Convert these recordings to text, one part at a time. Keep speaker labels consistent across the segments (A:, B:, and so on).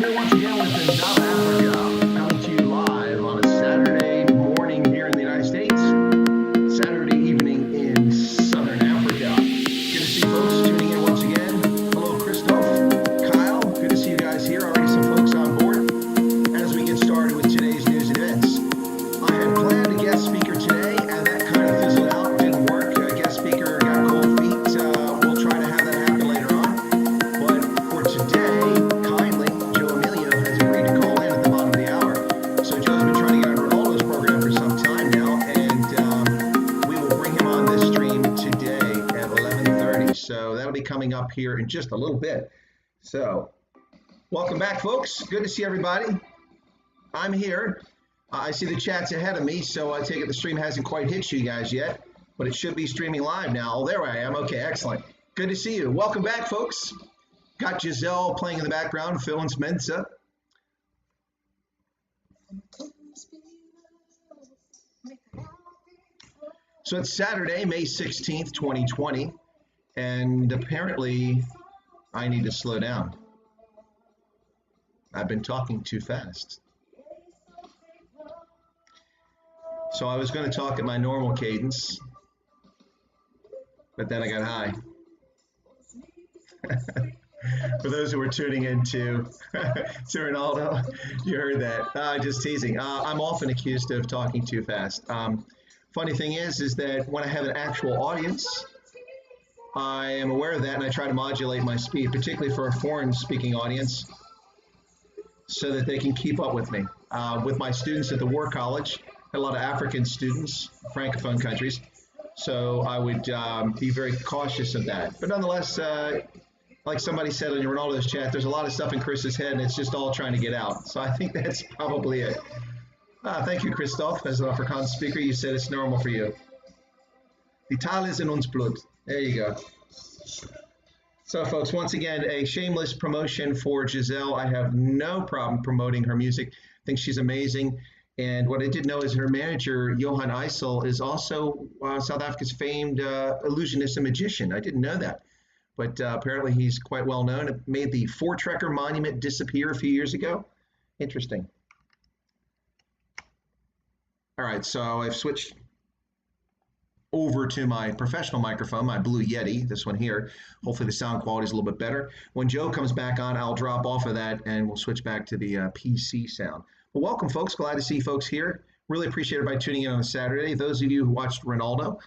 A: here once again with in South Africa, coming to you live on a Saturday morning here in the United States, Saturday evening in Southern Africa. Good to see folks tuning in once again. Hello, Christoph, Kyle, good to see you guys here. Already some folks on board. As we get started with today's news and events, I had planned a guest speaker today, and that kind of fizzled out, didn't work. A guest speaker got cold feet. We'll try to have that happen later on. But for today, kindly, Joe Emilio has agreed to call in at the bottom of the hour. So Joe's been trying to get on Ronaldo's program for some time now, and we will bring him on this stream today at 11:30. So that'll be coming up here in just a little bit. So welcome back, folks. Good to see everybody. I'm here. I see the chat's ahead of me, so I take it the stream hasn't quite hit you guys yet, but it should be streaming live now. Oh, there I am. Okay, excellent. Good to see you. Welcome back, folks. Got Giselle playing in the background, Phil and Smensa. So it's Saturday, May 16th, 2020, and apparently I need to slow down. I've been talking too fast. So I was going to talk at my normal cadence, but then I got high. For those who were tuning into to Ronaldo, you heard that. Just teasing. I'm often accused of talking too fast. Funny thing is that when I have an actual audience, I am aware of that, and I try to modulate my speed, particularly for a foreign-speaking audience, so that they can keep up with me. With my students at the War College, a lot of African students, Francophone countries, so I would be very cautious of that. But nonetheless, like somebody said in Ronaldo's chat, there's a lot of stuff in Chris's head, and it's just all trying to get out. So I think that's probably it. Thank you, Christoph. As an Afrikaans speaker, you said it's normal for you. Die Taal is in ons bloed. There you go. So, folks, once again, a shameless promotion for Giselle. I have no problem promoting her music. I think she's amazing. And what I did know is her manager, Johan Eisel, is also South Africa's famed illusionist and magician. I didn't know that. But apparently he's quite well known. It made the Voortrekker Monument disappear a few years ago. Interesting. All right, so I've switched over to my professional microphone, my Blue Yeti, this one here. Hopefully the sound quality is a little bit better. When Joe comes back on, I'll drop off of that and we'll switch back to the PC sound. Well, welcome, folks. Glad to see folks here. Really appreciate everybody tuning in on a Saturday. Those of you who watched Ronaldo,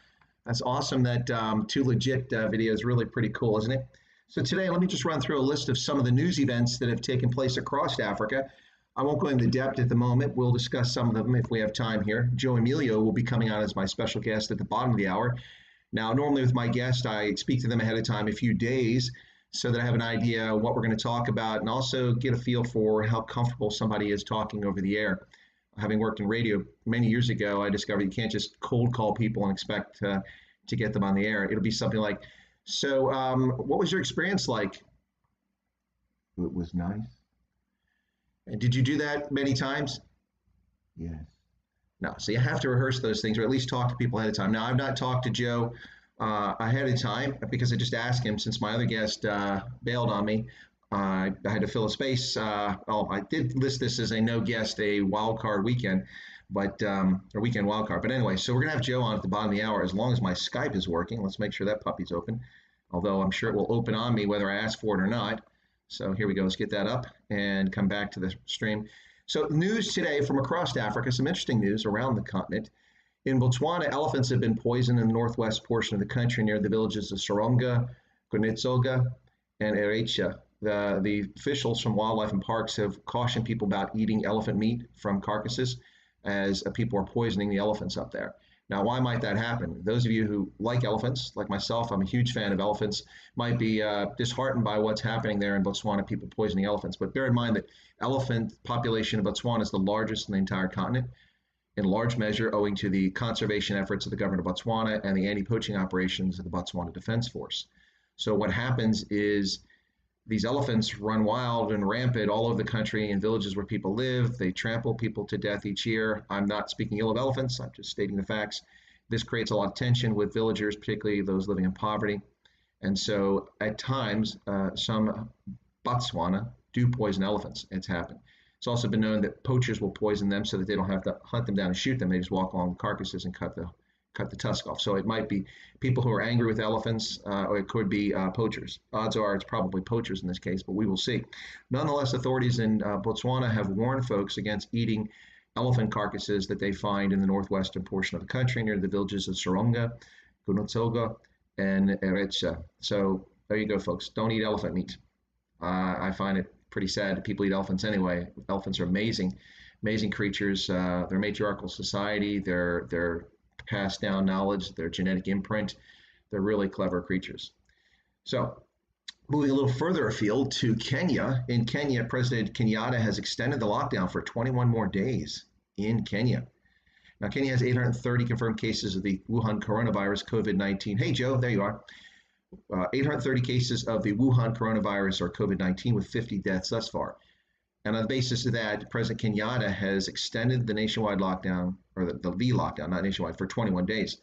A: that's awesome. That Too Legit video is really pretty cool, isn't it? So today, let me just run through a list of some of the news events that have taken place across Africa. I won't go into depth at the moment. We'll discuss some of them if we have time here. Joe Emilio will be coming on as my special guest at the bottom of the hour. Now, normally with my guest, I speak to them ahead of time a few days so that I have an idea what we're going to talk about and also get a feel for how comfortable somebody is talking over the air. Having worked in radio many years ago, I discovered you can't just cold call people and expect to get them on the air. It'll be something like, so what was your experience like? It was nice. And did you do that many times? Yes. No, so you have to rehearse those things or at least talk to people ahead of time. Now, I've not talked to Joe ahead of time because I just asked him since my other guest bailed on me. I had to fill a space. I did list this as a no guest, a wild card weekend, but or weekend wild card. But anyway, so we're going to have Joe on at the bottom of the hour as long as my Skype is working. Let's make sure that puppy's open, although I'm sure it will open on me whether I ask for it or not. So here we go. Let's get that up and come back to the stream. So news today from across Africa, some interesting news around the continent. In Botswana, elephants have been poisoned in the northwest portion of the country near the villages of Soronga, Gonetsoga, and Erecha. The officials from Wildlife and Parks have cautioned people about eating elephant meat from carcasses as people are poisoning the elephants up there. Now, why might that happen? Those of you who like elephants, like myself, I'm a huge fan of elephants, might be disheartened by what's happening there in Botswana, people poisoning elephants. But bear in mind that elephant population in Botswana is the largest in the entire continent, in large measure owing to the conservation efforts of the government of Botswana and the anti-poaching operations of the Botswana Defense Force. So what happens is these elephants run wild and rampant all over the country in villages where people live. They trample people to death each year. I'm not speaking ill of elephants. I'm just stating the facts. This creates a lot of tension with villagers, particularly those living in poverty. And so at times, some Botswana do poison elephants. It's happened. It's also been known that poachers will poison them so that they don't have to hunt them down and shoot them. They just walk along the carcasses and cut the tusk off. So it might be people who are angry with elephants, or it could be poachers. Odds are it's probably poachers in this case, but we will see. Nonetheless, authorities in Botswana have warned folks against eating elephant carcasses that they find in the northwestern portion of the country near the villages of Soronga, Gunotsoga, and Erecha. So there you go, folks. Don't eat elephant meat. I find it pretty sad that people eat elephants anyway. Elephants are amazing, amazing creatures. They're matriarchal society. They're passed down knowledge, their genetic imprint. They're really clever creatures. So moving a little further afield to Kenya. In Kenya, President Kenyatta has extended the lockdown for 21 more days in Kenya. Now, Kenya has 830 confirmed cases of the Wuhan coronavirus COVID-19. Hey, Joe, there you are. 830 cases of the Wuhan coronavirus or COVID-19 with 50 deaths thus far. And on the basis of that, President Kenyatta has extended the nationwide lockdown, or the lockdown, not nationwide, for 21 days.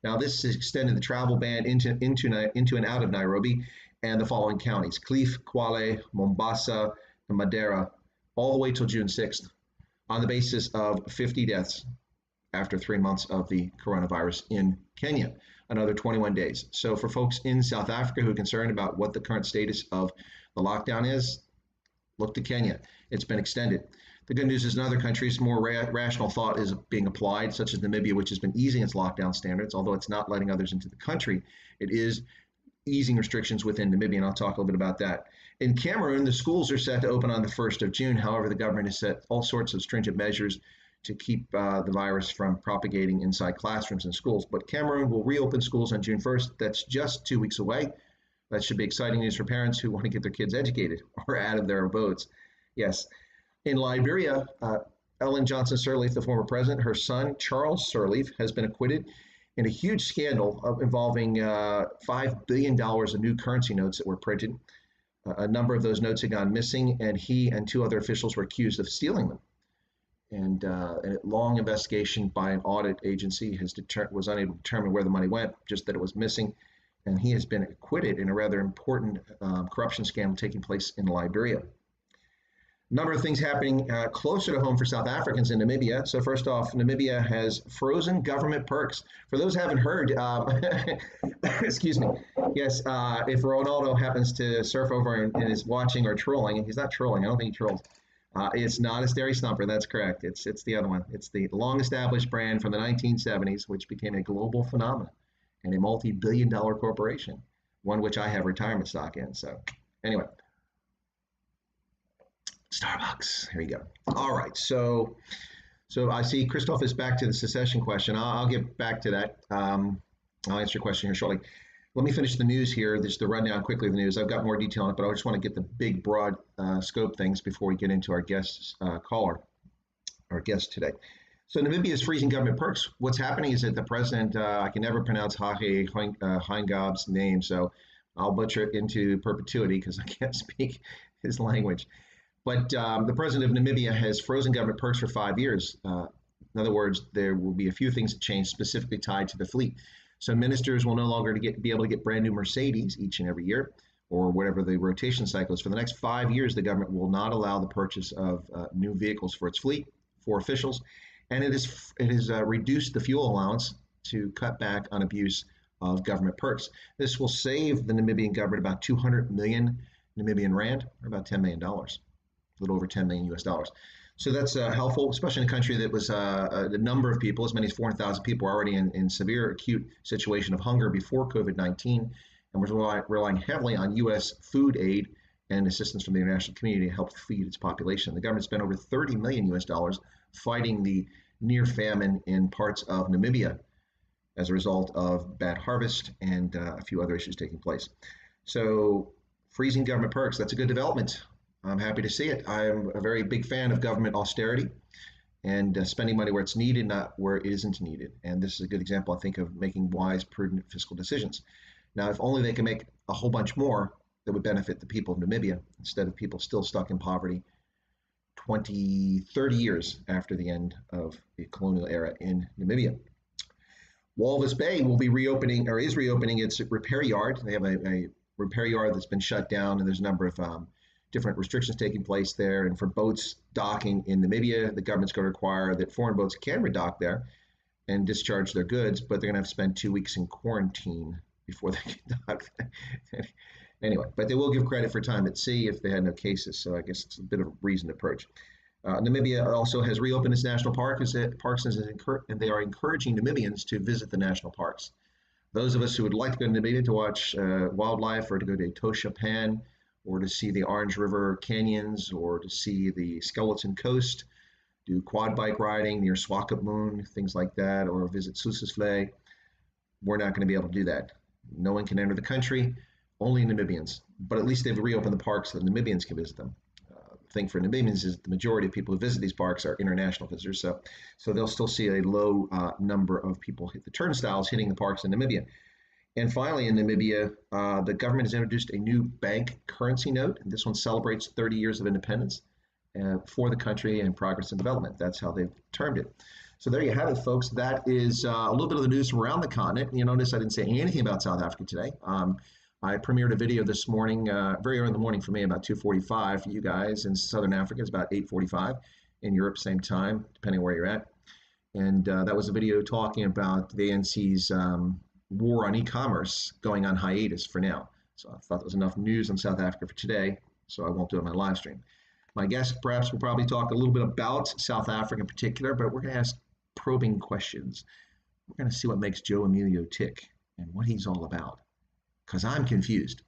A: Now, this has extended the travel ban into and out of Nairobi and the following counties: Kilifi, Kwale, Mombasa, and Madeira, all the way till June 6th, on the basis of 50 deaths after 3 months of the coronavirus in Kenya, another 21 days. So for folks in South Africa who are concerned about what the current status of the lockdown is, look to Kenya. It's been extended. The good news is in other countries, more rational thought is being applied, such as Namibia, which has been easing its lockdown standards. Although it's not letting others into the country, it is easing restrictions within Namibia, and I'll talk a little bit about that. In Cameroon, the schools are set to open on the 1st of June. However, the government has set all sorts of stringent measures to keep the virus from propagating inside classrooms and schools. But Cameroon will reopen schools on June 1st. That's just 2 weeks away. That should be exciting news for parents who want to get their kids educated or out of their abodes. Yes. In Liberia, Ellen Johnson Sirleaf, the former president, her son, Charles Sirleaf, has been acquitted in a huge scandal involving $5 billion of new currency notes that were printed. A number of those notes had gone missing, and he and 2 other officials were accused of stealing them. And a long investigation by an audit agency was unable to determine where the money went, just that it was missing. And he has been acquitted in a rather important corruption scandal taking place in Liberia. A number of things happening closer to home for South Africans in Namibia. So first off, Namibia has frozen government perks. For those who haven't heard, excuse me, yes, if Ronaldo happens to surf over and is watching or trolling, and he's not trolling, I don't think he trolls. It's not a Steri Stumper, that's correct. It's the other one. It's the long-established brand from the 1970s, which became a global phenomenon and a multi-billion-dollar corporation, one which I have retirement stock in. So anyway, Starbucks. Here we go. All right. So I see Christoph is back to the secession question. I'll get back to that. I'll answer your question here shortly. Let me finish the news here. Just to run down quickly the news. I've got more detail on it, but I just want to get the big, broad scope things before we get into our guest today. So Namibia is freezing government perks. What's happening is that the president, I can never pronounce Hage Heingab's name, so I'll butcher it into perpetuity because I can't speak his language. But the president of Namibia has frozen government perks for 5 years. In other words, there will be a few things that change specifically tied to the fleet. So ministers will no longer be able to get brand new Mercedes each and every year, or whatever the rotation cycle is. For the next 5 years, the government will not allow the purchase of new vehicles for its fleet for officials. And it has reduced the fuel allowance to cut back on abuse of government perks. This will save the Namibian government about 200 million Namibian rand, or about $10 million, a little over 10 million US dollars. So that's helpful, especially in a country that was the number of people, as many as 400,000 people, are already in severe acute situation of hunger before COVID-19, and was relying heavily on U.S. food aid and assistance from the international community to help feed its population. The government spent over 30 million US dollars fighting the near famine in parts of Namibia as a result of bad harvest and a few other issues taking place. So freezing government perks, that's a good development. I'm happy to see it. I'm a very big fan of government austerity and spending money where it's needed, not where it isn't needed. And this is a good example, I think, of making wise, prudent fiscal decisions. Now, if only they can make a whole bunch more that would benefit the people of Namibia instead of people still stuck in poverty 20, 30 years after the end of the colonial era in Namibia. Walvis Bay will be reopening, or is reopening, its repair yard. They have a repair yard that's been shut down, and there's a number of different restrictions taking place there. And for boats docking in Namibia, the government's going to require that foreign boats can redock there and discharge their goods, but they're going to have to spend 2 weeks in quarantine before they can dock. Anyway, but they will give credit for time at sea if they had no cases. So I guess it's a bit of a reasoned approach. Namibia also has reopened its national parks, and they are encouraging Namibians to visit the national parks. Those of us who would like to go to Namibia to watch wildlife, or to go to Etosha Pan, or to see the Orange River canyons, or to see the Skeleton Coast, do quad bike riding near Swakopmund, things like that, or visit Sossusvlei, we're not going to be able to do that. No one can enter the country, only Namibians. But at least they've reopened the parks so that Namibians can visit them. The thing for Namibians is the majority of people who visit these parks are international visitors, so they'll still see a low number of people hit the turnstiles hitting the parks in Namibia. And finally, in Namibia, the government has introduced a new bank currency note, and this one celebrates 30 years of independence for the country and progress and development. That's how they've termed it. So there you have it, folks. That is a little bit of the news from around the continent. You notice I didn't say anything about South Africa today. I premiered a video this morning, very early in the morning for me, about 2:45 for you guys. In Southern Africa, it's about 8:45. In Europe, same time, depending where you're at. And that was a video talking about the ANC's war on e-commerce going on hiatus for now. So I thought there was enough news on South Africa for today, so I won't do it on my live stream. My guest perhaps will probably talk a little bit about South Africa in particular, but we're going to ask probing questions. We're going to see what makes Joe Emilio tick and what he's all about, because I'm confused.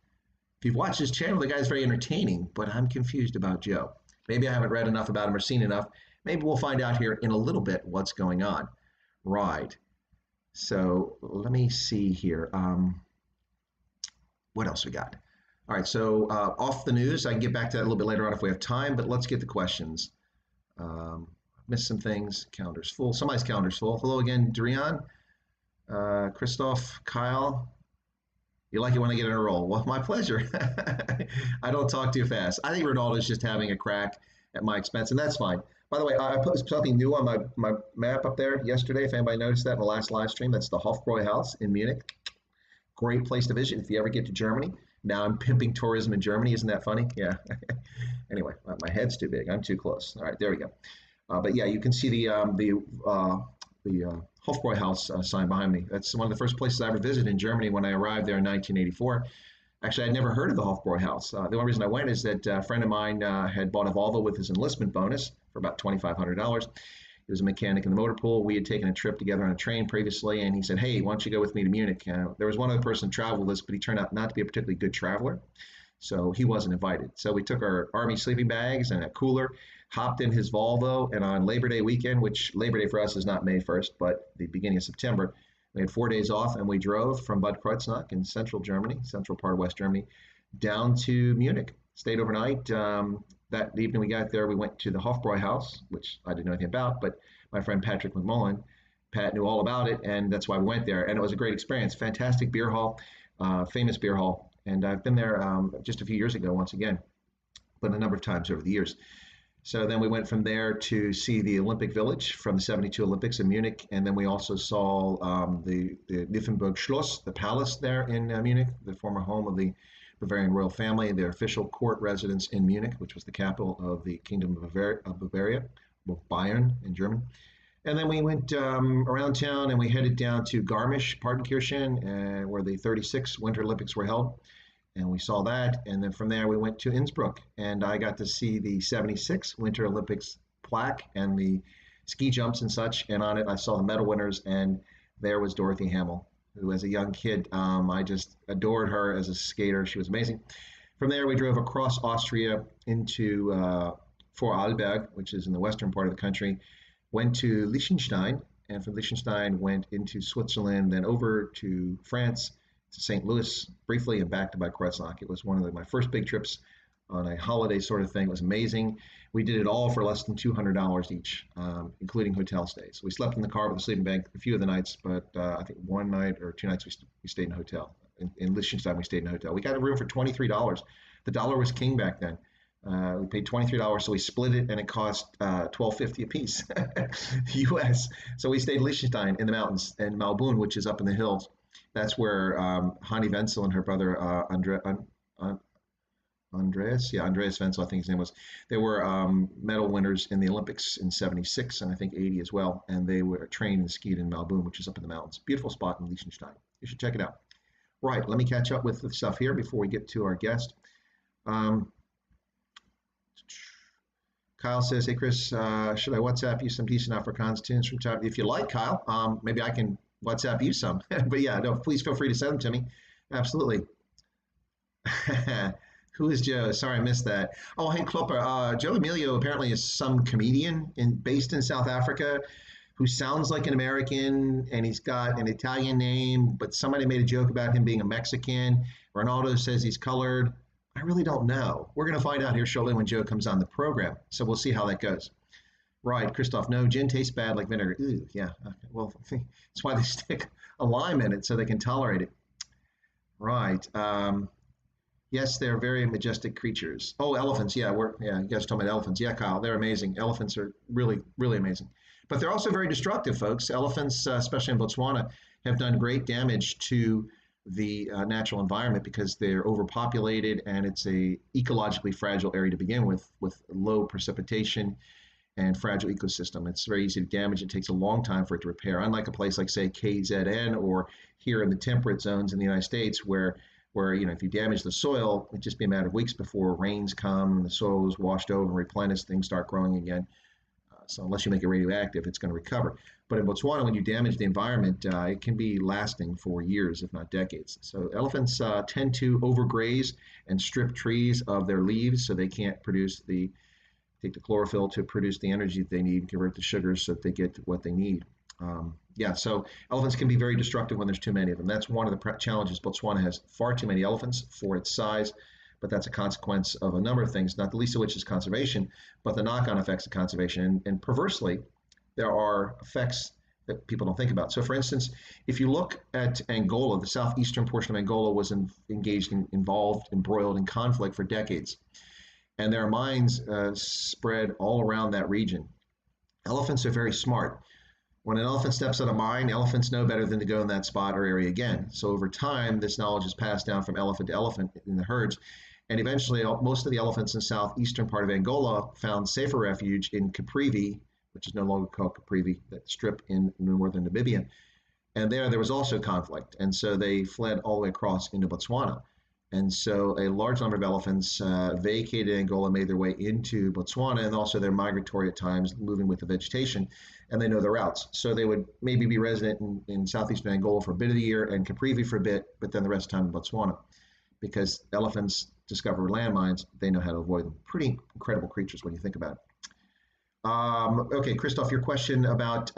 A: If you've watched his channel, the guy's very entertaining, but I'm confused about Joe. Maybe I haven't read enough about him or seen enough. Maybe we'll find out here in a little bit what's going on. Right. So let me see here. What else we got? All right, so off the news. I can get back to that a little bit later on if we have time, but let's get the questions. Missed some things. Calendar's full. Somebody's calendar's full. Hello again, Dorian, Christoph, Kyle. You like it when I get in a roll. Well, my pleasure. I don't talk too fast. I think Ronaldo's just having a crack at my expense, and that's fine. By the way, I put something new on my map up there yesterday, if anybody noticed that in the last live stream. That's the Hofbräu House in Munich. Great place to visit if you ever get to Germany. Now I'm pimping tourism in Germany. Isn't that funny? Yeah. Anyway, my head's too big. I'm too close. All right, there we go. But yeah, you can see the Hofbräu House sign behind me. That's one of the first places I ever visited in Germany when I arrived there in 1984. Actually, I'd never heard of the Hofbräu House. The only reason I went is that a friend of mine had bought a Volvo with his enlistment bonus for about $2,500. He was a mechanic in the motor pool. We had taken a trip together on a train previously, and he said, hey, why don't you go with me to Munich? There was one other person who traveled with us, but he turned out not to be a particularly good traveler, so he wasn't invited. So we took our Army sleeping bags and a cooler, hopped in his Volvo, and on Labor Day weekend, which Labor Day for us is not May 1st, but the beginning of September, we had 4 days off, and we drove from Bad Kreuznach in central Germany, central part of West Germany, down to Munich. Stayed overnight. That evening we got there, we went to the Hofbräu House, which I didn't know anything about, but my friend Patrick McMullen, Pat knew all about it, and that's why we went there. And it was a great experience. Fantastic beer hall, famous beer hall. And I've been there just a few years ago once again, but a number of times over the years. So then we went from there to see the Olympic Village from the 72 Olympics in Munich. And then we also saw the Nymphenburg Schloss, the palace there in Munich, the former home of the Bavarian royal family, their official court residence in Munich, which was the capital of the Kingdom of Bavaria, or Bayern in German. And then we went around town and we headed down to Garmisch-Partenkirchen, where the 36 Winter Olympics were held. And we saw that. And then from there we went to Innsbruck, and I got to see the 76 Winter Olympics plaque and the ski jumps and such. And on it I saw the medal winners, and there was Dorothy Hamill, who as a young kid, I just adored her as a skater. She was amazing. From there, we drove across Austria into Vorarlberg, which is in the western part of the country, went to Liechtenstein, and from Liechtenstein went into Switzerland, then over to France, to St. Louis briefly, and back to Bad Kreuznach. It was one of my first big trips on a holiday sort of thing. It was amazing. We did it all for less than $200 each, including hotel stays. We slept in the car with a sleeping bag a few of the nights, but I think one night or 2 nights we stayed in a hotel. In Liechtenstein, we stayed in a hotel. We got a room for $23. The dollar was king back then. We paid $23, so we split it, and it cost $12.50 a piece, U.S. So we stayed in Liechtenstein in the mountains, and Malbun, which is up in the hills. That's where Hani Wenzel and her brother Andreas Wenzel, I think his name was. They were medal winners in the Olympics in '76 and I think '80 as well. And they were trained and skied in Malboum, which is up in the mountains. Beautiful spot in Liechtenstein. You should check it out. Right, let me catch up with the stuff here before we get to our guest. Um, Kyle says, "Hey Chris, should I WhatsApp you some decent Afrikaans tunes from time? If you like, Kyle, maybe I can WhatsApp you some. But yeah, no, please feel free to send them to me. Absolutely." Who is Joe? Sorry, I missed that. Oh, hey, Klopper. Joe Emilio apparently is some comedian based in South Africa who sounds like an American and he's got an Italian name, but somebody made a joke about him being a Mexican. Ronaldo says he's colored. I really don't know. We're going to find out here shortly when Joe comes on the program. So we'll see how that goes. Right, Christoph. No, gin tastes bad like vinegar. Ooh, yeah. Okay. Well, that's why they stick a lime in it so they can tolerate it. Right. Yes, they're very majestic creatures. Oh, elephants. Yeah, you guys talking about elephants. Yeah, Kyle, they're amazing. Elephants are really, really amazing. But they're also very destructive, folks. Elephants, especially in Botswana, have done great damage to the natural environment because they're overpopulated and it's a ecologically fragile area to begin with low precipitation and fragile ecosystem. It's very easy to damage. It takes a long time for it to repair. Unlike a place like, say, KZN or here in the temperate zones in the United States where if you damage the soil, it'd just be a matter of weeks before rains come and the soil is washed over and replenished, things start growing again. So unless you make it radioactive, it's going to recover. But in Botswana, when you damage the environment, it can be lasting for years, if not decades. So elephants tend to overgraze and strip trees of their leaves so they can't take the chlorophyll to produce the energy that they need and convert the sugars so that they get what they need. So elephants can be very destructive when there's too many of them. That's one of the challenges. Botswana has far too many elephants for its size, but that's a consequence of a number of things, not the least of which is conservation, but the knock-on effects of conservation. And perversely, there are effects that people don't think about. So for instance, if you look at Angola, the southeastern portion of Angola was involved, embroiled in conflict for decades. And there are mines spread all around that region. Elephants are very smart. When an elephant steps on a mine, elephants know better than to go in that spot or area again. So over time, this knowledge is passed down from elephant to elephant in the herds. And eventually, most of the elephants in the southeastern part of Angola found safer refuge in Caprivi, which is no longer called Caprivi, that strip in northern Namibia. And there was also conflict. And so they fled all the way across into Botswana. And so a large number of elephants vacated Angola, made their way into Botswana, and also they're migratory at times, moving with the vegetation, and they know the routes. So they would maybe be resident in southeastern Angola for a bit of the year and Caprivi for a bit, but then the rest of the time in Botswana. Because elephants discover landmines, they know how to avoid them. Pretty incredible creatures when you think about it. Okay, Christoph, your question about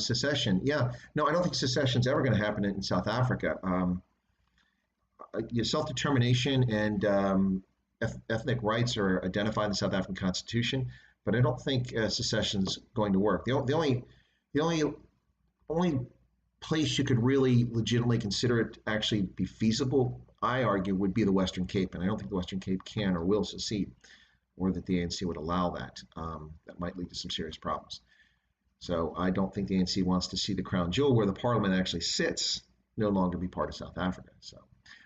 A: secession. Yeah, no, I don't think secession is ever going to happen in South Africa. Self-determination and ethnic rights are identified in the South African Constitution, but I don't think secession is going to work. The only place you could really legitimately consider it actually be feasible, I argue, would be the Western Cape, and I don't think the Western Cape can or will secede, or that the ANC would allow that. That might lead to some serious problems. So I don't think the ANC wants to see the crown jewel where the parliament actually sits no longer be part of South Africa. So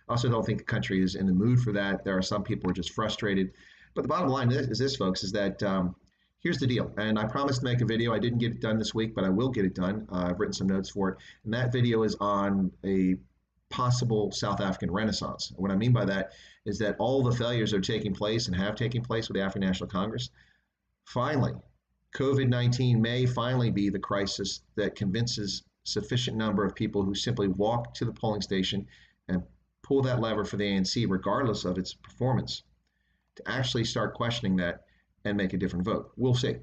A: I also don't think the country is in the mood for that. There are some people who are just frustrated. But the bottom line is this, folks, is that here's the deal. And I promised to make a video. I didn't get it done this week, but I will get it done. I've written some notes for it. And that video is on a possible South African renaissance. And what I mean by that is that all the failures are taking place and have taken place with the African National Congress. Finally, COVID-19 may finally be the crisis that convinces sufficient number of people who simply walk to the polling station and pull that lever for the ANC, regardless of its performance, to actually start questioning that and make a different vote. We'll see.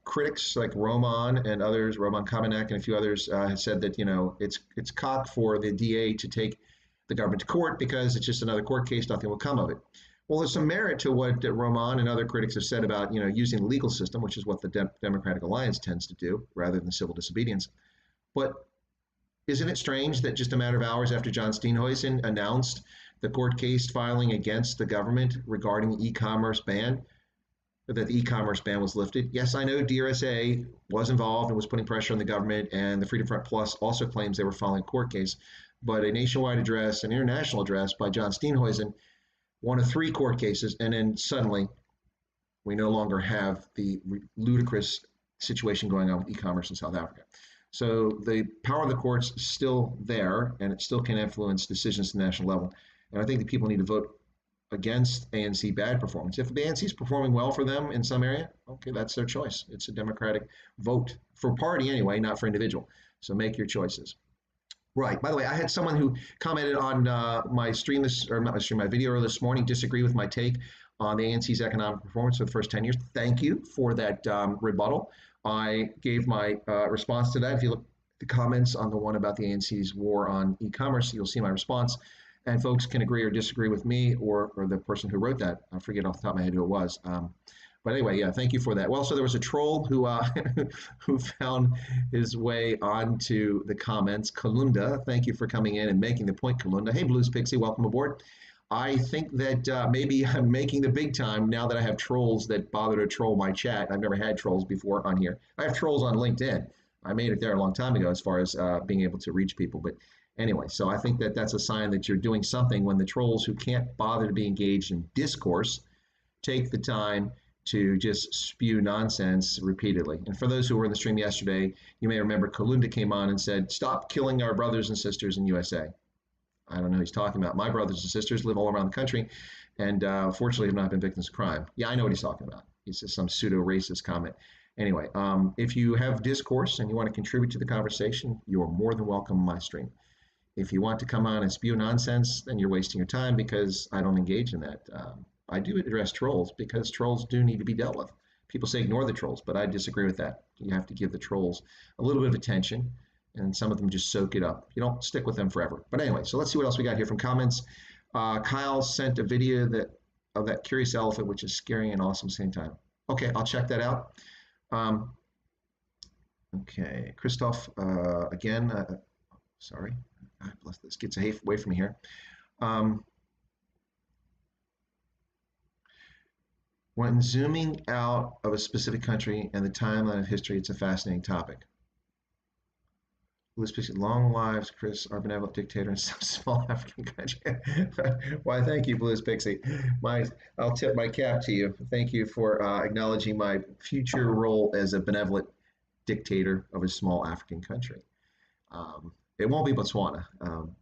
A: Critics like Roman and others, Roman Kamenak and a few others, have said that it's cocked for the DA to take the government to court because it's just another court case. Nothing will come of it. Well, there's some merit to what Roman and other critics have said about using the legal system, which is what the Democratic Alliance tends to do, rather than civil disobedience. But isn't it strange that just a matter of hours after John Steenhuisen announced the court case filing against the government regarding the e-commerce ban, that the e-commerce ban was lifted? Yes, I know DRSA was involved and was putting pressure on the government, and the Freedom Front Plus also claims they were filing a court case. But a nationwide address, an international address by John Steenhuisen, one of three court cases, and then suddenly we no longer have the ludicrous situation going on with e-commerce in South Africa. So the power of the courts is still there, and it still can influence decisions at the national level. And I think the people need to vote against ANC bad performance. If the ANC is performing well for them in some area, okay, that's their choice. It's a democratic vote for party anyway, not for individual. So make your choices. Right. By the way, I had someone who commented on my stream this, or not my stream, my video this morning, disagree with my take on the ANC's economic performance for the first 10 years. Thank you for that rebuttal. I gave my response to that. If you look at the comments on the one about the ANC's war on e-commerce, you'll see my response. And folks can agree or disagree with me or the person who wrote that. I forget off the top of my head who it was. But anyway, yeah, thank you for that. Well, so there was a troll who who found his way onto the comments. Kalunda, thank you for coming in and making the point, Kalunda. Hey, Blues Pixie, welcome aboard. I think that maybe I'm making the big time now that I have trolls that bother to troll my chat. I've never had trolls before on here. I have trolls on LinkedIn. I made it there a long time ago as far as being able to reach people. But anyway, so I think that that's a sign that you're doing something when the trolls who can't bother to be engaged in discourse take the time to just spew nonsense repeatedly. And for those who were in the stream yesterday, you may remember Kalunda came on and said, "Stop killing our brothers and sisters in USA." I don't know who he's talking about. My brothers and sisters live all around the country and fortunately have not been victims of crime. Yeah, I know what he's talking about. It's just some pseudo-racist comment. Anyway, if you have discourse and you want to contribute to the conversation, you are more than welcome on my stream. If you want to come on and spew nonsense, then you're wasting your time because I don't engage in that. I do address trolls because trolls do need to be dealt with. People say ignore the trolls, but I disagree with that. You have to give the trolls a little bit of attention, and some of them just soak it up. You don't stick with them forever. But anyway, so let's see what else we got here from comments. Kyle sent a video of that curious elephant, which is scary and awesome at the same time. Okay, I'll check that out. Okay, Christoph, again, sorry. Bless this, gets away from me here. When zooming out of a specific country and the timeline of history, it's a fascinating topic. Long lives, Chris, our benevolent dictator in some small African country. Why, thank you, Blues Pixie. I'll tip my cap to you. Thank you for acknowledging my future role as a benevolent dictator of a small African country. It won't be Botswana.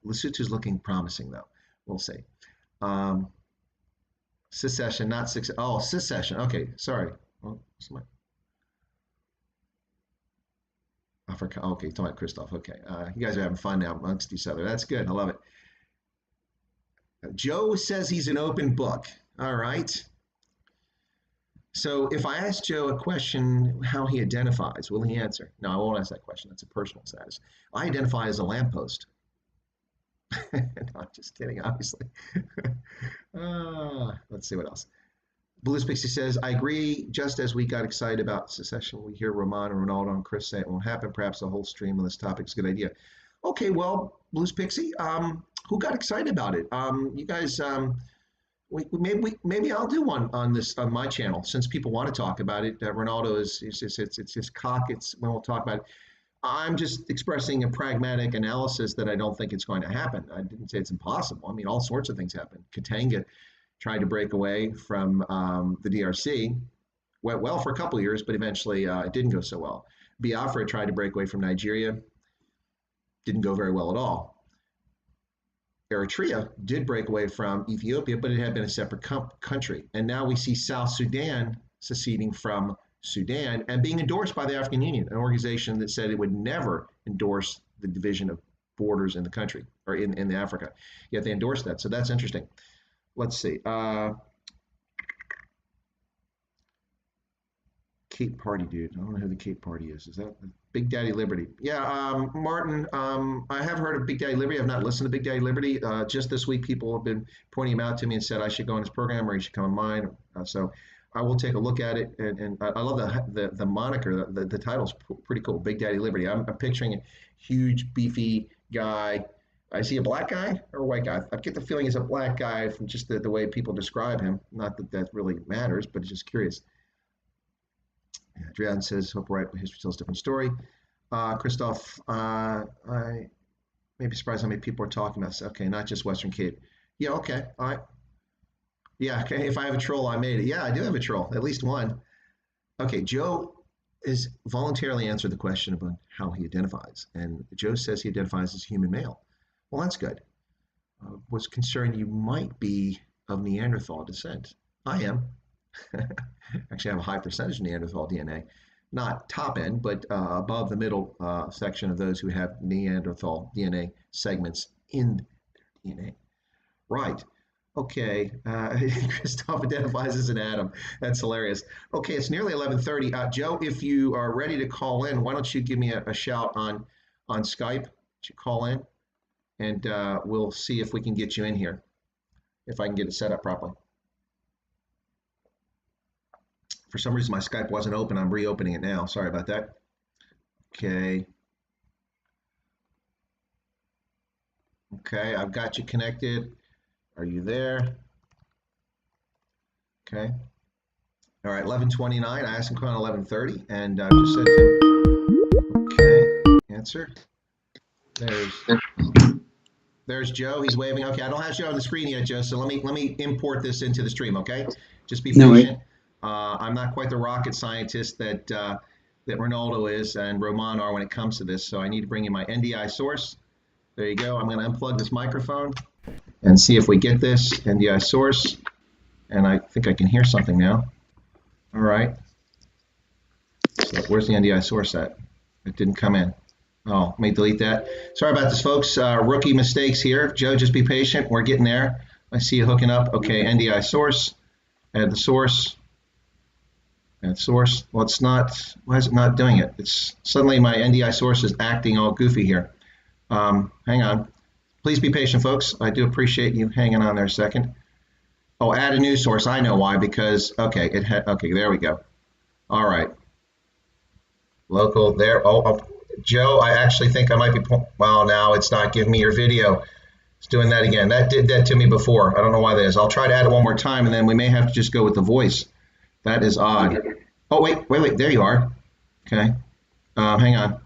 A: Lesotho's looking promising, though. We'll see. Secession, not success. Oh, secession. Okay, sorry. Well, Africa. Okay, talking about Christoph. Okay, you guys are having fun now amongst each other. That's good. I love it. Joe says he's an open book. All right. So if I ask Joe a question, how he identifies, will he answer? No, I won't ask that question. That's a personal status. I identify as a lamppost. No, I'm just kidding, obviously. Let's see what else. Blues Pixie says, I agree. Just as we got excited about secession, we hear Roman and Ronaldo and Chris say it won't happen. Perhaps a whole stream on this topic is a good idea. Okay, well, Blues Pixie, who got excited about it? You guys, maybe I'll do one on this on my channel since people want to talk about it. Ronaldo it's his cock. It's when we'll talk about it. I'm just expressing a pragmatic analysis that I don't think it's going to happen. I didn't say it's impossible. I mean, all sorts of things happen. Katanga tried to break away from the DRC, went well for a couple of years, but eventually it didn't go so well. Biafra tried to break away from Nigeria, didn't go very well at all. Eritrea did break away from Ethiopia, but it had been a separate country. And now we see South Sudan seceding from Sudan and being endorsed by the African Union, an organization that said it would never endorse the division of borders in the country or in Africa. Yet they endorsed that. So that's interesting. Let's see. Cape Party, dude. I don't know who the Cape Party is. Is that Big Daddy Liberty? Yeah, Martin, I have heard of Big Daddy Liberty. I've not listened to Big Daddy Liberty. Just this week, people have been pointing him out to me and said I should go on his program or he should come on mine. So I will take a look at it. And I love the moniker. The title's pretty cool. Big Daddy Liberty. I'm picturing a huge, beefy guy. I see a black guy or a white guy. I get the feeling it's a black guy from just the way people describe him. Not that that really matters, but it's just curious. Adrian says, hope right, but history tells a different story. Christoph, I may be surprised how many people are talking about this. Okay, not just Western Cape. Yeah, okay, all right. Yeah, okay, if I have a troll, I made it. Yeah, I do have a troll, at least one. Okay, Joe is voluntarily answered the question about how he identifies, and Joe says he identifies as human male. Well, that's good. Was concerned you might be of Neanderthal descent. I am. Actually, I have a high percentage of Neanderthal DNA. Not top end, but above the middle section of those who have Neanderthal DNA segments in their DNA. Right. Okay. Christoph identifies as an atom. That's hilarious. Okay, it's nearly 11:30. Joe, if you are ready to call in, why don't you give me a shout on Skype? You call in, and we'll see if we can get you in here, if I can get it set up properly. For some reason, my Skype wasn't open. I'm reopening it now. Sorry about that. Okay. Okay, I've got you connected. Are you there? Okay. All right, 11:29. I asked him to call at 11:30, and I've just sent him. Okay, answer. There's Joe. He's waving. Okay, I don't have Joe on the screen yet, Joe. So let me import this into the stream. Okay, just be patient. I'm not quite the rocket scientist that Ronaldo is and Roman are when it comes to this. So I need to bring in my NDI source. There you go. I'm going to unplug this microphone and see if we get this NDI source. And I think I can hear something now. All right. So where's the NDI source at? It didn't come in. Oh, let me delete that. Sorry about this, folks. Rookie mistakes here. Joe, just be patient. We're getting there. I see you hooking up. Okay, NDI source. Add the source. Add source. Well, it's not. Why is it not doing it? It's suddenly my NDI source is acting all goofy here. Hang on. Please be patient, folks. I do appreciate you hanging on there a second. Oh, add a new source. I know why. Because okay, okay. There we go. All right. Local there. Oh, Joe, I actually think I might be. Well, now it's not giving me your video. It's doing that again. That did that to me before. I don't know why that is. I'll try to add it one more time, and then we may have to just go with the voice. That is odd. Oh, wait. There you are. Okay. Hang on.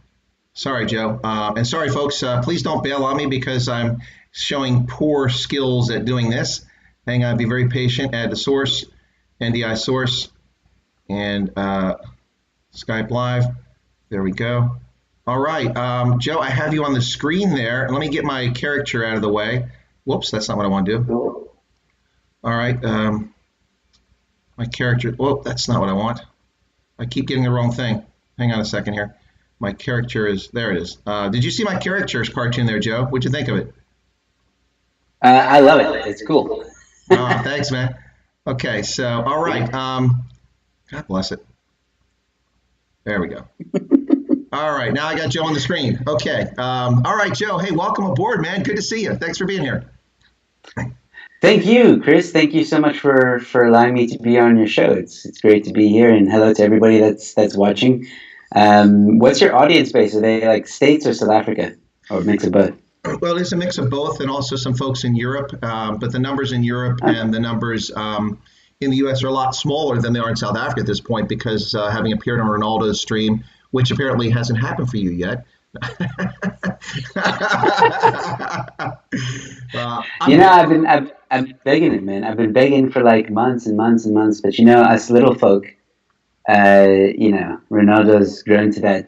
A: Sorry, Joe. And sorry, folks. Please don't bail on me because I'm showing poor skills at doing this. Hang on. Be very patient. Add the source, NDI source, and Skype Live. There we go. All right, Joe, I have you on the screen there. Let me get my character out of the way. Whoops, that's not what I want to do. All right, my character. Whoa, that's not what I want. I keep getting the wrong thing. Hang on a second here. My character is, there it is. Did you see my character's cartoon there, Joe? What'd you think of it?
B: I love it. It's cool.
A: Thanks, man. Okay, so, all right. God bless it. There we go. All right, now I got Joe on the screen. Okay. All right, Joe. Hey, welcome aboard, man. Good to see you. Thanks for being here.
B: Thank you, Chris. Thank you so much for allowing me to be on your show. It's great to be here, and hello to everybody that's watching. What's your audience base? Are they like States or South Africa, or a mix of both?
A: Well, it's a mix of both, and also some folks in Europe. But the numbers in Europe and the numbers in the U.S. are a lot smaller than they are in South Africa at this point because having appeared on Ronaldo's stream, which apparently hasn't happened for you yet.
B: I'm begging it, man. I've been begging for like months and months and months. But us little folk, Ronaldo's grown to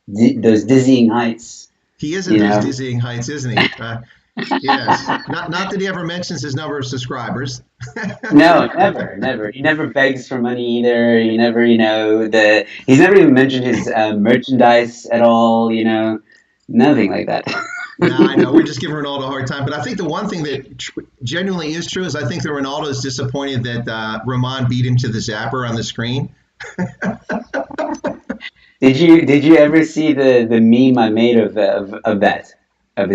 B: those dizzying heights.
A: He is at those dizzying heights, isn't he? Yes. Not that he ever mentions his number of subscribers.
B: No, never. He never begs for money either. He never, he's never even mentioned his merchandise at all. Nothing like that.
A: No, I know. We're just giving Ronaldo a hard time. But I think the one thing that genuinely is true is I think that Ronaldo is disappointed that Roman beat him to the zapper on the screen.
B: Did you ever see the meme I made of that? Of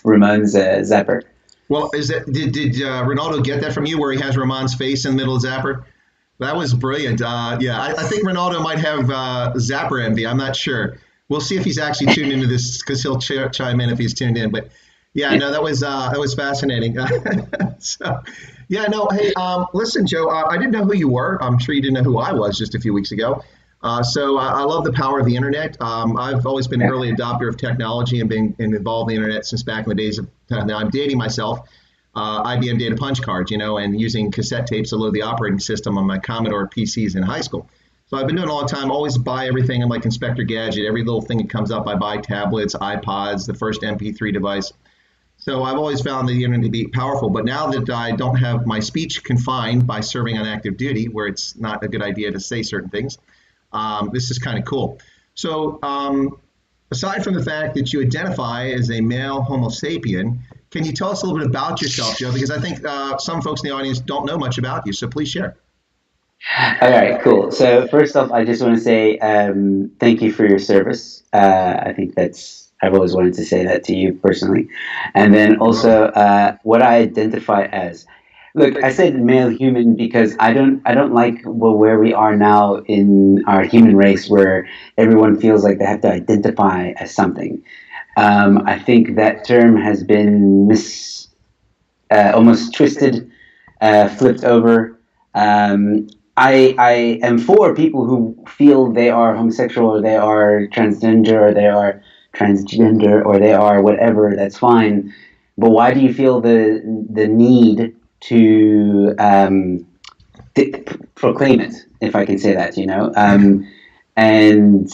B: Ramon's zapper.
A: Well, did Ronaldo get that from you, where he has Ramon's face in the middle of zapper? That was brilliant. Yeah, I think Ronaldo might have zapper envy. I'm not sure. We'll see if he's actually tuned into this because he'll chime in if he's tuned in. But yeah, no, that was fascinating. So yeah, no, hey, listen, Joe, I didn't know who you were. I'm sure you didn't know who I was just a few weeks ago. So I love the power of the internet. I've always been an early adopter of technology and been involved in the internet since back in the days of, now I'm dating myself, IBM data punch cards, and using cassette tapes to load the operating system on my Commodore PCs in high school. So I've been doing it a long time. Always buy everything. I'm like Inspector Gadget. Every little thing that comes up, I buy tablets, iPods, the first MP3 device. So I've always found the internet to be powerful. But now that I don't have my speech confined by serving on active duty, where it's not a good idea to say certain things, this is kind of cool. So aside from the fact that you identify as a male Homo sapien, can you tell us a little bit about yourself, Joe? Because I think some folks in the audience don't know much about you, so please share.
B: All right, cool. So first off, I just want to say thank you for your service. I think I've always wanted to say that to you personally. And then also what I identify as. Look, I said male human because I don't like where we are now in our human race, where everyone feels like they have to identify as something. I think that term has been almost twisted, flipped over. I am for people who feel they are homosexual, or they are transgender, or they are whatever. That's fine. But why do you feel the need to proclaim it, if I can say that, and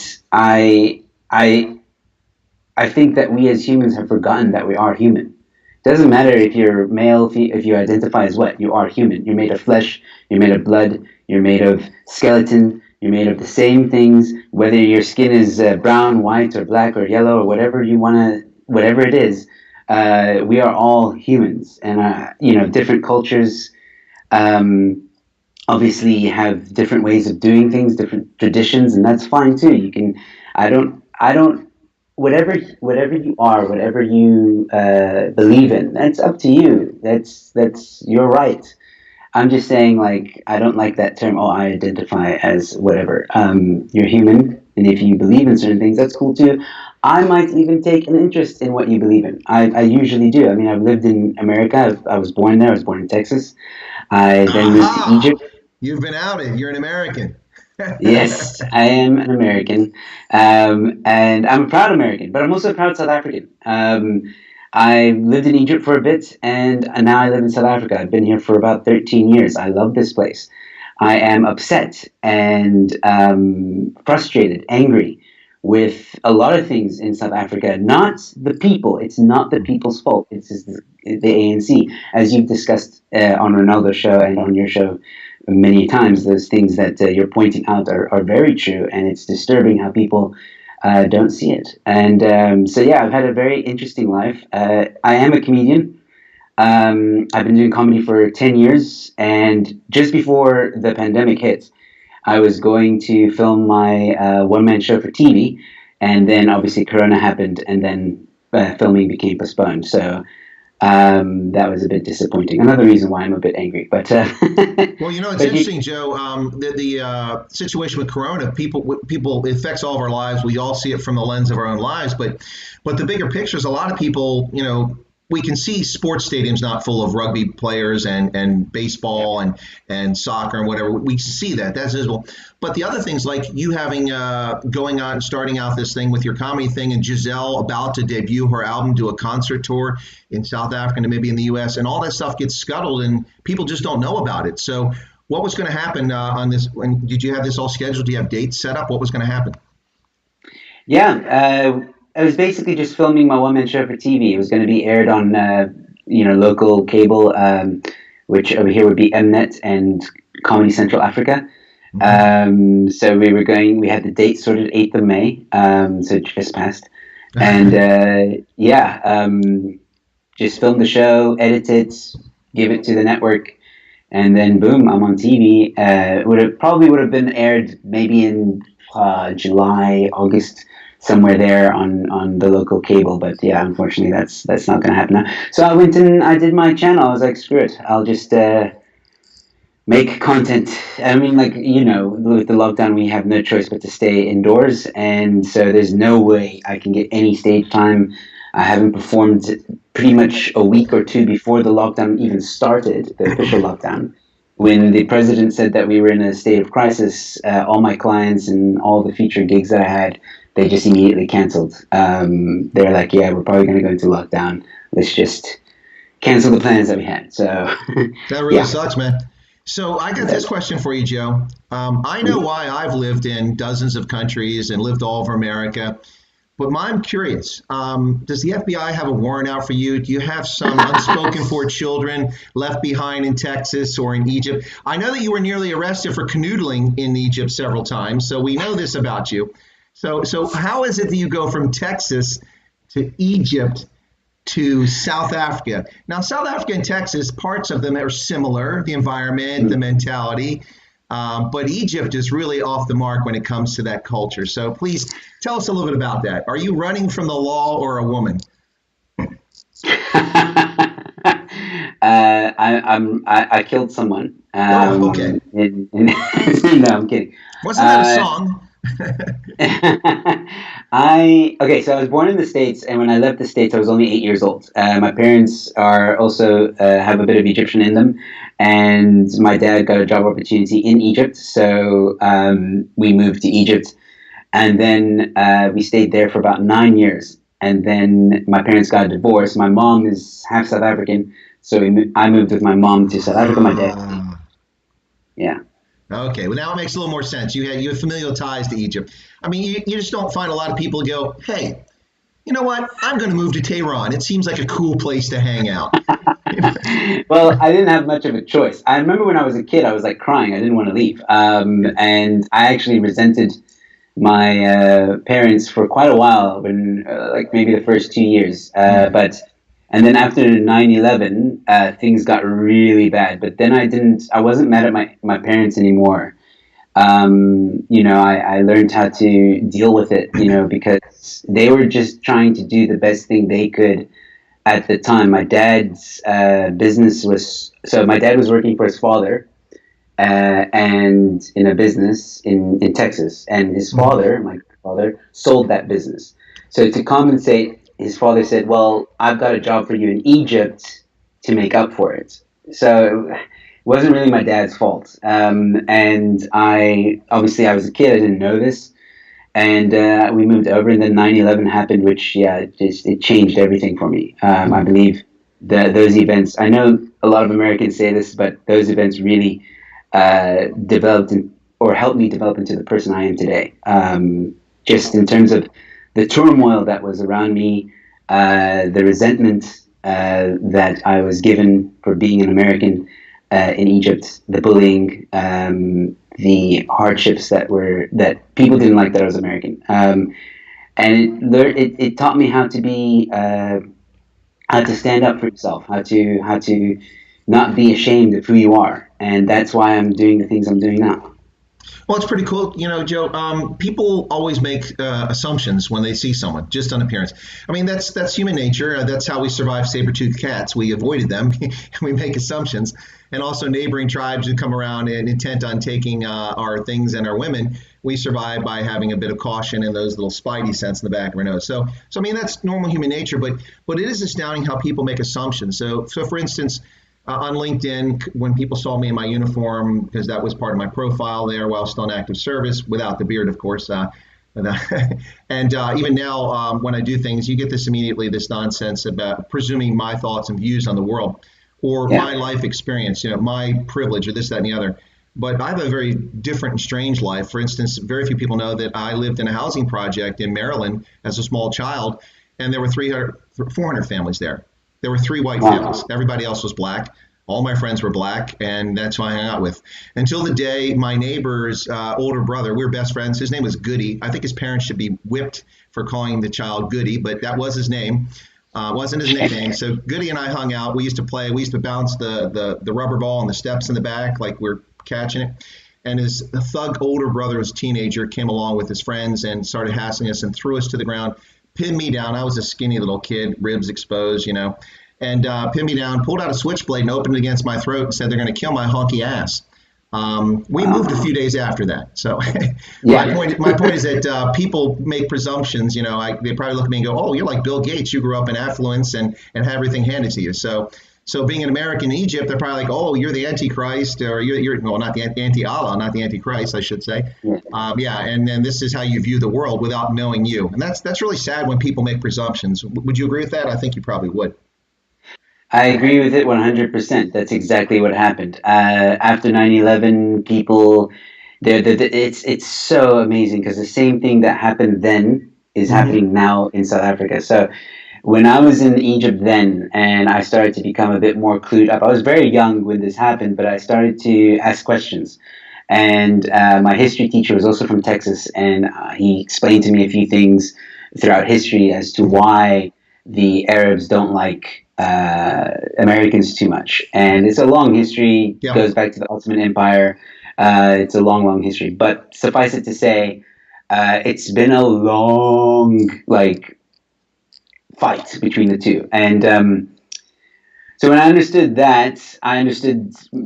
B: I think that we as humans have forgotten that we are human. It doesn't matter if you're male, if you identify as what, you are human. You're made of flesh, you're made of blood, you're made of skeleton, you're made of the same things, whether your skin is brown, white, or black, or yellow, or whatever it is. We are all humans, and different cultures obviously have different ways of doing things, different traditions, and that's fine too. Whatever you are, whatever you believe in, that's up to you. That's your right. I'm just saying, like, I don't like that term. Oh, I identify as whatever. You're human, and if you believe in certain things, that's cool too. I might even take an interest in what you believe in. I usually do. I mean, I've lived in America. I was born there. I was born in Texas. I then moved to Egypt.
A: You've been outed. You're an American.
B: Yes, I am an American, and I'm a proud American, but I'm also a proud South African. I lived in Egypt for a bit, and now I live in South Africa. I've been here for about 13 years. I love this place. I am upset and frustrated, angry with a lot of things in South Africa. Not the people. It's not the people's fault. It's just the ANC. As you've discussed on Ronaldo's show and on your show many times, those things that you're pointing out are very true, and it's disturbing how people don't see it. And so, yeah, I've had a very interesting life. I am a comedian. I've been doing comedy for 10 years, and just before the pandemic hit, I was going to film my one-man show for TV, and then obviously Corona happened, and then filming became postponed. So that was a bit disappointing. Another reason why I'm a bit angry. But
A: well, it's interesting, Joe. The situation with Corona, people, it affects all of our lives. We all see it from the lens of our own lives. But the bigger picture is a lot of people, we can see sports stadiums not full of rugby players and baseball and soccer and whatever. We see that's visible. But the other things, like you having going on, starting out this thing with your comedy thing, and Giselle about to debut her album, do a concert tour in South Africa and maybe in the U.S., and all that stuff gets scuttled and people just don't know about it. So what was going to happen on this? Did you have this all scheduled? Do you have dates set up? What was going to happen?
B: Yeah. I was basically just filming my one-man show for TV. It was going to be aired on, local cable, which over here would be Mnet and Comedy Central Africa. Mm-hmm. So we had the date sorted 8th of May, so it just passed. And, just filmed the show, edit it, give it to the network, and then boom, I'm on TV. Probably would have been aired maybe in July, August, somewhere there on the local cable, but yeah, unfortunately that's not going to happen now. So I went and I did my channel. I was like, screw it, I'll just make content. I mean, with the lockdown, we have no choice but to stay indoors, and so there's no way I can get any stage time. I haven't performed pretty much a week or two before the lockdown even started, the official lockdown. When the president said that we were in a state of crisis, all my clients and all the featured gigs that I had, they just immediately canceled. They're like, yeah, we're probably going to go into lockdown. Let's just cancel the plans that we had. So
A: That really
B: yeah.
A: sucks, man. So I got this question for you, Joe. I know why I've lived in dozens of countries and lived all over America, but I'm curious. Does the FBI have a warrant out for you? Do you have some unspoken for children left behind in Texas or in Egypt? I know that you were nearly arrested for canoodling in Egypt several times, so we know this about you. So how is it that you go from Texas to Egypt to South Africa? Now, South Africa and Texas, parts of them are similar, the environment, the mentality, but Egypt is really off the mark when it comes to that culture. So please tell us a little bit about that. Are you running from the law or a woman?
B: I killed someone.
A: Oh, okay.
B: No, I'm kidding.
A: Wasn't that a song?
B: So I was born in the States, and when I left the States, I was only 8 years old. My parents are also have a bit of Egyptian in them, and my dad got a job opportunity in Egypt, so we moved to Egypt, and then we stayed there for about 9 years, and then my parents got a divorce. My mom is half South African, so I moved with my mom to South Africa. My dad, yeah.
A: Okay, well now it makes a little more sense. You have familial ties to Egypt. I mean, you just don't find a lot of people go, hey, you know what? I'm going to move to Tehran. It seems like a cool place to hang out.
B: Well, I didn't have much of a choice. I remember when I was a kid, I was like crying. I didn't want to leave, and I actually resented my parents for quite a while. When like maybe the first 2 years, but. And then after 9/11, things got really bad. But then I wasn't mad at my parents anymore. I learned how to deal with it, because they were just trying to do the best thing they could at the time. My dad's my dad was working for his father, and in a business in Texas. And his father, my father, sold that business. So to compensate, his father said, well, I've got a job for you in Egypt to make up for it. So it wasn't really my dad's fault. And I was a kid, I didn't know this. And we moved over, and then 9/11 happened, which, it changed everything for me. I believe that those events, I know a lot of Americans say this, but those events really developed or helped me develop into the person I am today. Just in terms of the turmoil that was around me, the resentment that I was given for being an American in Egypt, the bullying, the hardships that people didn't like that I was American, and it taught me how to stand up for yourself, how to not be ashamed of who you are, and that's why I'm doing the things I'm doing now.
A: Well, it's pretty cool, Joe. People always make assumptions when they see someone just on appearance. I mean, that's human nature. That's how we survive saber-toothed cats. We avoided them. We make assumptions, and also neighboring tribes who come around and intent on taking our things and our women. We survive by having a bit of caution and those little spidey sense in the back of our nose. So I mean, that's normal human nature. But it is astounding how people make assumptions. So for instance. On LinkedIn, when people saw me in my uniform, because that was part of my profile there while still in active service, without the beard, of course. And even now, when I do things, you get this nonsense about presuming my thoughts and views on the world or my life experience, my privilege or this, that, and the other. But I have a very different and strange life. For instance, very few people know that I lived in a housing project in Maryland as a small child, and there were 400 families there. There were 3 white families. Everybody else was black. All my friends were black, and that's who I hung out with. Until the day my neighbor's older brother, we were best friends. His name was Goody. I think his parents should be whipped for calling the child Goody, but that was his name. Wasn't his nickname. So Goody and I hung out. We used to play. We used to bounce the rubber ball on the steps in the back like we're catching it. And his thug older brother, was a teenager, came along with his friends and started hassling us and threw us to the ground, pinned me down. I was a skinny little kid, ribs exposed, and pinned me down, pulled out a switchblade and opened it against my throat and said they're going to kill my honky ass. We moved a few days after that. So my point is that people make presumptions. They probably look at me and go, oh, you're like Bill Gates. You grew up in affluence and have everything handed to you. So being an American in Egypt, they're probably like, oh, you're the Antichrist, or you're well, not the anti-Allah, not the Antichrist, I should say. And then this is how you view the world without knowing you. And that's really sad when people make presumptions. Would you agree with that? I think you probably would.
B: I agree with it 100%. That's exactly what happened. After 9/11, people, it's so amazing because the same thing that happened then is
A: Hmm.
B: happening now in South Africa. So when I was in Egypt then and I started to become a bit more clued up, I was very young when this happened, but I started to ask questions. And my history teacher was also from Texas, and he explained to me a few things throughout history as to why the Arabs don't like Americans too much. And it's a long history,
A: Yeah.
B: goes back to the Ottoman Empire. It's a long, long history. But suffice it to say, it's been a long, like, fight between the two. And so when I understood that, I understood,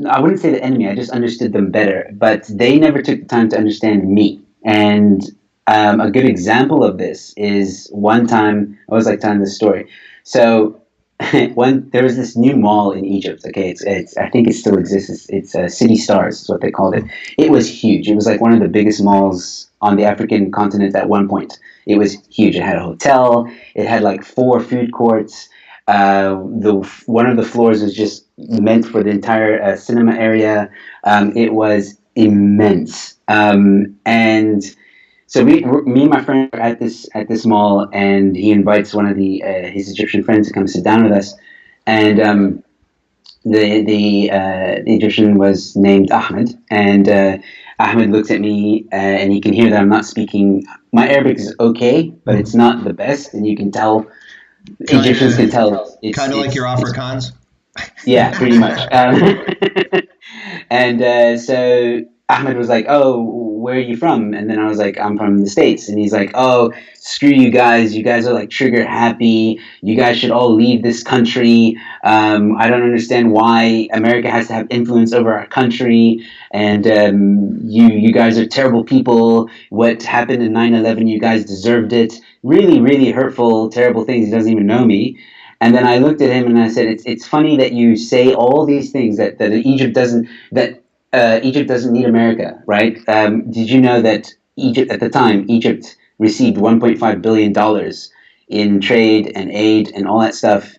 B: I wouldn't say the enemy, I just understood them better. But they never took the time to understand me. And a good example of this is one time, I was like telling this story. So when there was this new mall in Egypt, okay, it's I think it still exists. It's City Stars, is what they called it. It was huge. It was like one of the biggest malls on the African continent at one point. It was huge. It had a hotel. It had like 4 food courts. The one of the floors was just meant for the entire cinema area. It was immense, and so me and my friend were at this mall, and he invites one of his Egyptian friends to come sit down with us, and the Egyptian was named Ahmed, and Ahmed looks at me, and he can hear that I'm not speaking. My Arabic is okay, but it's
A: Hmm.
B: not the best, and you can tell
A: Kind
B: Egyptians
A: of,
B: can tell
A: kind of like your
B: it's
A: Afrikaans.
B: yeah, pretty much. And so Ahmed was like, "Oh, where are you from?" And then I was like, "I'm from the States." And he's like, "Oh, screw you guys! You guys are like trigger happy. You guys should all leave this country. I don't understand why America has to have influence over our country. And you guys are terrible people. What happened in 9/11? You guys deserved it. Really, really hurtful, terrible things. He doesn't even know me." And then I looked at him and I said, "It's funny that you say all these things that Egypt doesn't need America, right? Did you know that Egypt at the time Egypt received 1.5 billion dollars in trade and aid and all that stuff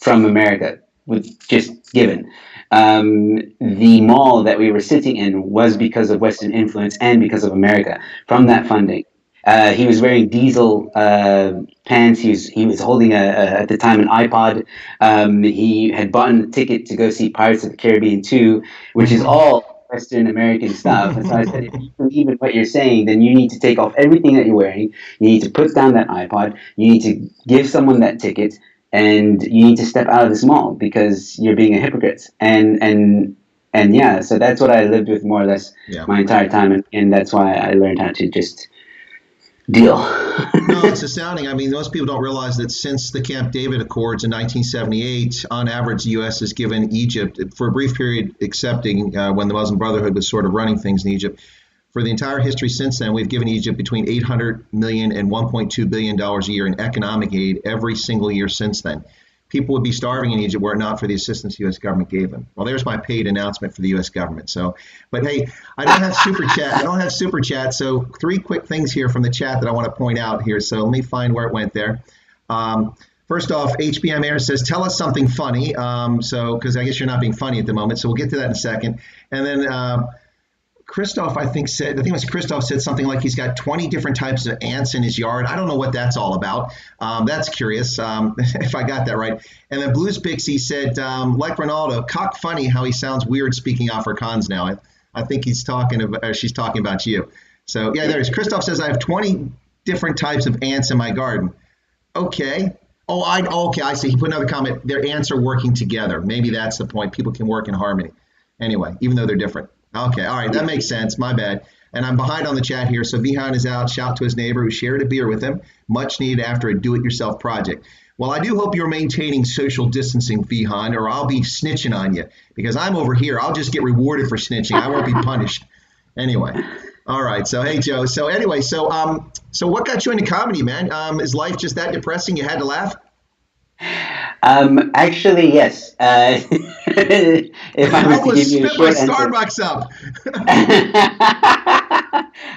B: from America, with just given." The mall that we were sitting in was because of Western influence and because of America from that funding. He was wearing diesel pants. He was holding at the time an iPod. He had bought a ticket to go see Pirates of the Caribbean 2, which is
A: Hmm.
B: all Western American stuff. And so I said, if you believe in what you're saying, then you need to take off everything that you're wearing. You need to put down that iPod. You need to give someone that ticket, and you need to step out of this mall because you're being a hypocrite. And yeah, so that's what I lived with more or less
A: Yeah.
B: my entire time, and that's why I learned how to just deal.
A: No, it's astounding. I mean, most people don't realize that since the Camp David Accords in 1978, on average, the U.S. has given Egypt, for a brief period, excepting when the Muslim Brotherhood was sort of running things in Egypt, for the entire history since then, we've given Egypt between 800 million and 1.2 billion dollars a year in economic aid every single year since then. People would be starving in Egypt were it not for the assistance the U.S. government gave them. Well, there's my paid announcement for the U.S. government. So, but hey, I don't have super chat. I don't have super chat. So, three quick things here from the chat that I want to point out here. So, let me find where it went there. First off, HBM Air says, "Tell us something funny." So, because I guess you're not being funny at the moment. So, we'll get to that in a second. And then Christoph, I think it was Christoph said something like he's got 20 different types of ants in his yard. I don't know what that's all about. That's curious, if I got that right. And then Blues Pixie said, like Ronaldo, cock funny how he sounds weird speaking Afrikaans now. I think he's talking about, she's talking about you. So yeah, there's Christoph says, I have 20 different types of ants in my garden. Okay. Okay, I see. He put another comment. Their ants are working together. Maybe that's the point. People can work in harmony. Anyway, even though they're different. Okay, all right, that makes sense. My bad. And I'm behind on the chat here. So Vihan is out. Shout to his neighbor who shared a beer with him. Much needed after a do-it-yourself project. Well, I do hope you're maintaining social distancing, Vihan, or I'll be snitching on you because I'm over here. I'll just get rewarded for snitching. I won't be punished. Anyway, all right. So hey, Joe. So anyway, so what got you into comedy, man? Is life just that depressing? You had to laugh?
B: Actually, yes. If I
A: I
B: was to
A: almost
B: give you a
A: spit my
B: short answer,
A: Starbucks up.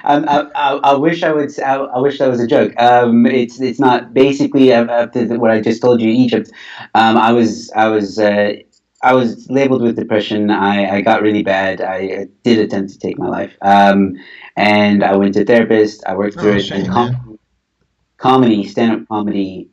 B: I I wish I would. I wish that was a joke. It's not. Basically, after what I just told you, Egypt. I was labeled with depression. I got really bad. I did attempt to take my life. And I went to a therapist. I worked through
A: Oh,
B: it, and
A: shame, man.
B: comedy, stand-up comedy,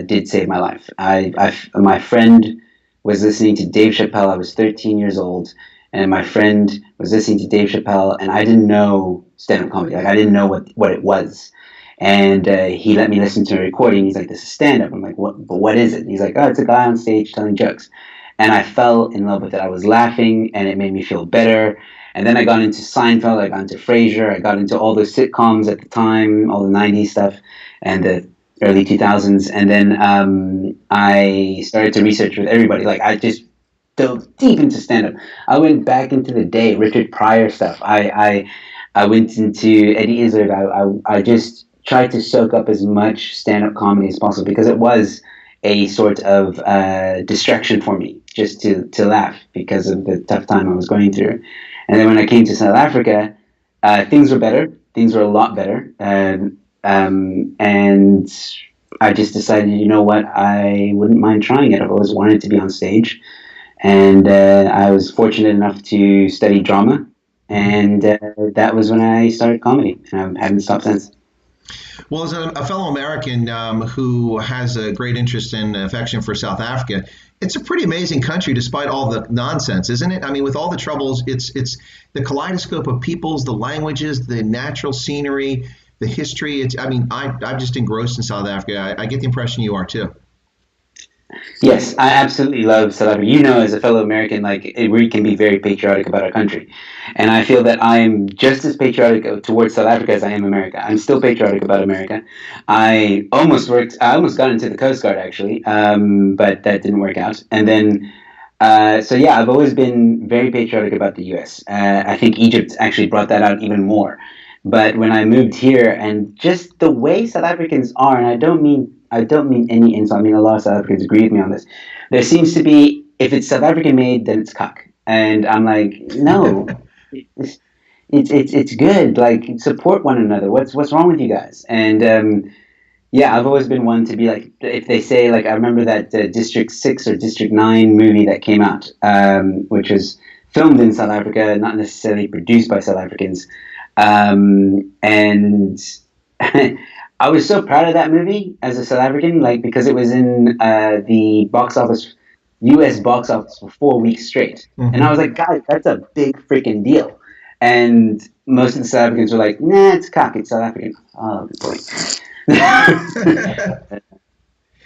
B: did save my life. My friend was listening to Dave Chappelle. I was 13 years old, and my friend was listening to Dave Chappelle, and I didn't know stand-up comedy. Like I didn't know what it was. And he let me listen to a recording. He's like, "This is stand-up." I'm like, "What? But what is it?" And he's like, "Oh, it's a guy on stage telling jokes." And I fell in love with it. I was laughing, and it made me feel better. And then I got into Seinfeld. I got into Frasier. I got into all those sitcoms at the time, all the '90s stuff, and the early 2000s. And then I started to research with everybody. Like I just dove deep into stand-up. I went back into the day, Richard Pryor stuff. I went into Eddie Izzard. I just tried to soak up as much stand-up comedy as possible because it was a sort of distraction for me, just to laugh because of the tough time I was going through. And then when I came to South Africa, things were better. Things were a lot better. And I just decided, you know what, I wouldn't mind trying it. I've always wanted to be on stage. And I was fortunate enough to study drama. And that was when I started comedy. And I haven't stopped since.
A: Well, as a fellow American who has a great interest and affection for South Africa, it's a pretty amazing country despite all the nonsense, isn't it? I mean, with all the troubles, it's the kaleidoscope of peoples, the languages, the natural scenery, the history. I'm just engrossed in South Africa. I get the impression you are too.
B: Yes, I absolutely love South Africa. You know, as a fellow American, we can be very patriotic about our country, and I feel that I'm just as patriotic towards South Africa as I am America. I'm still patriotic about America. I almost got into the Coast Guard actually, but that didn't work out. And then, so yeah, I've always been very patriotic about the U.S. I think Egypt actually brought that out even more. But when I moved here, and just the way South Africans are, and I don't mean any insult. I mean a lot of South Africans agree with me on this. There seems to be, if it's South African made, then it's cock, and I'm like, no, it's it's good. Like support one another. What's wrong with you guys? And yeah, I've always been one to be like, if they say like, I remember that District 6 or District 9 movie that came out, which was filmed in South Africa, not necessarily produced by South Africans, and I was so proud of that movie as a South African, like because it was in the box office, U.S. box office for 4 weeks straight, and I was
A: Hmm.
B: like, guys, that's a big freaking deal. And most of the South Africans were like, nah, it's cock, it's South African. Oh boy.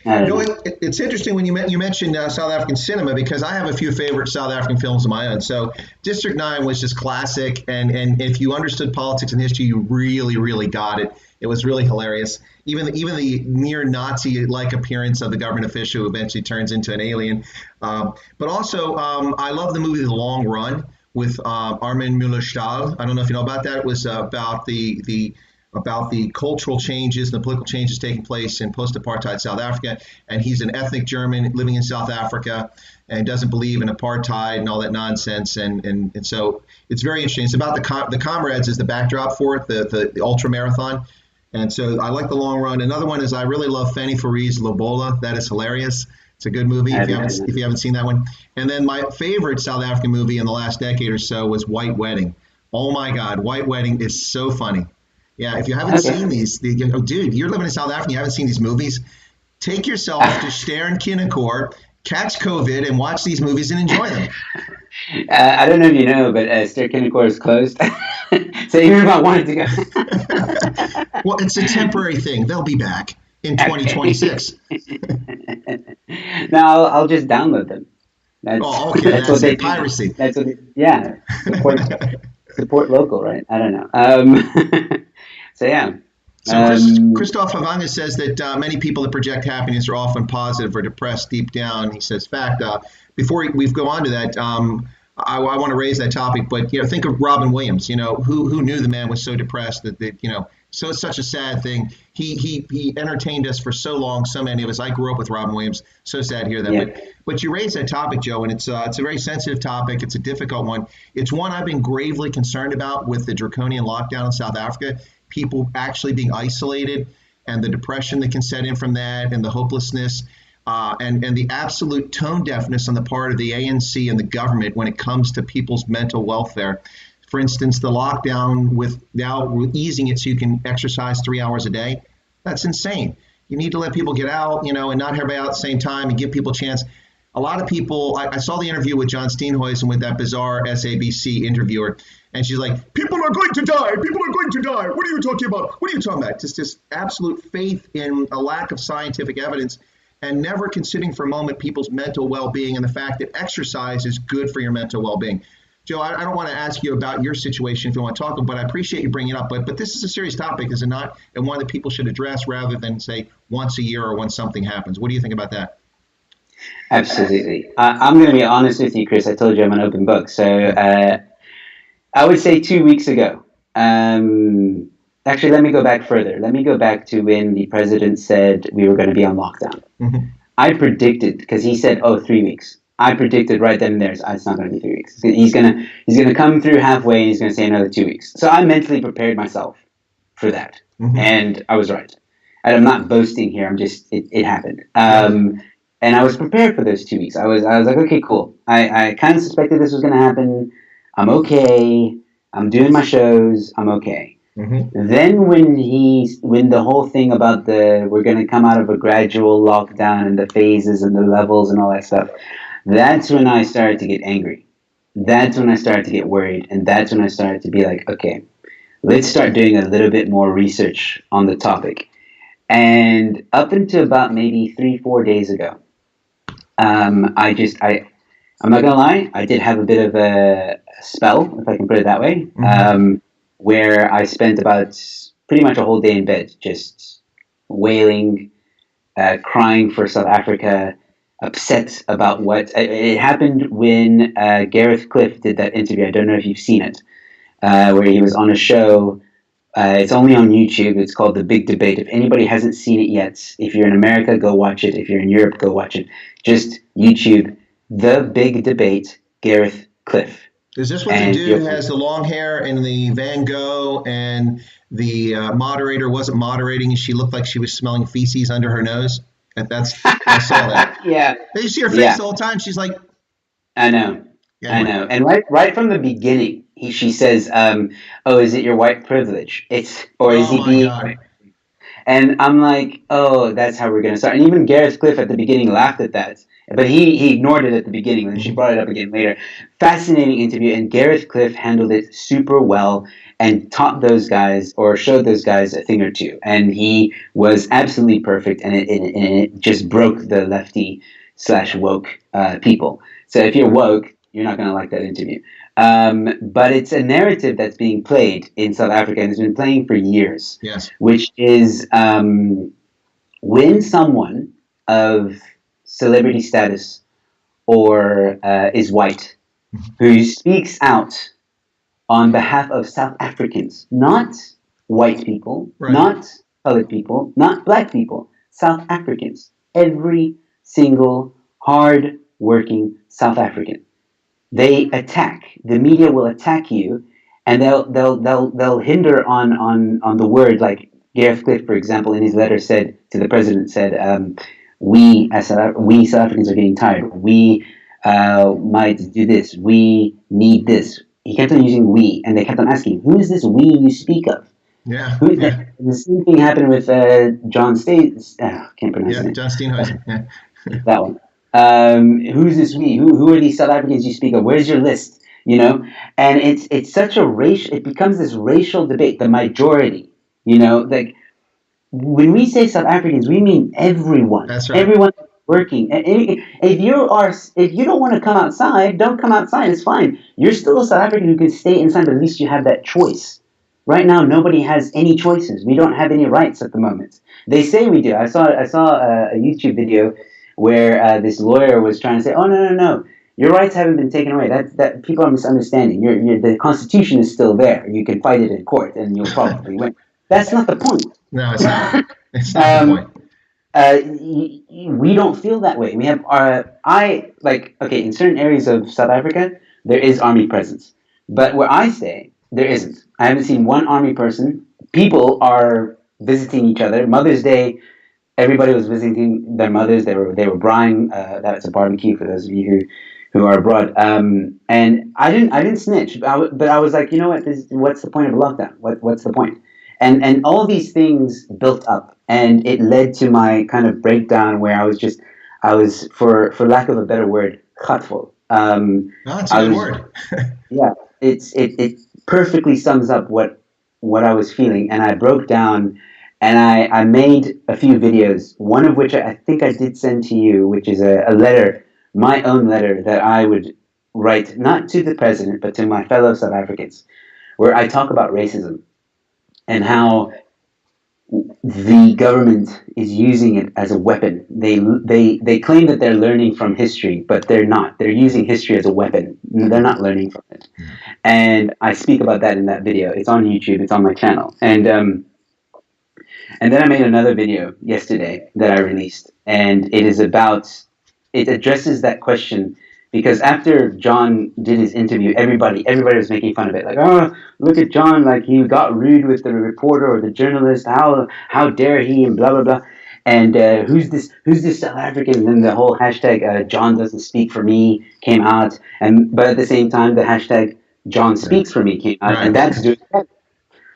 B: I don't know.
A: It's interesting when you mentioned South African cinema because I have a few favorite South African films of my own. So District 9 was just classic, and if you understood politics and history, you really really got it. It was really hilarious. Even the near Nazi like appearance of the government official who eventually turns into an alien. But also, I love the movie The Long Run with Armin Mueller-Stahl. I don't know if you know about that. It was about the cultural changes, the political changes taking place in post-apartheid South Africa. And he's an ethnic German living in South Africa and doesn't believe in apartheid and all that nonsense. And so it's very interesting. It's about the comrades is the backdrop for it, the ultra marathon. And so I like The Long Run. Another one is I really love Fanny Faree's Lobola. That is hilarious. It's a good movie
B: I
A: if you haven't seen that one. And then my favorite South African movie in the last decade or so was White Wedding. Oh my God, White Wedding is so funny. Yeah, if you haven't
B: Okay.
A: seen dude, you're living in South Africa, you haven't seen these movies. Take yourself to Starin Kinnikor, catch COVID, and watch these movies and enjoy them.
B: I don't know if you know, but Ster-Kinekor is closed. So even if I wanted to go.
A: Well, it's a temporary thing. They'll be back in
B: Okay.
A: 2026.
B: No, I'll just download them. That's
A: Oh, okay,
B: that's
A: that's
B: what they
A: it.
B: do now.
A: Piracy.
B: That's what yeah, support local, right? I don't know. So yeah.
A: So
B: Um,
A: Christoph Havanga says that many people that project happiness are often positive or depressed deep down. He says, fact, before we go on to that, I want to raise that topic, but think of Robin Williams. Who knew the man was so depressed that so it's such a sad thing. He entertained us for so long, so many of us. I grew up with Robin Williams. So sad to hear that.
B: Yeah.
A: But you raised that topic, Joe, and it's a very sensitive topic. It's a difficult one. It's one I've been gravely concerned about with the draconian lockdown in South Africa. People actually being isolated, and the depression that can set in from that, and the hopelessness. And the absolute tone deafness on the part of the ANC and the government when it comes to people's mental welfare. For instance, the lockdown without easing it so you can exercise 3 hours a day, that's insane. You need to let people get out, and not everybody out at the same time and give people a chance. A lot of people, I saw the interview with John Steenhuisen with that bizarre SABC interviewer, and she's like, people are going to die. People are going to die. What are you talking about? What are you talking about? Just this absolute faith in a lack of scientific evidence, and never considering for a moment people's mental well-being and the fact that exercise is good for your mental well-being. Joe, I don't want to ask you about your situation if you want to talk, but I appreciate you bringing it up. But this is a serious topic, is it not? And one that people should address rather than say once a year or when something happens. What do you think about that?
B: Absolutely. I'm going to be honest with you, Chris. I told you I'm an open book. So I would say 2 weeks ago. Actually, let me go back further. Let me go back to when the president said we were going to be on lockdown. Mm-hmm. I predicted, because he said, 3 weeks. I predicted right then and there, it's not going to be 3 weeks. He's going to come through halfway and he's going to say another 2 weeks. So I mentally prepared myself for that. Mm-hmm. And I was right. And I'm not boasting here. I'm just, it happened. And I was prepared for those 2 weeks. I was like, okay, cool. I kind of suspected this was going to happen. I'm okay. I'm doing my shows. I'm okay. Mm-hmm. Then when the whole thing about we're going to come out of a gradual lockdown and the phases and the levels and all that stuff, that's when I started to get angry. That's when I started to get worried. And that's when I started to be like, okay, let's start doing a little bit more research on the topic. And up until about maybe 3-4 days ago, I'm not going to lie, I did have a bit of a spell, if I can put it that way, mm-hmm. Where I spent about pretty much a whole day in bed, just wailing, crying for South Africa, upset about what it happened when Gareth Cliff did that interview. I don't know if you've seen it, where he was on a show. It's only on YouTube. It's called The Big Debate. If anybody hasn't seen it yet, if you're in America, go watch it. If you're in Europe, go watch it. Just YouTube, The Big Debate, Gareth Cliff.
A: Is this what the dude has the long hair and the Van Gogh and the moderator wasn't moderating and she looked like she was smelling feces under her nose? I saw that.
B: Yeah.
A: You see her face the whole time. She's like,
B: I know. I know. And right from the beginning, she says, is it your white privilege? Is he being... God. And I'm like, that's how we're going to start. And even Gareth Cliff at the beginning laughed at that. But he ignored it at the beginning, and she brought it up again later. Fascinating interview, and Gareth Cliff handled it super well and taught those guys, or showed those guys a thing or two. And he was absolutely perfect, and it just broke the lefty/woke people. So if you're woke, you're not going to like that interview. But it's a narrative that's being played in South Africa, and it's been playing for years.
A: Yes.
B: Which is when someone of celebrity status or is white, who speaks out on behalf of South Africans, not white people, right. Not colored people, not black people, South Africans, every single hard-working South African. They attack. The media will attack you, and they'll hinder on the word. Like Gareth Cliff, for example, in his letter said to the president, we South Africans are getting tired. We might do this. We need this. He kept on using we, and they kept on asking, who is this we you speak of?
A: Yeah.
B: The same thing happened with John can't pronounce it.
A: John Steenhuisen. Yeah.
B: That one. Who's this we? Who are these South Africans you speak of? Where's your list? And it's such a it becomes this racial debate. The majority, like when we say South Africans, we mean everyone.
A: That's right.
B: Everyone working. If you don't want to come outside, don't come outside. It's fine. You're still a South African who can stay inside, but at least you have that choice. Right now, nobody has any choices. We don't have any rights at the moment. They say we do. I saw a YouTube video where this lawyer was trying to say, oh, no. Your rights haven't been taken away. That people are misunderstanding. The Constitution is still there. You can fight it in court, and you'll probably win. That's not the point.
A: No, it's not. It's not the
B: Um,
A: point.
B: we don't feel that way. We have okay, in certain areas of South Africa there is army presence, but where I stay there isn't. I haven't seen one army person. People are visiting each other. Mother's Day, everybody was visiting their mothers. They were buying. That's a barbecue for those of you who are abroad. And I didn't snitch, but I was like, you know what? What's the point of a lockdown? What's the point? And all these things built up, and it led to my kind of breakdown where I was for lack of a better word, hurtful.
A: No, it's a good word.
B: Yeah, it perfectly sums up what I was feeling, and I broke down, and I made a few videos. One of which I think I did send to you, which is a letter, my own letter that I would write not to the president but to my fellow South Africans, where I talk about racism and how the government is using it as a weapon. They claim that they're learning from history, but they're not. They're using history as a weapon. They're not learning from it. And I speak about that in that video. It's on YouTube. It's on my channel. And then I made another video yesterday that I released, and it addresses that question because after John did his interview, everybody was making fun of it. Like, oh, look at John, like he got rude with the reporter or the journalist. How dare he, and blah blah blah. And who's this South African? And then the whole hashtag John doesn't speak for me came out, but at the same time the hashtag John speaks for me came out,
A: Right.
B: and that's doing.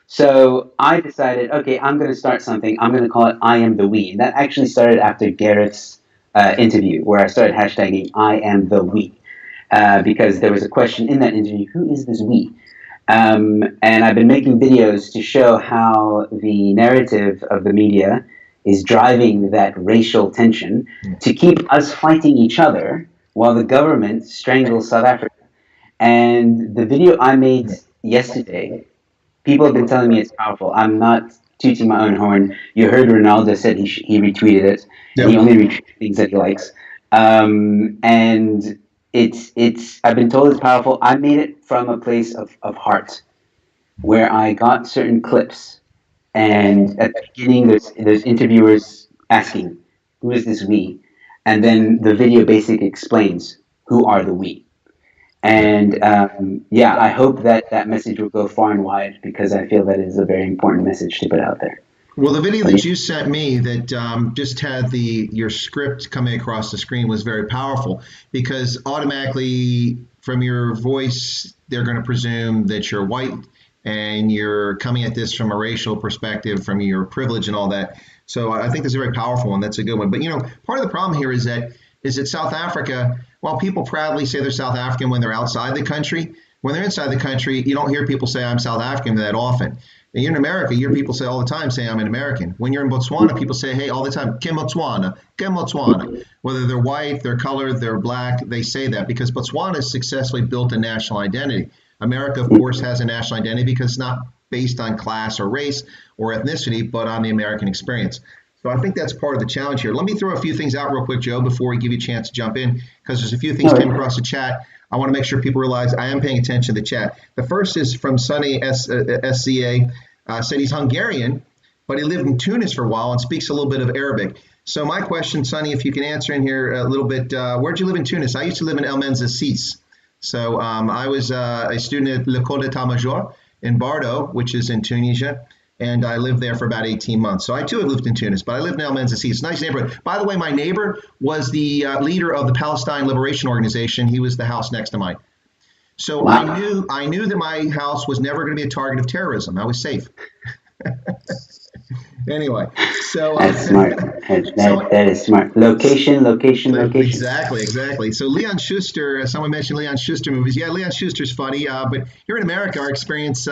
B: So I decided, okay, I'm going to start something. I'm going to call it I Am the We. And that actually started after Garrett's interview, where I started hashtagging I Am the We. Because there was a question in that interview, who is this we? And I've been making videos to show how the narrative of the media is driving that racial tension to keep us fighting each other while the government strangles South Africa. And the video I made yesterday, people have been telling me it's powerful. I'm not tooting my own horn. You heard Ronaldo said he retweeted it.
A: Yep.
B: He only retweets things that he likes. And it's I've been told it's powerful. I made it from a place of heart, where I got certain clips, and at the beginning there's interviewers asking, "Who is this we?" And then the video basically explains who are the we. And I hope that message will go far and wide because I feel that it is a very important message to put out there.
A: Well, the video that you sent me that just had your script coming across the screen was very powerful because automatically from your voice, they're going to presume that you're white and you're coming at this from a racial perspective, from your privilege and all that. So I think this is very powerful and that's a good one. But, part of the problem here is that South Africa, while people proudly say they're South African when they're outside the country, when they're inside the country, you don't hear people say I'm South African that often. And you're in America, you hear people say all the time, say I'm an American. When you're in Botswana, people say, hey, all the time, Ke Motswana, Ke Motswana. Whether they're white, they're colored, they're black, they say that because Botswana has successfully built a national identity. America, of course, has a national identity because it's not based on class or race or ethnicity, but on the American experience. So I think that's part of the challenge here. Let me throw a few things out real quick, Joe, before we give you a chance to jump in, because there's a few things came across the chat. I want to make sure people realize I am paying attention to the chat. The first is from Sunny SCA, said he's Hungarian, but he lived in Tunis for a while and speaks a little bit of Arabic. So my question, Sunny, if you can answer in here a little bit, where'd you live in Tunis? I used to live in El Menzasis. So I was a student at l'École d'État Major in Bardo, which is in Tunisia. And I lived there for about 18 months. So I too have lived in Tunis, but I lived in El Menzasis. It's a nice neighborhood. By the way, my neighbor was the leader of the Palestine Liberation Organization. He was the house next to mine. So wow. I knew that my house was never going to be a target of terrorism. I was safe. Anyway, so
B: that's smart. That is smart. Location.
A: Exactly. So Leon Schuster, someone mentioned Leon Schuster movies. Yeah, Leon Schuster's funny. But here in America, our experience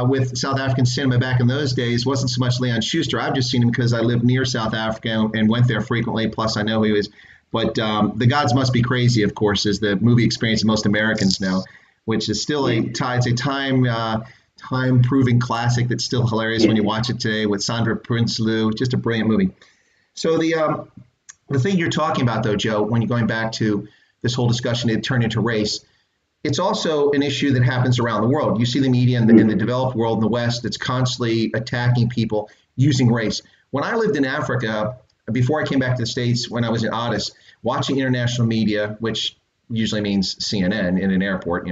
A: with South African cinema back in those days wasn't so much Leon Schuster. I've just seen him because I lived near South Africa and went there frequently. Plus, I know who he was. But The Gods Must Be Crazy, of course, is the movie experience that most Americans know, which is still a time-proving classic that's still hilarious when you watch it today with Sandra Prinsloo. Just a brilliant movie. So the thing you're talking about, though, Joe, when you're going back to this whole discussion had turned into race. It's also an issue that happens around the world. You see the media in the developed world in the West that's constantly attacking people using race. When I lived in Africa, before I came back to the States, when I was in Addis, watching international media, which usually means CNN in an airport,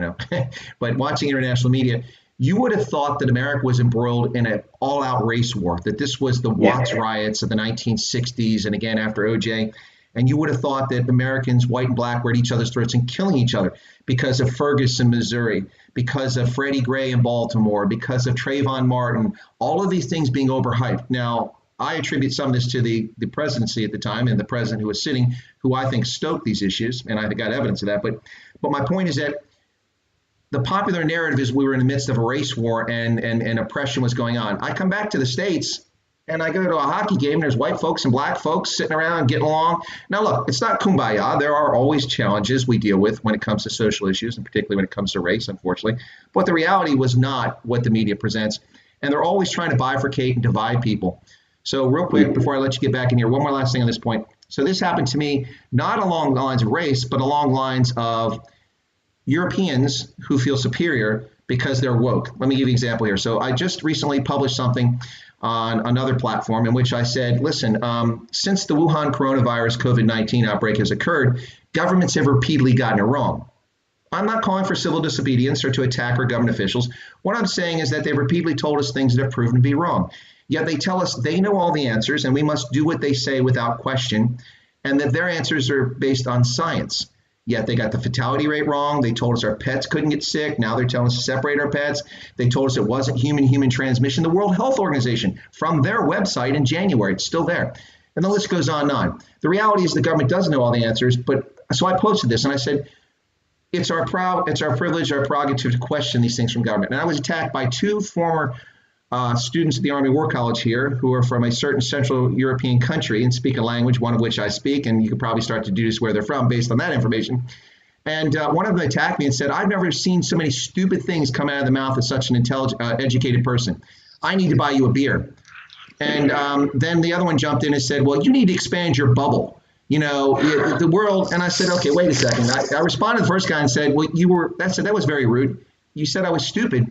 A: but watching international media, you would have thought that America was embroiled in an all-out race war, that this was the Watts riots of the 1960s and again after OJ. And you would have thought that Americans, white and black, were at each other's throats and killing each other because of Ferguson, Missouri, because of Freddie Gray in Baltimore, because of Trayvon Martin, all of these things being overhyped. Now, I attribute some of this to the presidency at the time and the president who was sitting, who I think stoked these issues, and I got evidence of that. But my point is that the popular narrative is we were in the midst of a race war and oppression was going on. I come back to the States and I go to a hockey game and there's white folks and black folks sitting around getting along. Now, look, it's not kumbaya. There are always challenges we deal with when it comes to social issues, and particularly when it comes to race, unfortunately. But the reality was not what the media presents. And they're always trying to bifurcate and divide people. So real quick, before I let you get back in here, one more last thing on this point. So this happened to me, not along the lines of race, but along lines of Europeans who feel superior because they're woke. Let me give you an example here. So I just recently published something on another platform in which I said, listen, since the Wuhan coronavirus COVID-19 outbreak has occurred, governments have repeatedly gotten it wrong. I'm not calling for civil disobedience or to attack our government officials. What I'm saying is that they've repeatedly told us things that have proven to be wrong. Yet they tell us they know all the answers and we must do what they say without question, and that their answers are based on science. Yet they got the fatality rate wrong. They told us our pets couldn't get sick. Now they're telling us to separate our pets. They told us it wasn't human-human transmission. The World Health Organization, from their website in January, it's still there. And the list goes on and on. The reality is the government does know all the answers, but so I posted this and I said, it's our privilege, our prerogative to question these things from government. And I was attacked by two former students at the Army War College here who are from a certain Central European country and speak a language, one of which I speak, and you could probably start to deduce where they're from based on that information. And one of them attacked me and said, I've never seen so many stupid things come out of the mouth of such an intelligent, educated person. I need to buy you a beer. And then the other one jumped in and said, well, you need to expand your bubble. The world. And I said, okay, wait a second. I responded to the first guy and said, well, that was very rude. You said I was stupid.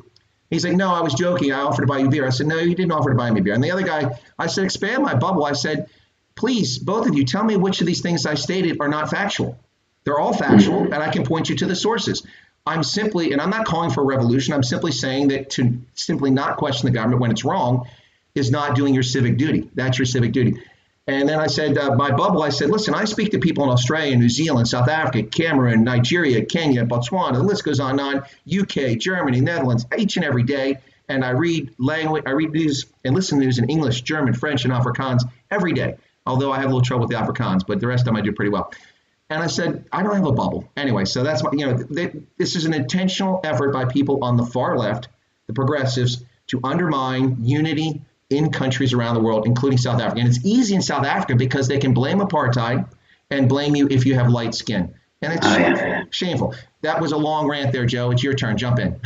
A: He's like, no, I was joking. I offered to buy you beer. I said, no, you didn't offer to buy me beer. And the other guy, I said, expand my bubble. I said, please, both of you, tell me which of these things I stated are not factual. They're all factual, and I can point you to the sources. I'm not calling for a revolution. I'm simply saying that to simply not question the government when it's wrong is not doing your civic duty. That's your civic duty. And then I said, my bubble, I said, listen, I speak to people in Australia, New Zealand, South Africa, Cameroon, Nigeria, Kenya, Botswana, the list goes on and on, UK, Germany, Netherlands, each and every day. And I read news and listen to news in English, German, French, and Afrikaans every day. Although I have a little trouble with the Afrikaans, but the rest of them I do pretty well. And I said, I don't have a bubble. Anyway, so that's this is an intentional effort by people on the far left, the progressives, to undermine unity in countries around the world, including South Africa. And it's easy in South Africa because they can blame apartheid and blame you if you have light skin. And it's shameful. That was a long rant there, Joe. It's your turn. Jump in.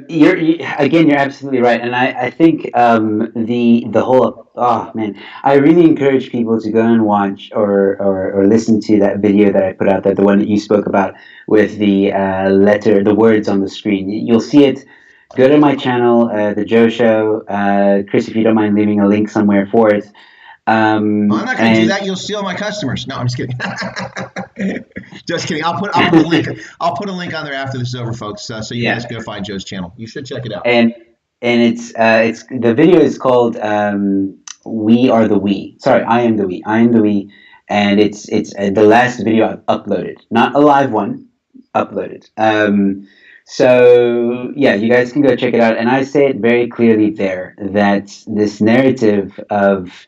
B: You're absolutely right. And I think the whole, I really encourage people to go and watch or listen to that video that I put out there, the one that you spoke about with the the words on the screen. You'll see it. Go to my channel, The Joe Show. Chris, if you don't mind leaving a link somewhere for it.
A: I'm not going to do that. You'll steal my customers. No, I'm just kidding. Just kidding. I'll put a link. I'll put a link on there after this is over, folks. So you guys go find Joe's channel. You should check it out.
B: And it's the video is called "We Are the We." Sorry, I am the we. I am the we, and it's the last video I've uploaded, not a live one, uploaded. So yeah, you guys can go check it out. And I say it very clearly there that this narrative of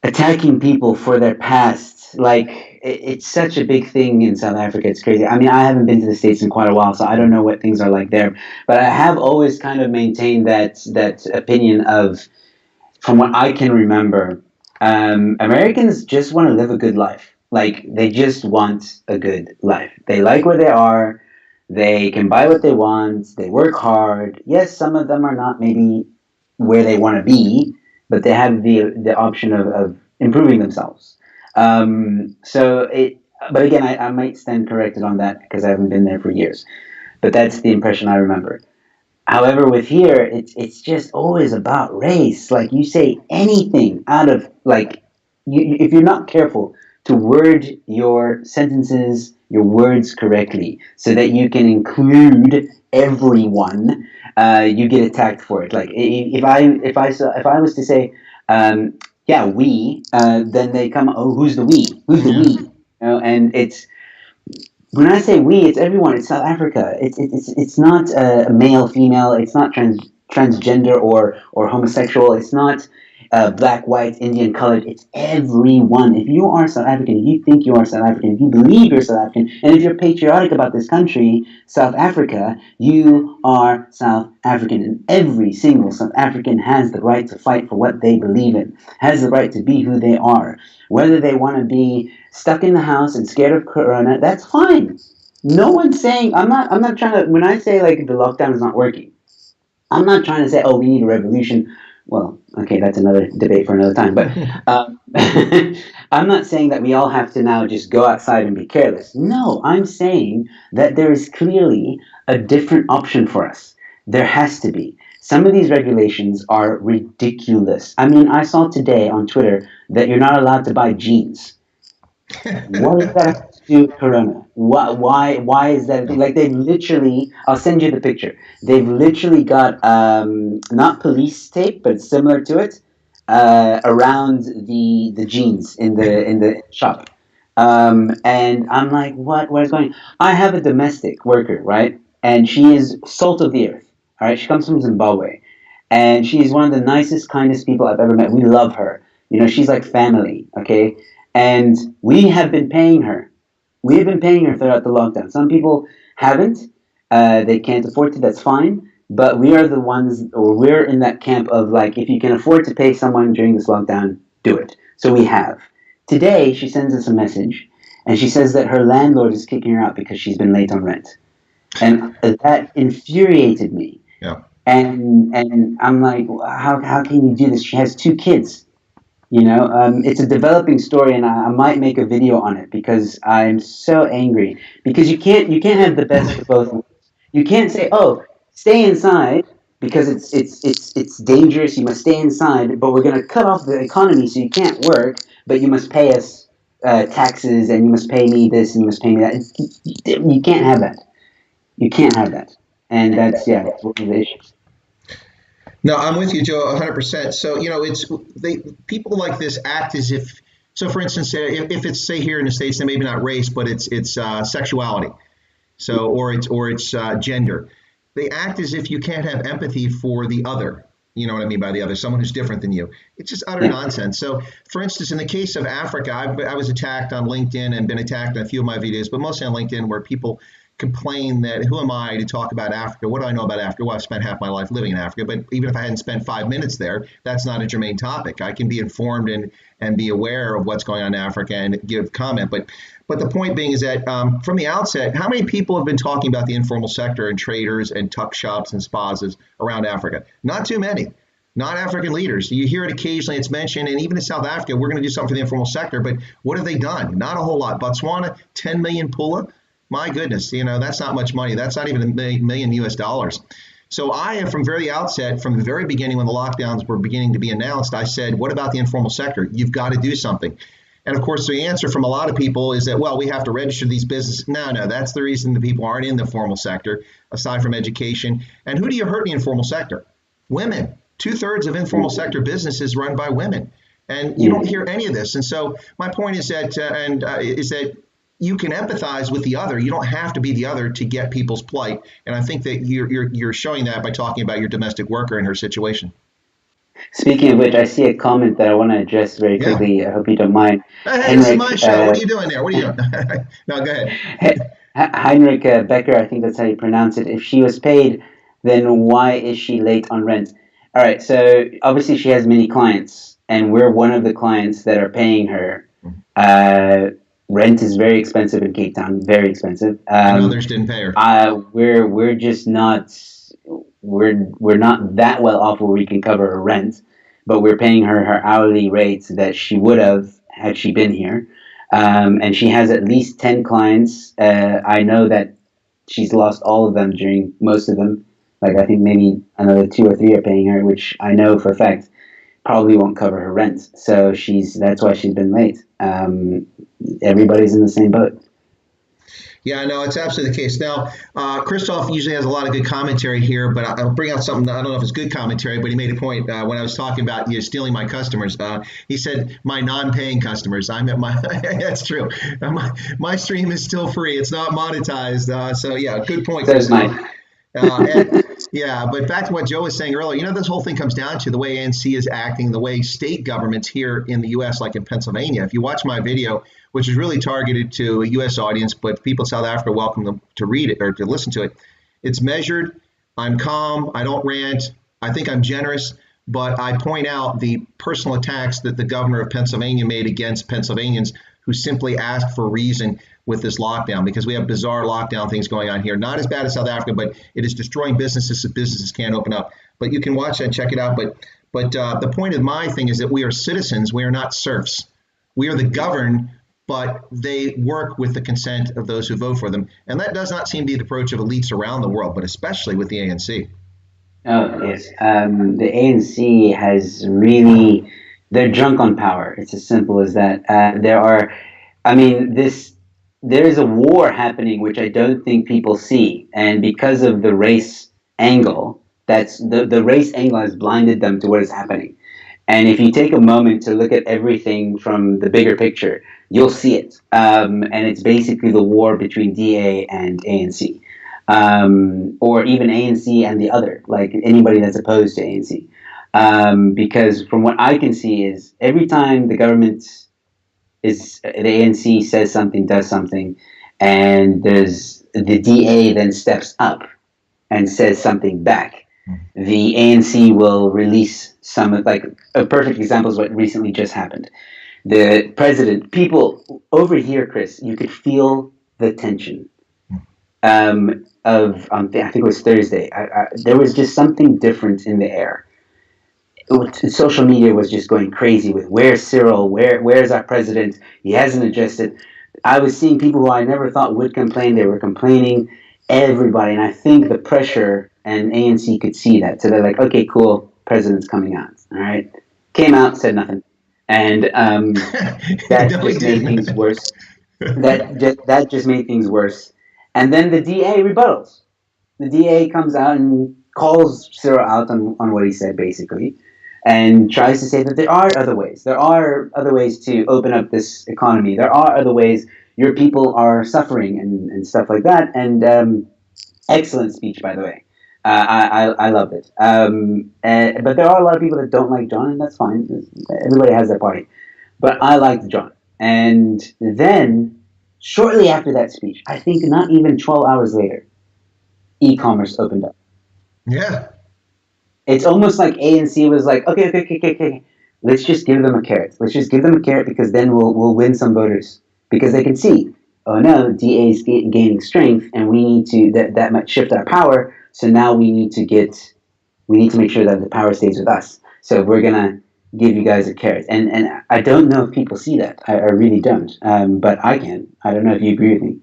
B: attacking people for their past, it's such a big thing in South Africa. It's crazy. I mean, I haven't been to the States in quite a while, so I don't know what things are like there. But I have always kind of maintained that opinion of, from what I can remember, Americans just want to live a good life. They just want a good life. They like where they are. They can buy what they want. They work hard. Yes, some of them are not maybe where they want to be, but they have the option of improving themselves. But again, I might stand corrected on that because I haven't been there for years. But that's the impression I remember. However, with here, it's just always about race. Like you say anything out of like, if you're not careful to word your sentences, your words correctly, so that you can include everyone, you get attacked for it. Like if I was to say, yeah, we, then they come. Oh, who's the we? Who's the
A: Yeah.
B: we? And it's when I say we, it's everyone. It's South Africa. It's not male, female. It's not transgender or homosexual. It's not black, white, Indian, colored. It's everyone. If you are South African, if you think you are South African, if you believe you're South African, and if you're patriotic about this country, South Africa, you are South African. And every single South African has the right to fight for what they believe in, has the right to be who they are. Whether they want to be stuck in the house and scared of corona, that's fine. No one's saying I'm not trying to when I say like the lockdown is not working, I'm not trying to say, oh, we need a revolution. Well, okay, that's another debate for another time. But I'm not saying that we all have to now just go outside and be careless. No, I'm saying that there is clearly a different option for us. There has to be. Some of these regulations are ridiculous. I mean, I saw today on Twitter that you're not allowed to buy jeans. What does that have to do with Corona? Why is that? Like they've literally, I'll send you the picture. They've literally got not police tape, but similar to it, around the jeans in the shop. And I'm like, what is going on? I have a domestic worker, right? And she is salt of the earth. All right, she comes from Zimbabwe, and she's one of the nicest, kindest people I've ever met. We love her. You know, she's like family. Okay, and we have been paying her. We have been paying her throughout the lockdown. Some people haven't. They can't afford to. That's fine. But we are the ones, or we're in that camp of like, if you can afford to pay someone during this lockdown, do it. So we have. Today, she sends us a message, and she says that her landlord is kicking her out because she's been late on rent. And that infuriated me.
A: Yeah.
B: And I'm like, how can you do this? She has two kids. You know, it's a developing story, and I might make a video on it because I'm so angry. Because you can't have the best of both worlds. You can't say, oh, stay inside because it's dangerous. You must stay inside, but we're going to cut off the economy so you can't work, but you must pay us taxes, and you must pay me this, and you must pay me that. You can't have that. You can't have that, and that's that's one of the issues.
A: No, I'm with you, Joe, 100%. So, it's people like this act as if. So, for instance, if it's say here in the States, then maybe not race, but it's sexuality. So, or it's gender. They act as if you can't have empathy for the other. You know what I mean by the other, someone who's different than you. It's just utter nonsense. So, for instance, in the case of Africa, I was attacked on LinkedIn and been attacked in a few of my videos, but mostly on LinkedIn, where people complain that who am I to talk about Africa? What do I know about Africa? Well, I've spent half my life living in Africa, but even if I hadn't spent 5 minutes there, that's not a germane topic. I can be informed and be aware of what's going on in Africa and give comment. But the point being is that from the outset, how many people have been talking about the informal sector and traders and tuck shops and spas around Africa? Not too many. Not African leaders. You hear it occasionally, it's mentioned, and even in South Africa, we're going to do something for the informal sector, but what have they done? Not a whole lot. Botswana, 10 million pula. My goodness, that's not much money. That's not even $1 million US dollars. So I have from very outset, from the very beginning when the lockdowns were beginning to be announced, I said, what about the informal sector? You've got to do something. And of course, the answer from a lot of people is that, well, we have to register these businesses. No, that's the reason the people aren't in the formal sector, aside from education. And who do you hurt in the informal sector? Women. 2/3 of informal sector businesses run by women. And you don't hear any of this. And so my point is that, is that you can empathize with the other. You don't have to be the other to get people's plight. And I think that you're showing that by talking about your domestic worker and her situation.
B: Speaking of which, I see a comment that I want to address very quickly. Yeah. I hope you don't mind.
A: Hey, this is my show. What are you doing there? What are you doing? No, go ahead.
B: Heinrich Becker, I think that's how you pronounce it. If she was paid, then why is she late on rent? All right, so obviously she has many clients, and we're one of the clients that are paying her. Rent is very expensive in Cape Town, very expensive.
A: And others didn't pay her.
B: We're just not we're not that well off where we can cover her rent, but we're paying her hourly rates that she would have had she been here. And she has at least 10 clients. I know that she's lost all of them during most of them. Like I think maybe another 2 or 3 are paying her, which I know for a fact probably won't cover her rent. So that's why she's been late. Everybody's in the same boat.
A: Yeah, no, it's absolutely the case. Now, Christoph usually has a lot of good commentary here, but I'll bring out something. I don't know if it's good commentary, but he made a point when I was talking about stealing my customers. He said my non-paying customers. I meant my. That's true. My stream is still free. It's not monetized. So yeah, good point.
B: So is mine.
A: Yeah, but back to what Joe was saying earlier, this whole thing comes down to the way ANC is acting, the way state governments here in the U.S., like in Pennsylvania. If you watch my video, which is really targeted to a U.S. audience, but people in South Africa are welcome to read it or to listen to it, it's measured. I'm calm. I don't rant. I think I'm generous, but I point out the personal attacks that the governor of Pennsylvania made against Pennsylvanians who simply asked for a reason with this lockdown, because we have bizarre lockdown things going on here. Not as bad as South Africa, but it is destroying businesses so businesses can't open up. But you can watch that and check it out. But the point of my thing is that we are citizens. We are not serfs. We are the governed, but they work with the consent of those who vote for them. And that does not seem to be the approach of elites around the world, but especially with the ANC.
B: Oh, yes. The ANC has really, they're drunk on power. It's as simple as that. There is a war happening, which I don't think people see. And because of the race angle, the race angle has blinded them to what is happening. And if you take a moment to look at everything from the bigger picture, you'll see it. And it's basically the war between DA and ANC. Or even ANC and the other, like anybody that's opposed to ANC. Because from what I can see is every time the ANC says something, does something, and the DA then steps up and says something back, the ANC will release like a perfect example is what recently just happened. The president, people over here, Chris, you could feel the tension. I think it was Thursday. There was just something different in the air. Social media was just going crazy with where's Cyril, where's our president? He hasn't adjusted. I was seeing people who I never thought would complain. They were complaining, everybody, and I think the pressure and ANC could see that. So they're like, okay, cool, president's coming out. All right, came out, said nothing, and that just made things worse. That just made things worse. And then the DA rebuttals. The DA comes out and calls Cyril out on what he said, basically, and tries to say that there are other ways. There are other ways to open up this economy. There are other ways. Your people are suffering and stuff like that. And excellent speech, by the way. I loved it. But there are a lot of people that don't like John, and that's fine. Everybody has their party. But I liked John. And then, shortly after that speech, I think not even 12 hours later, e-commerce opened up.
A: Yeah.
B: It's almost like ANC was like, okay. Let's just give them a carrot. Let's just give them a carrot because then we'll win some voters. Because they can see, oh no, DA is gaining strength and we need to, that might shift our power. So now we need to make sure that the power stays with us. So we're going to give you guys a carrot. And I don't know if people see that. I really don't. But I can. I don't know if you agree with me.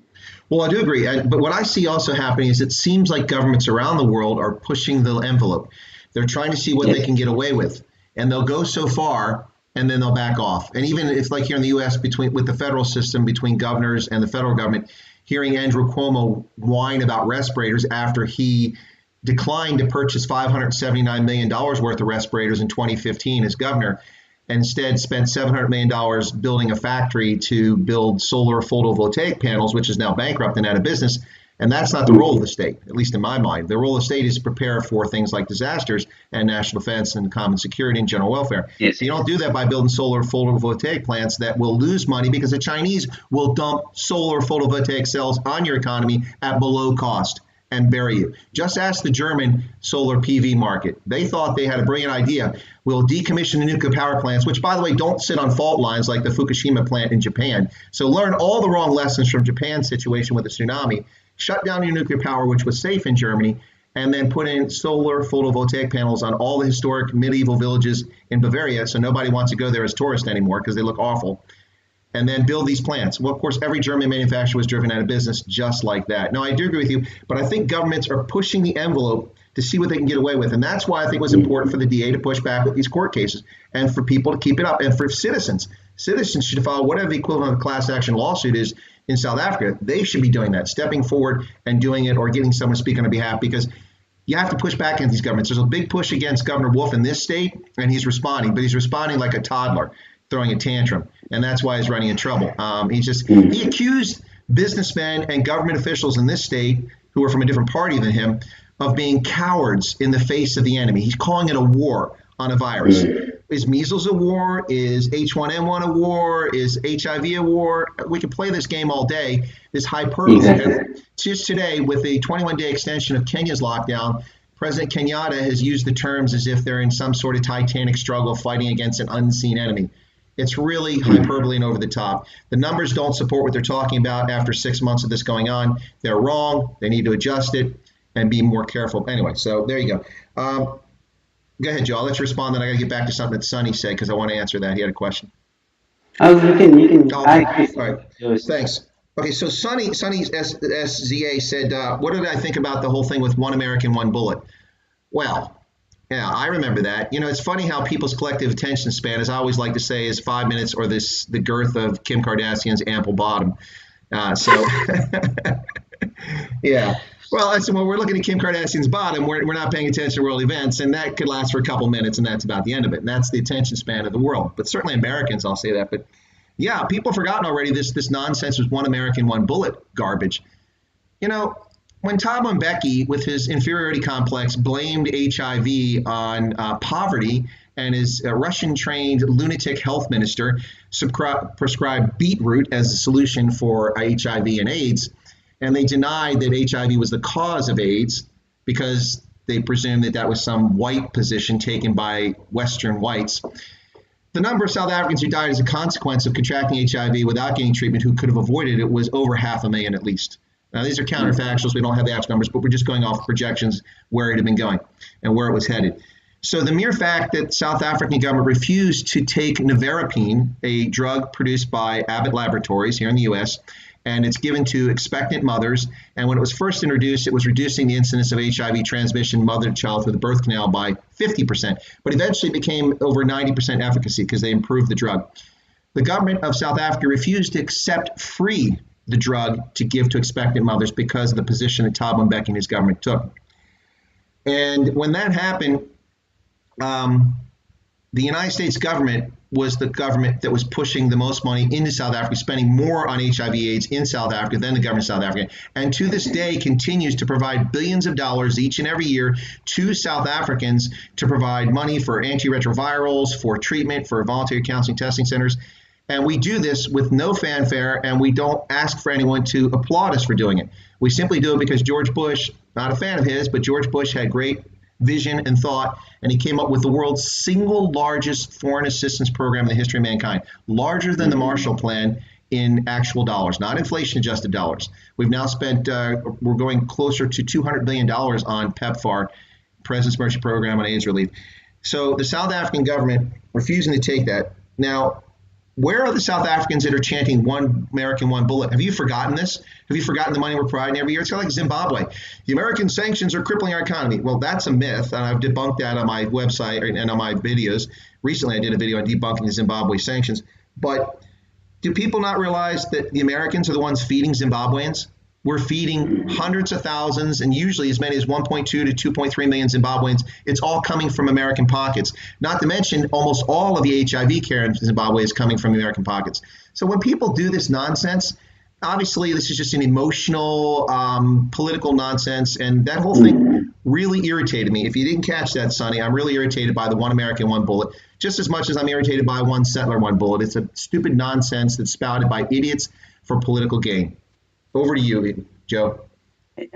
A: Well, I do agree. But what I see also happening is it seems like governments around the world are pushing the envelope. They're trying to see what they can get away with. And they'll go so far and then they'll back off. And even if like here in the U.S. with the federal system, between governors and the federal government, hearing Andrew Cuomo whine about respirators after he declined to purchase $579 million worth of respirators in 2015 as governor, instead spent $700 million building a factory to build solar photovoltaic panels, which is now bankrupt and out of business. And that's not the role of the state, at least in my mind. The role of the state is to prepare for things like disasters and national defense and common security and general welfare.
B: Yes.
A: So you don't do that by building solar photovoltaic plants that will lose money because the Chinese will dump solar photovoltaic cells on your economy at below cost and bury you. Just ask the German solar PV market. They thought they had a brilliant idea. We'll decommission the nuclear power plants, which, by the way, don't sit on fault lines like the Fukushima plant in Japan. So learn all the wrong lessons from Japan's situation with the tsunami. Shut down your nuclear power, which was safe in Germany, and then put in solar photovoltaic panels on all the historic medieval villages in Bavaria, so nobody wants to go there as tourists anymore because they look awful. and then build these plants. Well, of course, every German manufacturer was driven out of business just like that. No, I do agree with you, but I think governments are pushing the envelope to see what they can get away with. And that's why I think it was important for the DA to push back with these court cases and for people to keep it up. And for citizens should file whatever the equivalent of a class action lawsuit is in South Africa. They should be doing that, stepping forward and doing it, or getting someone to speak on their behalf, because you have to push back against these governments. There's a big push against Governor Wolf in this state, and he's responding, but he's responding like a toddler throwing a tantrum, and that's why he's running in trouble. He accused businessmen and government officials in this state who are from a different party than him of being cowards in the face of the enemy. He's calling it a war on a virus. Is measles a war? Is H1N1 a war? Is HIV a war? We could play this game all day, this hyperbole.
B: Exactly.
A: Just today, with the 21-day extension of Kenya's lockdown, President Kenyatta has used the terms as if they're in some sort of titanic struggle fighting against an unseen enemy. It's really hyperbole and over the top. The numbers don't support what they're talking about after 6 months of this going on. They're wrong. They need to adjust it and be more careful. Anyway, so there you go. Go ahead, Joe. I'll let you respond, then I got to get back to something that Sonny said because I want to answer that. He had a question.
B: Oh, you can.
A: All right. Thanks. Okay, so Sonny's SZA said, what did I think about the whole thing with one American, one bullet? Well, yeah, I remember that. You know, it's funny how people's collective attention span, as I always like to say, is 5 minutes or the girth of Kim Kardashian's ample bottom. Yeah. Well, when we're looking at Kim Kardashian's bottom, we're not paying attention to world events, and that could last for a couple minutes, and that's about the end of it. And that's the attention span of the world. But certainly Americans, I'll say that. But yeah, people have forgotten already this nonsense was one American, one bullet garbage. You know, when Thabo Mbeki, with his inferiority complex, blamed HIV on poverty, and his Russian-trained lunatic health minister prescribed beetroot as a solution for HIV and AIDS, and they denied that HIV was the cause of AIDS because they presumed that was some white position taken by Western whites. The number of South Africans who died as a consequence of contracting HIV without getting treatment who could have avoided it was over 500,000 at least. Now, these are counterfactuals. We don't have the actual numbers, but we're just going off projections where it had been going and where it was headed. So the mere fact that South African government refused to take nevirapine, a drug produced by Abbott Laboratories here in the U.S., and it's given to expectant mothers. And when it was first introduced, it was reducing the incidence of HIV transmission mother to child through the birth canal by 50%. But eventually it became over 90% efficacy because they improved the drug. The government of South Africa refused to accept free the drug to give to expectant mothers because of the position that Thabo Mbeki and his government took. And when that happened, the United States government was the government that was pushing the most money into South Africa, spending more on HIV/AIDS in South Africa than the government of South Africa, and to this day continues to provide billions of dollars each and every year to South Africans to provide money for antiretrovirals, for treatment, for voluntary counseling testing centers. And we do this with no fanfare, and we don't ask for anyone to applaud us for doing it. We simply do it because George Bush, not a fan of his, but George Bush had great vision and thought, and he came up with the world's single largest foreign assistance program in the history of mankind, larger than the Marshall Plan in actual dollars, not inflation-adjusted dollars. We've now spent, we're going closer to $200 billion on PEPFAR, President's Mercy Program on AIDS Relief. So the South African government refusing to take that. Now, where are the South Africans that are chanting one American, one bullet? Have you forgotten this? Have you forgotten the money we're providing every year? It's kind of like Zimbabwe. The American sanctions are crippling our economy. Well, that's a myth, and I've debunked that on my website and on my videos. Recently, I did a video on debunking the Zimbabwe sanctions. But do people not realize that the Americans are the ones feeding Zimbabweans? We're feeding hundreds of thousands and usually as many as 1.2 to 2.3 million Zimbabweans. It's all coming from American pockets. Not to mention almost all of the HIV care in Zimbabwe is coming from American pockets. So when people do this nonsense, obviously this is just an emotional, political nonsense. And that whole thing really irritated me. If you didn't catch that, Sonny, I'm really irritated by the one American, one bullet, just as much as I'm irritated by one settler, one bullet. It's a stupid nonsense that's spouted by idiots for political gain. Over to you, Joe.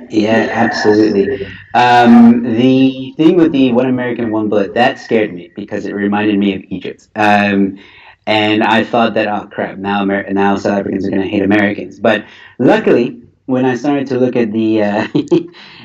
B: Yeah, absolutely. The thing with the one American, one bullet, that scared me because it reminded me of Egypt. And I thought that, oh crap, now South Africans are going to hate Americans. But luckily, when I started to look at the,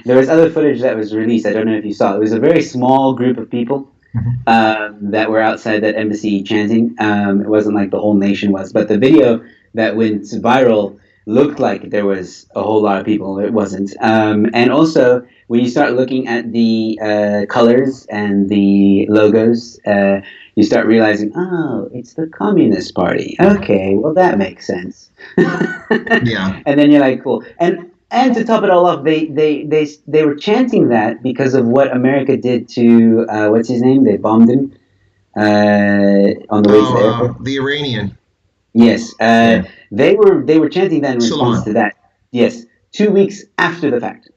B: there was other footage that was released. I don't know if you saw it. It was a very small group of people
A: Mhm.
B: that were outside that embassy chanting. It wasn't like the whole nation was, but the video that went viral looked like there was a whole lot of people. It wasn't. And also, when you start looking at the colors and the logos, you start realizing, oh, it's the Communist Party. Okay, well that makes sense.
A: Yeah.
B: And then you're like, cool. And to top it all off, they were chanting that because of what America did to what's his name? They bombed him on the way to
A: Oh,
B: the airport.
A: the Iranian.
B: Yes,
A: Yeah.
B: they were chanting that in response
A: Suleiman.
B: to that. Yes, 2 weeks after the fact.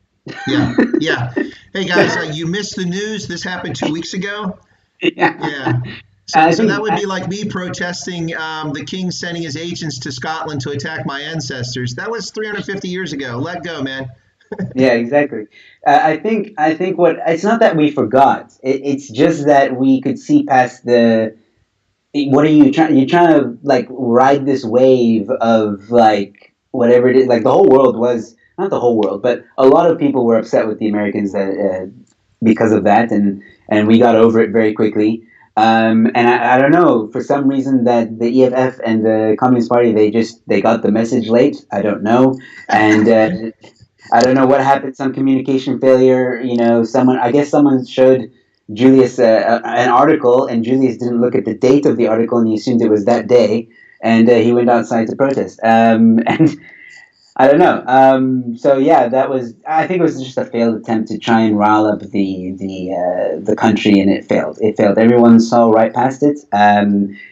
A: Yeah. Yeah. Hey guys, you missed the news. This happened 2 weeks ago.
B: Yeah,
A: Yeah. So,
B: I
A: so that
B: think
A: would be like me protesting the king sending his agents to Scotland to attack my ancestors. That was 350 years ago. Let go, man.
B: yeah, exactly. I think what it's not that we forgot. It's just that we could see past the what are you trying? You're trying to like ride this wave of like whatever it is. Like the whole world was not the whole world, but a lot of people were upset with the Americans that because of that, and we got over it very quickly. And I don't know for some reason that the EFF and the Communist Party they got the message late. I don't know, and I don't know what happened. Some communication failure. I guess someone showed Julius an article, and Julius didn't look at the date of the article, and he assumed it was that day, and he went outside to protest. And I don't know. So yeah, that was. I think it was just a failed attempt to try and rile up the country, and it failed. It failed. Everyone saw right past it.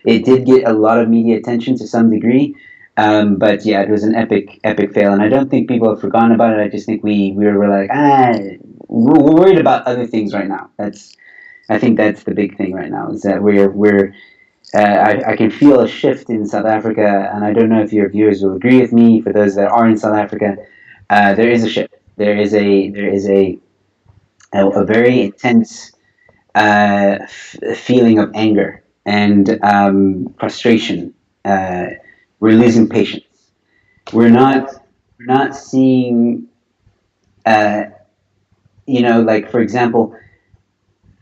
B: It did get a lot of media attention to some degree, but yeah, it was an epic fail, and I don't think people have forgotten about it. I just think we were like, we're worried about other things right now. I think that's the big thing right now is that we're I can feel a shift in South Africa, and I don't know if your viewers will agree with me. For those that are in South Africa, there is a shift. There is a very intense feeling of anger and frustration. We're losing patience. We're not seeing. Uh, like for example,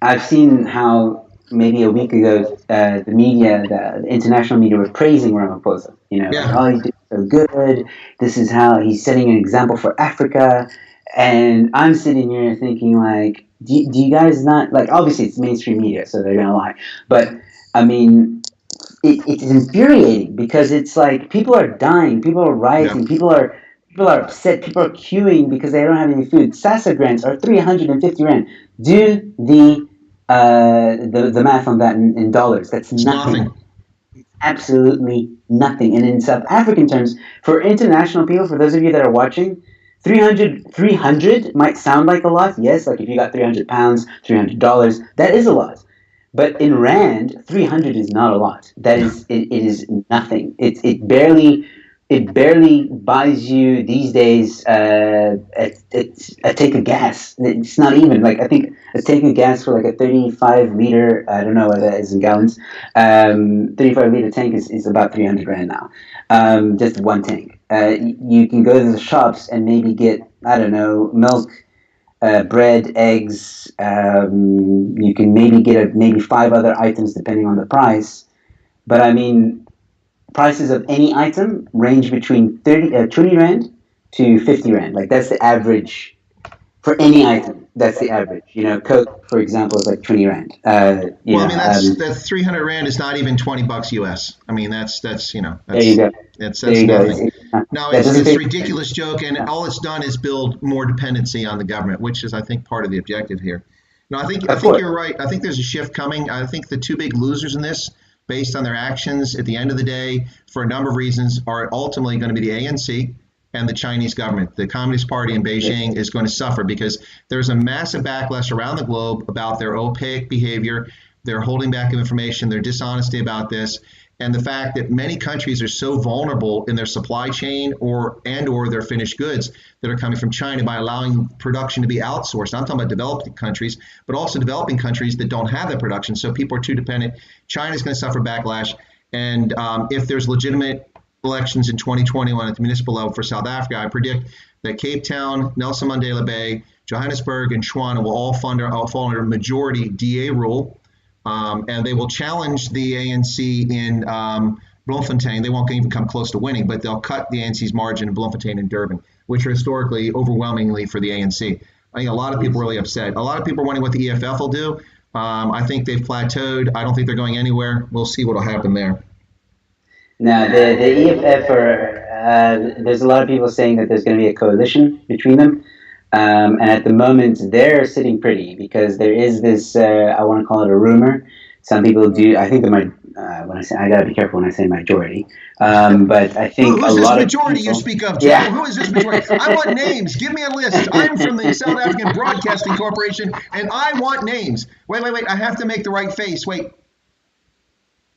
B: I've seen how maybe a week ago the international media were praising Ramaphosa. Like,
A: Yeah.
B: oh, he's doing so good. This is how he's setting an example for Africa. And I'm sitting here thinking, like, do you guys not like? Obviously, it's mainstream media, so they're gonna lie. But I mean, it's infuriating because it's like people are dying, people are
A: Yeah.
B: rioting, people are upset, people are queuing because they don't have any food. SASA grants are 350 rand. Do the math on that in dollars. That's
A: It's
B: nothing.
A: nothing.
B: Absolutely nothing. And in South African terms, for international people, for those of you that are watching, 300 might sound like a lot. Yes, like if you got 300 pounds, $300, that is a lot. But in rand, 300 is not a lot. That
A: Yeah.
B: is, it is nothing. It barely buys you these days a tank of gas. It's not even like I think a tank of gas for like a 35 liter. I don't know what that is in gallons. 35 liter tank is about 300 rand now. Just one tank. You can go to the shops and maybe get I don't know milk, bread, eggs. You can maybe get maybe five other items depending on the price. But I mean, prices of any item range between 20 rand to 50 rand. Like that's the average for any item. That's the average. Coke, for example, is like 20 rand.
A: Well, I mean, that 300 rand is not even 20 bucks US. I mean, that's
B: there you go. There
A: that's
B: you go.
A: nothing. No,
B: That
A: it's
B: doesn't
A: it's
B: pay.
A: ridiculous joke, and all it's done is build more dependency on the government, which is, I think, part of the objective here. No, I
B: Of
A: think
B: course.
A: you're right. I think there's a shift coming. I think the two big losers in this, based on their actions at the end of the day, for a number of reasons, are ultimately going to be the ANC and the Chinese government. The Communist Party in
B: Yes.
A: Beijing is going to suffer because there's a massive backlash around the globe about their opaque behavior, their holding back of information, their dishonesty about this, and the fact that many countries are so vulnerable in their supply chain or their finished goods that are coming from China by allowing production to be outsourced. I'm talking about developing countries, but also developing countries that don't have that production. So people are too dependent. China's going to suffer backlash. And if there's legitimate elections in 2021 at the municipal level for South Africa, I predict that Cape Town, Nelson Mandela Bay, Johannesburg, and Tshwane will all fall under majority DA rule, and they will challenge the ANC in Bloemfontein. They won't even come close to winning, but they'll cut the ANC's margin in Bloemfontein and Durban, which are historically overwhelmingly for the ANC. I think a lot of people are really upset. A lot of people are wondering what the EFF will do. I think they've plateaued. I don't think they're going anywhere. We'll see what will happen there.
B: Now, the EFF there's a lot of people saying that there's going to be a coalition between them. And at the moment, they're sitting pretty because there is this, I want to call it a rumor. Some people do, I think they might, when I say, I got to be careful when I say majority. But I think
A: who's
B: a lot
A: this majority
B: of people,
A: you speak of, Joe?
B: Yeah.
A: Who is this majority? I want names. Give me a list. I'm from the South African Broadcasting Corporation, and I want names. Wait. I have to make the right face. Wait.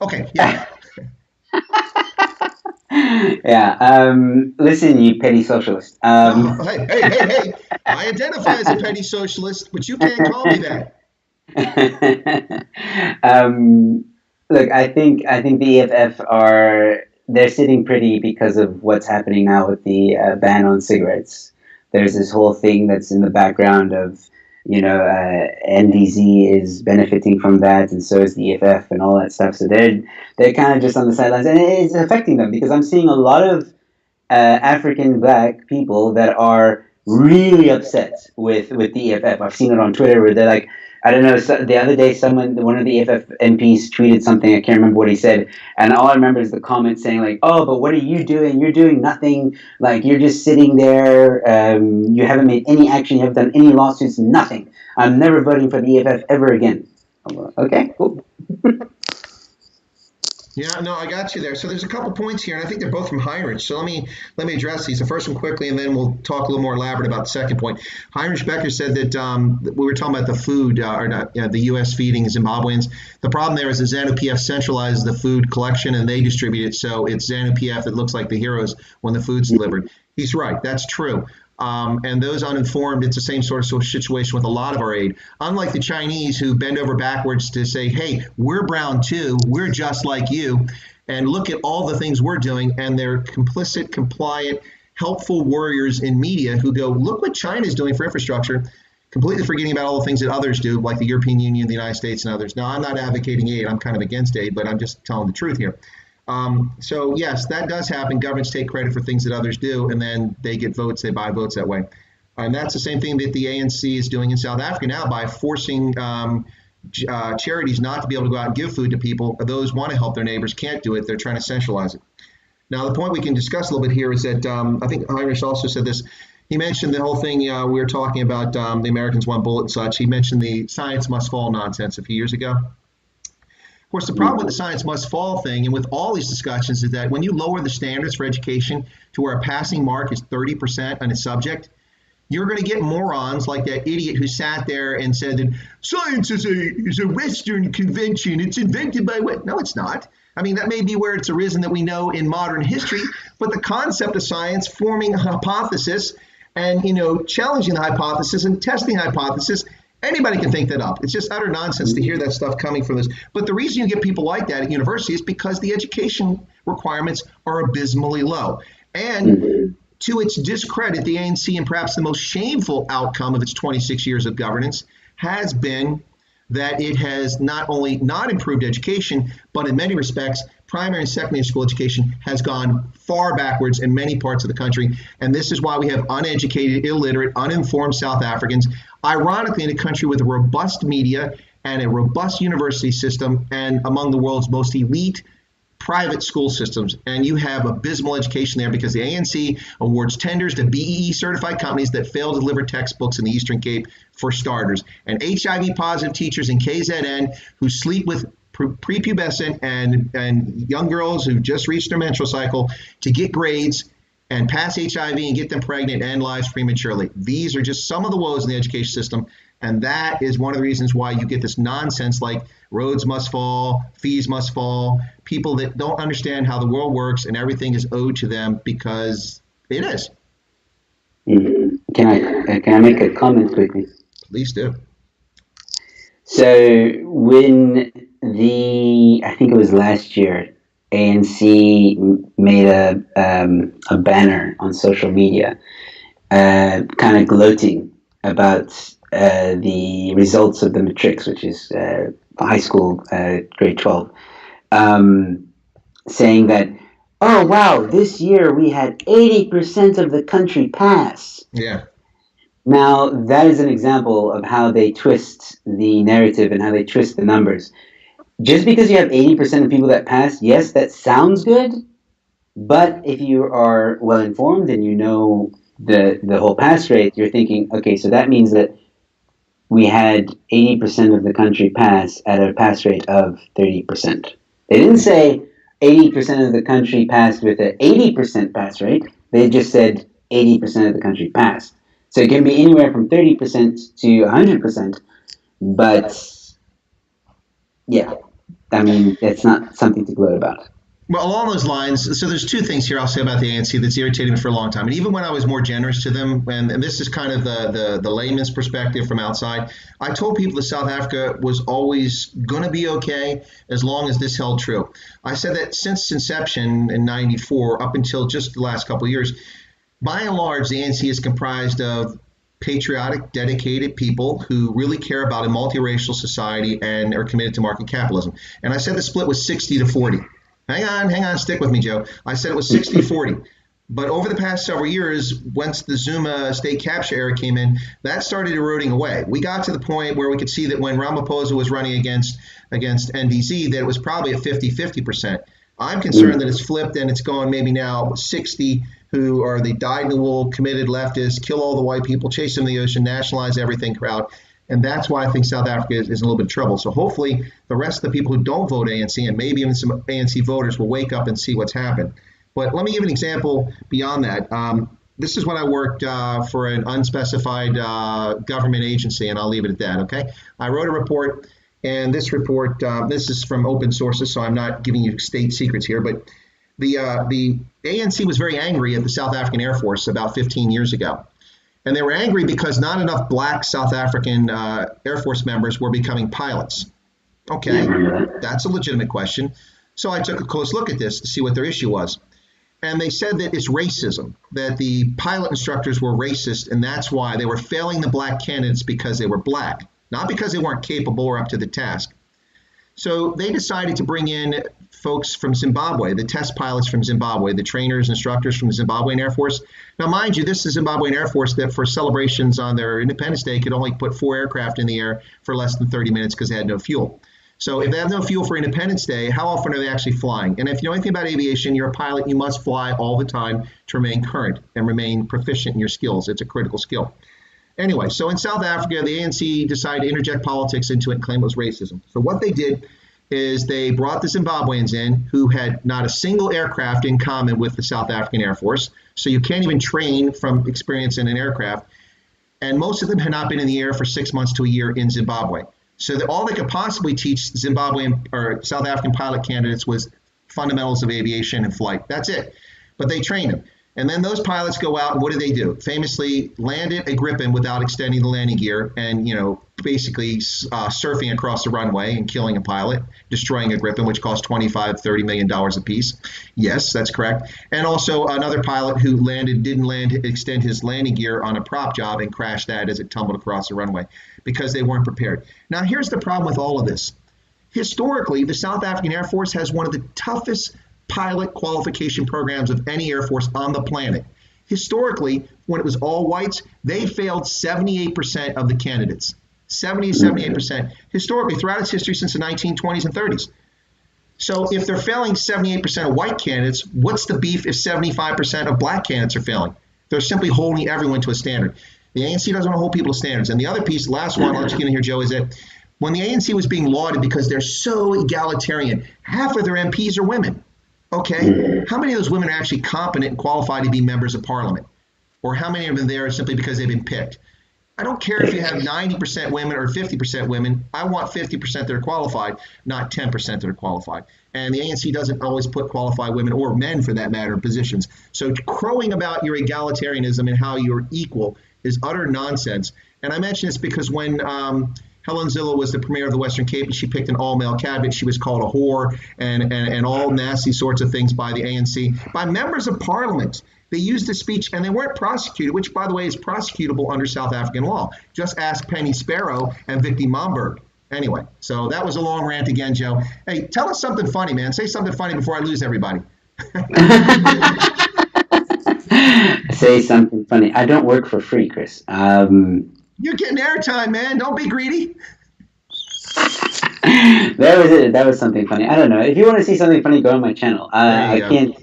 A: Okay, yeah.
B: Yeah. Listen, you petty socialist.
A: Hey. I identify as a petty socialist, but you can't call me that.
B: Look, I think the EFF they're sitting pretty because of what's happening now with the ban on cigarettes. There's this whole thing that's in the background of, NDZ is benefiting from that, and so is the EFF and all that stuff. So they're kind of just on the sidelines, and it's affecting them because I'm seeing a lot of African black people that are really upset with the EFF. I've seen it on Twitter where they're like, I don't know, the other day one of the EFF MPs tweeted something, I can't remember what he said, and all I remember is the comment saying like, oh, but what are you doing? You're doing nothing, like you're just sitting there, you haven't made any action, you haven't done any lawsuits, nothing. I'm never voting for the EFF ever again. Okay, cool.
A: Yeah, no, I got you there. So there's a couple points here, and I think they're both from Heinrich. So let me address these. The first one quickly, and then we'll talk a little more elaborate about the second point. Heinrich Becker said that we were talking about the food, the U.S. feeding Zimbabweans. The problem there is that ZANU-PF centralizes the food collection, and they distribute it. So it's ZANU-PF that looks like the heroes when the food's delivered. He's right. That's true. And those uninformed, it's the same sort of situation with a lot of our aid. Unlike the Chinese who bend over backwards to say, hey, we're brown too, we're just like you, and look at all the things we're doing, and they're complicit, compliant, helpful warriors in media who go, look what China's doing for infrastructure, completely forgetting about all the things that others do, like the European Union, the United States, and others. Now, I'm not advocating aid. I'm kind of against aid, but I'm just telling the truth here. So yes, that does happen. Governments take credit for things that others do, and then they get votes, they buy votes that way. And that's the same thing that the ANC is doing in South Africa now by forcing charities not to be able to go out and give food to people. Those want to help their neighbors can't do it. They're trying to centralize it. Now, the point we can discuss a little bit here is that I think Heinrich also said this. He mentioned the whole thing we were talking about, the Americans one bullet and such. He mentioned the science must fall nonsense a few years ago. Of course, the problem with the science must fall thing and with all these discussions is that when you lower the standards for education to where a passing mark is 30% on a subject, you're going to get morons like that idiot who sat there and said that science is a Western convention. It's invented by what? No, it's not. I mean, that may be where it's arisen that we know in modern history, but the concept of science, forming a hypothesis and, challenging the hypothesis and testing the hypothesis, anybody can think that up. It's just utter nonsense to hear that stuff coming from this. But the reason you get people like that at university is because the education requirements are abysmally low. And to its discredit, the ANC, and perhaps the most shameful outcome of its 26 years of governance, has been that it has not only not improved education, but in many respects, primary and secondary school education has gone far backwards in many parts of the country. And this is why we have uneducated, illiterate, uninformed South Africans, ironically in a country with a robust media and a robust university system and among the world's most elite private school systems. And you have abysmal education there because the ANC awards tenders to BEE certified companies that fail to deliver textbooks in the Eastern Cape for starters. And HIV positive teachers in KZN who sleep with prepubescent and young girls who just reached their menstrual cycle to get grades and pass HIV and get them pregnant and end lives prematurely. These are just some of the woes in the education system. And that is one of the reasons why you get this nonsense like roads must fall, fees must fall, people that don't understand how the world works and everything is owed to them because it is.
B: Can I make a comment quickly?
A: Please do.
B: So when I think it was last year, ANC made a banner on social media, kind of gloating about the results of the matrics, which is high school, grade 12, saying that, oh, wow, this year we had 80% of the country pass.
A: Yeah.
B: Now, that is an example of how they twist the narrative and how they twist the numbers. Just because you have 80% of people that pass, yes, that sounds good, but if you are well informed and you know the whole pass rate, you're thinking, okay, so that means that we had 80% of the country pass at a pass rate of 30%. They didn't say 80% of the country passed with an 80% pass rate. They just said 80% of the country passed. So it can be anywhere from 30% to 100%, but yeah, I mean, it's not something to gloat about.
A: Well, along those lines, so there's two things here I'll say about the ANC that's irritated me for a long time. And even when I was more generous to them, and this is kind of the layman's perspective from outside, I told people that South Africa was always going to be okay as long as this held true. I said that since inception in 94 up until just the last couple of years, by and large, the ANC is comprised of patriotic, dedicated people who really care about a multiracial society and are committed to market capitalism. And I said the split was 60 to 40. Hang on, stick with me, Joe. I said it was 60-40. But over the past several years, once the Zuma state capture era came in, that started eroding away. We got to the point where we could see that when Ramaphosa was running against NDZ, that it was probably a 50-50%. I'm concerned that it's flipped and it's gone maybe now 60 who are the dyed-in-the-wool, committed leftists, kill all the white people, chase them in the ocean, nationalize everything crowd. And that's why I think South Africa is in a little bit of trouble. So hopefully the rest of the people who don't vote ANC, and maybe even some ANC voters, will wake up and see what's happened. But let me give an example beyond that. This is when I worked for an unspecified government agency, and I'll leave it at that, okay? I wrote a report, and this report, this is from open sources, so I'm not giving you state secrets here, but the ANC was very angry at the South African Air Force about 15 years ago. And they were angry because not enough black South African Air Force members were becoming pilots. Okay, that's a legitimate question. So I took a close look at this to see what their issue was. And they said that it's racism, that the pilot instructors were racist, and that's why they were failing the black candidates because they were black, not because they weren't capable or up to the task. So they decided to bring in folks from Zimbabwe, the test pilots from Zimbabwe, the trainers, instructors from the Zimbabwean Air Force. Now, mind you, this is the Zimbabwean Air Force that for celebrations on their Independence Day could only put 4 aircraft in the air for less than 30 minutes because they had no fuel. So if they have no fuel for Independence Day, how often are they actually flying? And if you know anything about aviation, you're a pilot, you must fly all the time to remain current and remain proficient in your skills. It's a critical skill. Anyway, so in South Africa, the ANC decided to interject politics into it and claim it was racism. So what they did is they brought the Zimbabweans in who had not a single aircraft in common with the South African Air Force. So you can't even train from experience in an aircraft. And most of them had not been in the air for 6 months to a year in Zimbabwe. So that all they could possibly teach Zimbabwean or South African pilot candidates was fundamentals of aviation and flight. That's it. But they trained them. And then those pilots go out and what do? Famously landed a Gripen without extending the landing gear and, basically surfing across the runway and killing a pilot, destroying a Gripen, which cost $25, $30 million a piece. Yes, that's correct. And also another pilot who didn't extend his landing gear on a prop job and crashed that as it tumbled across the runway because they weren't prepared. Now, here's the problem with all of this. Historically, the South African Air Force has one of the toughest pilot qualification programs of any Air Force on the planet. Historically, when it was all whites, they failed 78% of the candidates. 78%. Historically, throughout its history since the 1920s and 30s. So if they're failing 78% of white candidates, what's the beef if 75% of black candidates are failing? They're simply holding everyone to a standard. The ANC doesn't want to hold people to standards. And the other piece, last one, I'll let you get in here, Joe, is that when the ANC was being lauded because they're so egalitarian, half of their MPs are women. Okay, how many of those women are actually competent and qualified to be members of parliament? Or how many of them are there simply because they've been picked? I don't care if you have 90% women or 50% women. I want 50% that are qualified, not 10% that are qualified. And the ANC doesn't always put qualified women or men, for that matter, in positions. So crowing about your egalitarianism and how you're equal is utter nonsense. And I mention this because when Helen Zille was the premier of the Western Cape and she picked an all-male cabinet, she was called a whore and all nasty sorts of things by the ANC, by members of parliament. They used the speech and they weren't prosecuted, which, by the way, is prosecutable under South African law. Just ask Penny Sparrow and Vicky Momberg. Anyway, so that was a long rant again, Joe. Hey, tell us something funny, man. Say something funny before I lose everybody.
B: Say something funny. I don't work for free, Chris.
A: You're getting airtime, man. Don't be greedy.
B: That was it. That was something funny. I don't know. If you want to see something funny, go on my channel.
A: There you
B: I
A: go.
B: can't.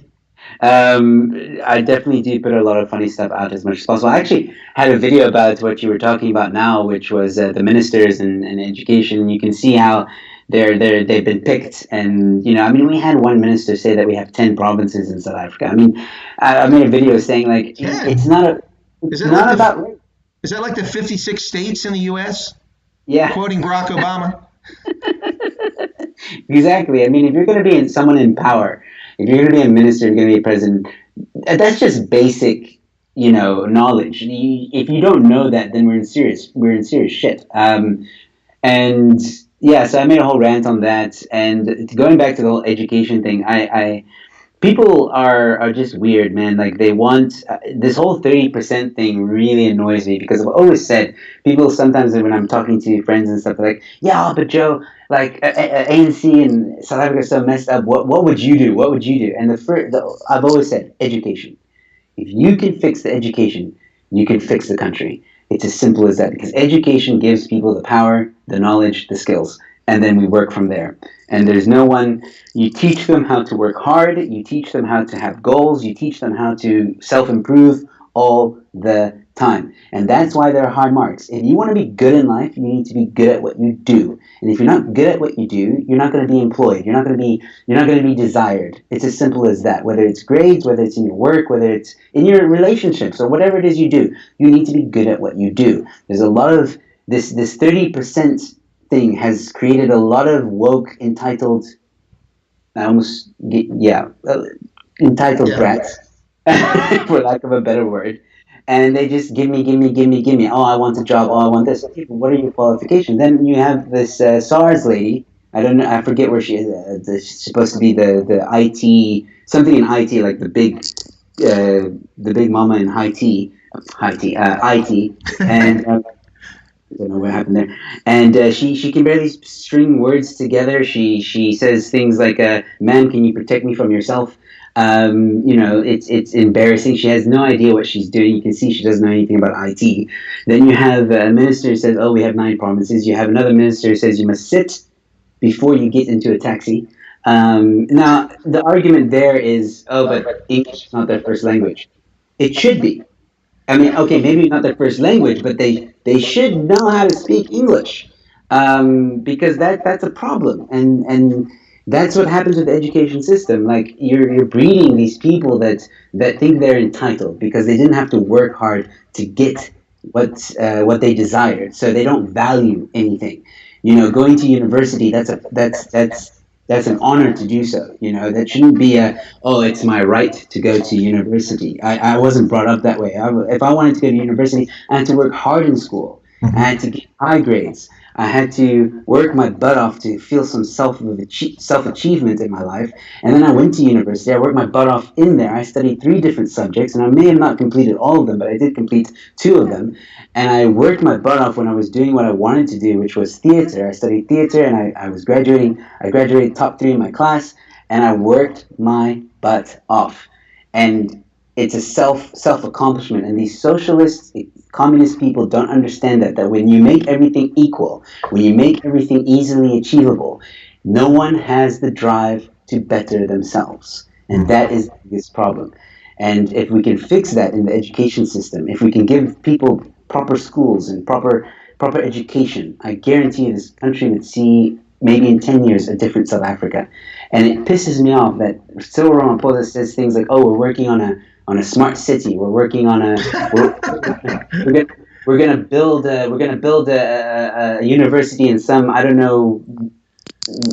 B: I definitely do put a lot of funny stuff out as much as possible. I actually had a video about what you were talking about now, which was the ministers and education. You can see how they've been picked, and I mean, we had one minister say that we have 10 provinces in South Africa. I mean, I made a video saying like it's
A: 10.
B: not a,
A: Is
B: it's
A: that like
B: not
A: the
B: about
A: is that like the 56 states in the U.S.?
B: yeah.
A: Quoting Barack Obama.
B: Exactly. I mean, if you're going to be someone in power, if you're going to be a minister, you're going to be a president, that's just basic, knowledge. If you don't know that, then we're in serious shit. And yeah, so I made a whole rant on that. And going back to the whole education thing, people are just weird, man. Like they want this whole 30% thing really annoys me because I've always said people sometimes when I'm talking to friends and stuff they're like, yeah, but Joe, like ANC and South Africa is so messed up. What would you do? What would you do? And I've always said education. If you can fix the education, you can fix the country. It's as simple as that because education gives people the power, the knowledge, the skills, and then we work from there. And there's no one, you teach them how to work hard, you teach them how to have goals, you teach them how to self improve all the time. And that's why there are high marks. If you want to be good in life, you need to be good at what you do. And if you're not good at what you do, you're not going to be employed. You're not going to be desired. It's as simple as that. Whether it's grades, whether it's in your work, whether it's in your relationships or whatever it is you do, you need to be good at what you do. There's a lot of this 30% thing has created a lot of woke entitled entitled
A: Yeah.
B: brats, for lack of a better word. And they just give me, give me, give me, give me. Oh, I want a job. Oh, I want this. Okay, but what are your qualifications? Then you have this SARS lady. I don't know. I forget where she is. She's supposed to be the IT something in IT, like the big mama in IT, and I don't know what happened there. And she can barely string words together. She says things like, "Man, can you protect me from yourself?" It's embarrassing. She has no idea what she's doing. You can see she doesn't know anything about IT. Then you have a minister who says, "Oh, we have 9 provinces." You have another minister who says you must sit before you get into a taxi. Now the argument there is, "Oh, but English is not their first language." It should be. I mean, okay, maybe not their first language, but they should know how to speak English, because that's a problem, and that's what happens with the education system. Like you're breeding these people that think they're entitled because they didn't have to work hard to get what they desired, so they don't value anything. Going to university, that's an honor to do so. That shouldn't be oh, it's my right to go to university. I wasn't brought up that way. If I wanted to go to university, I had to work hard in school. I
A: Mhm.
B: had to get high grades. I had to work my butt off to feel some self achievement in my life. And then I went to university. I worked my butt off in there. I studied 3 different subjects, and I may have not completed all of them, but I did complete 2 of them. And I worked my butt off when I was doing what I wanted to do, which was theater. I studied theater, and I was graduating. I graduated top 3 in my class, and I worked my butt off. And it's a self accomplishment. And these socialist, communist people don't understand that when you make everything equal, when you make everything easily achievable, no one has the drive to better themselves. And that is the biggest problem. And if we can fix that in the education system, if we can give people proper schools and proper education, I guarantee you this country would see maybe in 10 years a different South Africa. And it pisses me off that Cyril Ramaphosa says things like, "Oh, we're working on a smart city. We're working on we're gonna we're gonna build a university in some I don't know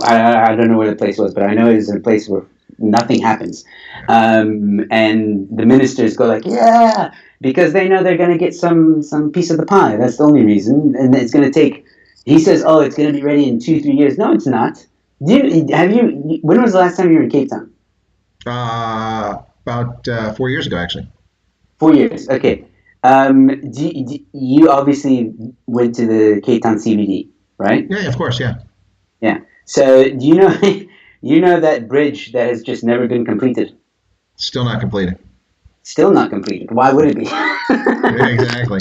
B: I don't know where the place was, but I know it's in a place where nothing happens." And the ministers go like, "Yeah," because they know they're going to get some piece of the pie. That's the only reason, and it's going to take. He says, "Oh, it's going to be ready in 2-3 years." No, it's not. When was the last time you were in Cape Town?
A: About 4 years ago, actually.
B: 4 years. Okay. You obviously went to the Cape Town CBD, right?
A: Yeah, of course, yeah.
B: Yeah. So do you know you know that bridge that has just never been completed?
A: Still not completed.
B: Still not completed. Why would it be?
A: Yeah, exactly.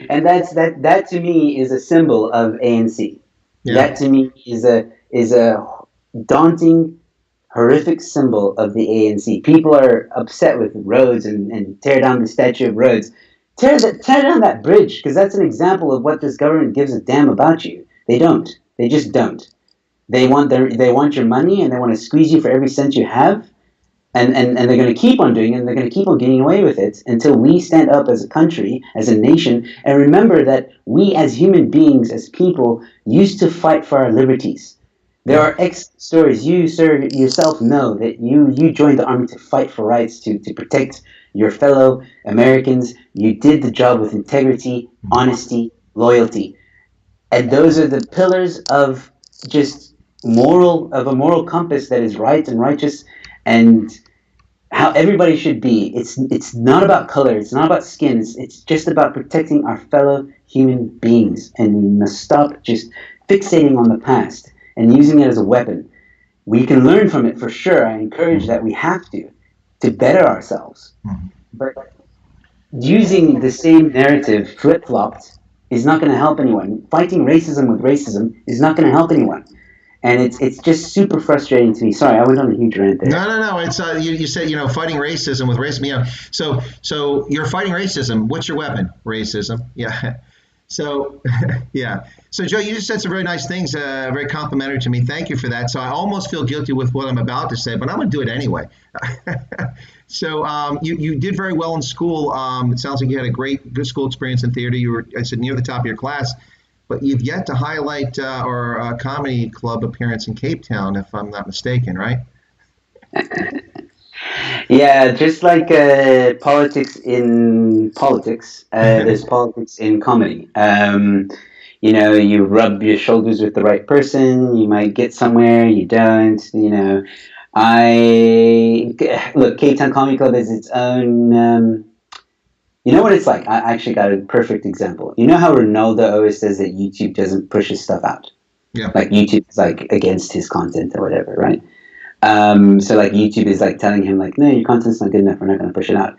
B: And that to me is a symbol of ANC.
A: Yeah.
B: That to me is a daunting, horrific symbol of the ANC. People are upset with roads and tear down the Statue of Rhodes. Tear down that bridge, because that's an example of what this government gives a damn about you. They don't. They just don't. They want your money, and they want to squeeze you for every cent you have, and they're going to keep on doing it, and they're going to keep on getting away with it until we stand up as a country, as a nation, and remember that we as human beings, as people, used to fight for our liberties. There
A: Yeah.
B: are X stories. You, sir, yourself know that you joined the army to fight for rights, to protect your fellow Americans. You did the job with integrity, honesty, loyalty. And those are the pillars of just of a moral compass that is right and righteous, and how everybody should be. It's not about color. It's not about skin. It's just about protecting our fellow human beings. And we must stop just fixating on the past and using it as a weapon. We can learn from it for sure. I encourage that we have to better ourselves. But using the same narrative flip flopped is not going to help anyone. Fighting racism with racism is not going to help anyone. And it's just super frustrating to me. Sorry, I went on a huge rant there.
A: No. It's you said fighting racism with racism. So you're fighting racism. What's your weapon? Racism. Yeah. So yeah. So Joe, you just said some very nice things, very complimentary to me. Thank you for that. So I almost feel guilty with what I'm about to say, but I'm going to do it anyway. So you did very well in school. It sounds like you had a good school experience in theater. You were, I said, near the top of your class. But you've yet to highlight our comedy club appearance in Cape Town, if I'm not mistaken, right?
B: Yeah, just like politics, there's politics in comedy. You rub your shoulders with the right person, you might get somewhere, you don't. I look. Cape Town Comedy Club is its own. You know what it's like? I actually got a perfect example. You know how Ronaldo always says that YouTube doesn't push his stuff out?
A: Yeah.
B: Like YouTube is like against his content or whatever, right? So like YouTube is like telling him like, no, your content's not good enough. We're not going to push it out.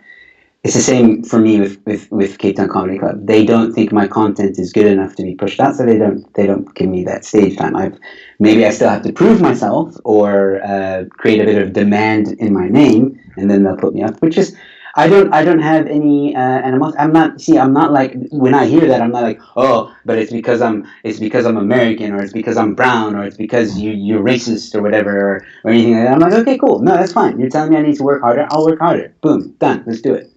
B: It's the same for me with Cape Town Comedy Club. They don't think my content is good enough to be pushed out, so they don't give me that stage time. Maybe I still have to prove myself or create a bit of demand in my name, and then they'll put me up. Which is I don't have any I'm not like, when I hear that, I'm not like, oh, but it's because I'm American, or it's because I'm brown, or it's because you're racist or whatever, or anything like that. I'm like, okay, cool, no, that's fine. You're telling me I need to work harder, I'll work harder. Boom, done, let's do it.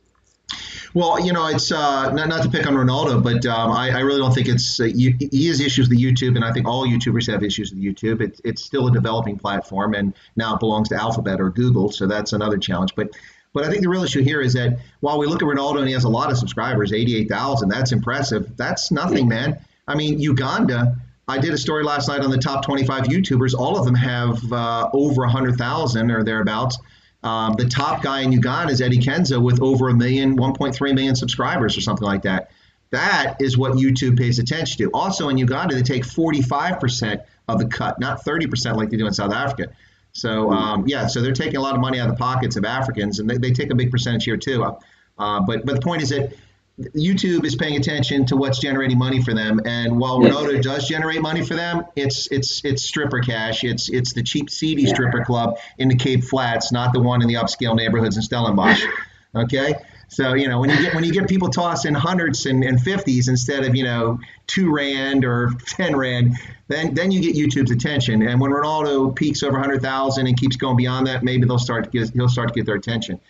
A: Well, it's not to pick on Ronaldo, but I really don't think it's he has issues with YouTube, and I think all YouTubers have issues with YouTube. It's still a developing platform, and now it belongs to Alphabet or Google, so that's another challenge. But I think the real issue here is that while we look at Ronaldo and he has a lot of subscribers, 88,000, that's impressive. That's nothing, man. I mean, Uganda. I did a story last night on the top 25 YouTubers. All of them have over 100,000 or thereabouts. The top guy in Uganda is Eddie Kenzo with over 1.3 million subscribers or something like that. That is what YouTube pays attention to. Also in Uganda, they take 45% of the cut, not 30% like they do in South Africa. So so they're taking a lot of money out of the pockets of Africans, and they take a big percentage here too. But the point is that YouTube is paying attention to what's generating money for them, and while Ronaldo does generate money for them, it's stripper cash. It's the cheap, seedy stripper club in the Cape Flats, not the one in the upscale neighborhoods in Stellenbosch. Okay, so when you get people tossing hundreds and fifties instead of R2 or 10 rand, then you get YouTube's attention. And when Ronaldo peaks over 100,000 and keeps going beyond that, maybe he'll start to get their attention.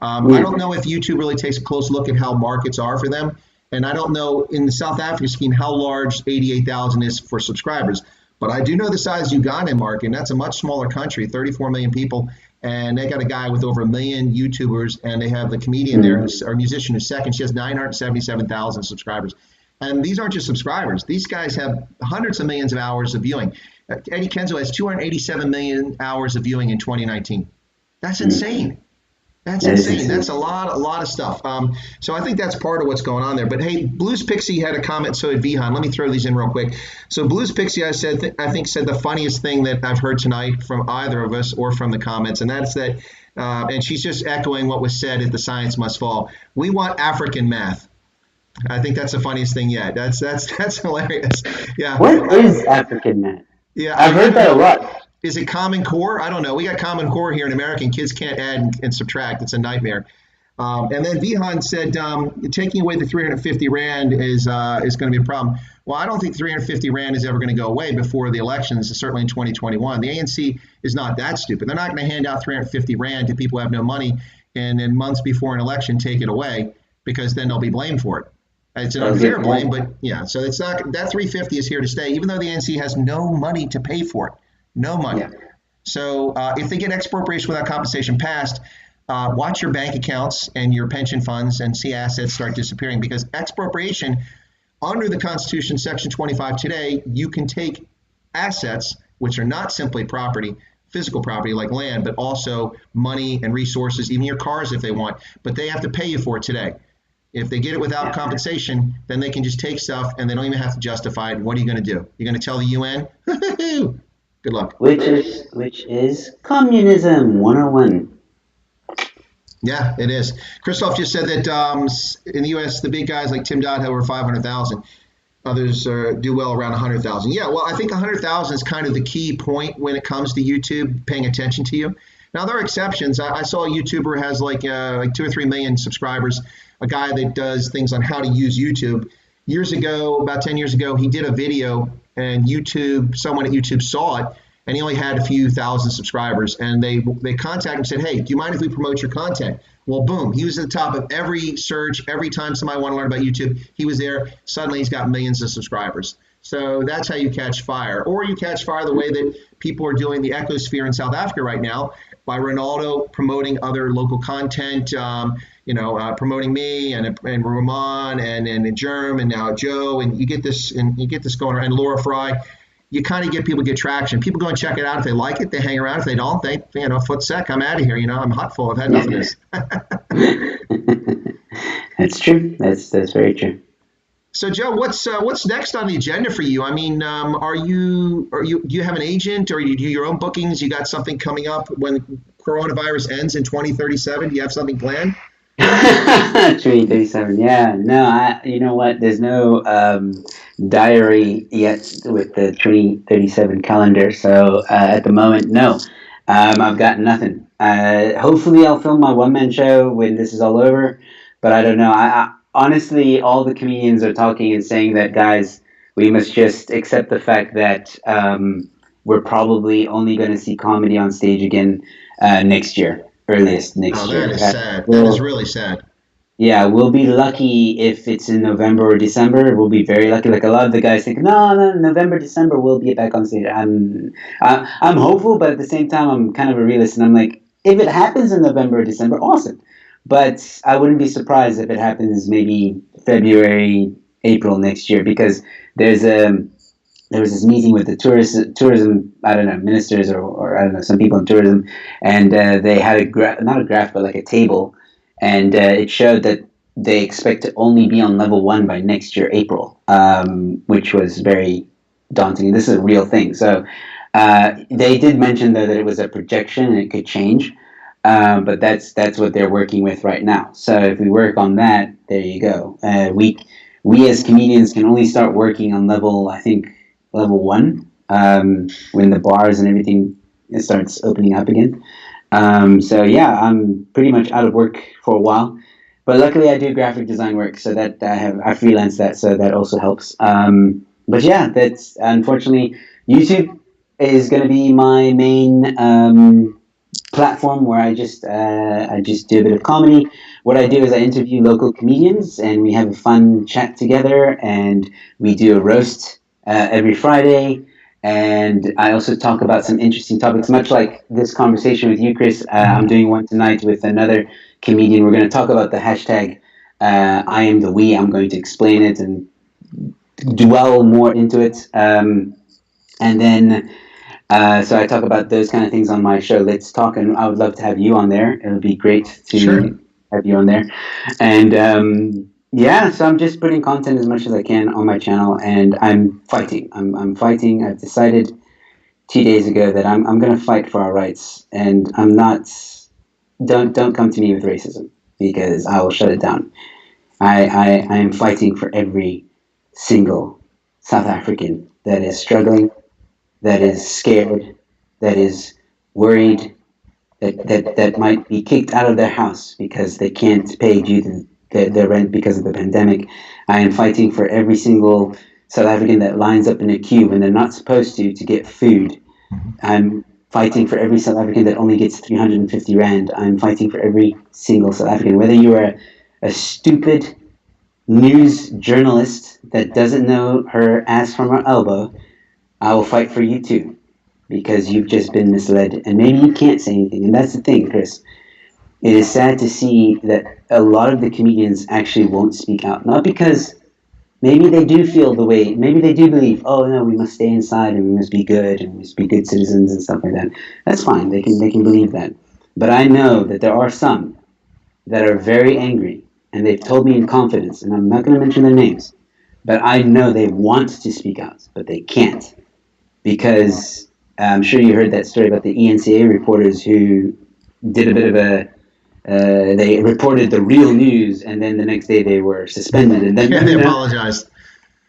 A: I don't know if YouTube really takes a close look at how markets are for them. And I don't know in the South Africa scheme how large 88,000 is for subscribers. But I do know the size Ugandan market, and that's a much smaller country, 34 million people. And they got a guy with over 1 million YouTubers, and they have the comedian there, or musician who's second. She has 977,000 subscribers. And these aren't just subscribers. These guys have hundreds of millions of hours of viewing. Eddie Kenzo has 287 million hours of viewing in 2019. That's insane. That's
B: That is
A: insane.
B: insane.
A: That's a lot of stuff. So I think that's part of what's going on there. But hey, Blues Pixie had a comment. So did Vihan. Let me throw these in real quick. So Blues Pixie, I think said the funniest thing that I've heard tonight from either of us or from the comments, and that's that. And she's just echoing what was said at the Science Must Fall. We want African math. I think that's the funniest thing yet. That's hilarious. Yeah.
B: What is African man?
A: Yeah.
B: I've
A: I
B: heard
A: don't
B: that a
A: know.
B: lot.
A: Is it Common Core? I don't know. We got Common Core here in America, and kids can't add and subtract. It's a nightmare. And then Vihan said taking away the 350 rand is going to be a problem. Well, I don't think 350 rand is ever going to go away before the elections, certainly in 2021. The ANC is not that stupid. They're not going to hand out 350 rand to people who have no money and then months before an election take it away because then they'll be blamed for it. It's an
B: That was
A: unfair
B: it.
A: blame, but yeah. So it's not that 350 is here to stay, even though the ANC has no money to pay for it, no money.
B: Yeah.
A: So if they get expropriation without compensation passed, watch your bank accounts and your pension funds and see assets start disappearing because expropriation under the Constitution, Section 25 today, you can take assets, which are not simply property, physical property like land, but also money and resources, even your cars if they want, but they have to pay you for it today. If they get it without compensation, then they can just take stuff and they don't even have to justify it. What are you going to do? You're going to tell the UN? Good luck.
B: Which is communism 101.
A: Yeah, it is. Christoph just said that in the U.S., the big guys like Tim Dodd have over 500,000. Others do well around 100,000. Yeah, well, I think 100,000 is kind of the key point when it comes to YouTube paying attention to you. Now, there are exceptions. I saw a YouTuber who has like 2 or 3 million subscribers, a guy that does things on how to use YouTube. Years ago, about 10 years ago, he did a video and someone at YouTube saw it, and he only had a few thousand subscribers. And they contacted him and said, hey, do you mind if we promote your content? Well, boom, he was at the top of every search. Every time somebody wanted to learn about YouTube, he was there. Suddenly, he's got millions of subscribers. So that's how you catch fire. Or you catch fire the way that people are doing the ecosphere in South Africa right now by Ronaldo promoting other local content, promoting me and Roman and Germ and now Joe, and you get this going around, and Laura Fry. You kind of get people get traction. People go and check it out. If they like it, they hang around. If they don't, foot sec, I'm out of here. I'm hot full. I've had enough of this.
B: That's true. That's very true.
A: So Joe, what's next on the agenda for you? I mean, do you have an agent or you do your own bookings? You got something coming up when coronavirus ends in 2037? Do you have something planned?
B: 2037. Yeah. No, you know what? There's no diary yet with the 2037 calendar. So at the moment, no. I've got nothing. Hopefully, I'll film my one-man show when this is all over. But I don't know. I honestly, all the comedians are talking and saying that, guys, we must just accept the fact that we're probably only going to see comedy on stage again next year. Earliest next year.
A: That is sad. That is really sad.
B: Yeah, we'll be lucky if it's in November or December. We'll be very lucky. Like a lot of the guys think, no, November, December, we'll be back on stage. I'm hopeful, but at the same time, I'm kind of a realist, and I'm like, if it happens in November or December, awesome. But I wouldn't be surprised if it happens maybe February, April next year, because there was this meeting with the tourism, I don't know, ministers or I don't know, some people in tourism, and they had not a graph, but like a table, and it showed that they expect to only be on level 1 by next year, April, which was very daunting. This is a real thing. So they did mention, though, that it was a projection and it could change, but that's what they're working with right now. So if we work on that, there you go. We as comedians can only start working on level 1 when the bars and everything starts opening up again. So yeah, I'm pretty much out of work for a while, but luckily I do graphic design work, so that I freelance that, so that also helps. But yeah, that's unfortunately YouTube is going to be my main platform where I just do a bit of comedy. What I do is I interview local comedians and we have a fun chat together, and we do a roast every Friday, and I also talk about some interesting topics, much like this conversation with you, Chris. I'm doing one tonight with another comedian. We're going to talk about the hashtag I am the we. I'm going to explain it and dwell more into it, and then So I talk about those kind of things on my show, Let's Talk, and I would love to have you on there. It would be great
A: Sure.
B: to have you on there. And yeah, so I'm just putting content as much as I can on my channel, and I'm fighting. I'm fighting. I've decided 2 days ago that I'm going to fight for our rights, and I'm not. Don't come to me with racism because I will shut it down. I am fighting for every single South African that is struggling, that is scared, that is worried, that might be kicked out of their house because they can't pay due to their rent because of the pandemic. I am fighting for every single South African that lines up in a queue when they're not supposed to get food. I'm fighting for every South African that only gets 350 Rand. I'm fighting for every single South African. Whether you are a stupid news journalist that doesn't know her ass from her elbow, I will fight for you too. Because you've just been misled. And maybe you can't say anything. And that's the thing, Chris. It is sad to see that a lot of the comedians actually won't speak out. Not because maybe they do feel the way, maybe they do believe, oh no, we must stay inside and we must be good and we must be good citizens and stuff like that. That's fine. They can believe that. But I know that there are some that are very angry and they've told me in confidence, and I'm not going to mention their names, but I know they want to speak out, but they can't because I'm sure you heard that story about the ENCA reporters who did a bit of a they reported the real news, and then the next day they were suspended. And then
A: Yeah, they apologized.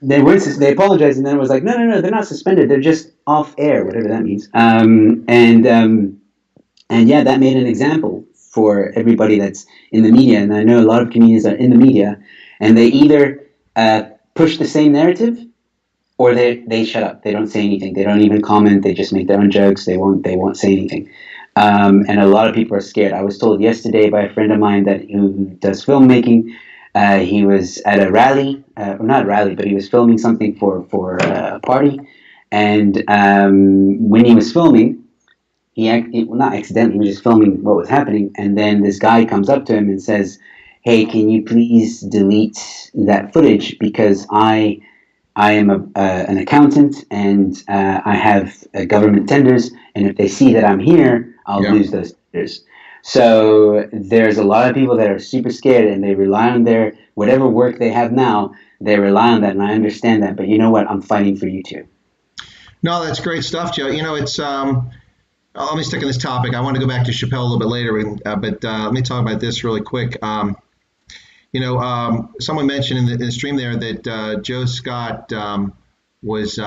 B: they weren't. They apologized, and then it was like, no, no, no, they're not suspended. They're just off air, whatever that means. And yeah, that made an example for everybody that's in the media. And I know a lot of comedians are in the media, and they either push the same narrative or they shut up. They don't say anything. They don't even comment. They just make their own jokes. They won't say anything. And a lot of people are scared. I was told yesterday by a friend of mine that who does filmmaking. He was at a rally, or not a rally, but he was filming something for a party. And when he was filming, well, not accidentally, he was just filming what was happening. And then this guy comes up to him and says, "Hey, can you please delete that footage because I am an accountant and I have government tenders, and if they see that I'm here, I'll lose those tenders." So there's a lot of people that are super scared and they rely on their whatever work they have now. They rely on that, and I understand that. But you know what? I'm fighting for you too.
A: No, that's great stuff, Joe. It's let me stick on this topic. I want to go back to Chappelle a little bit later, but let me talk about this really quick. Someone mentioned in the stream there that Joe Scott was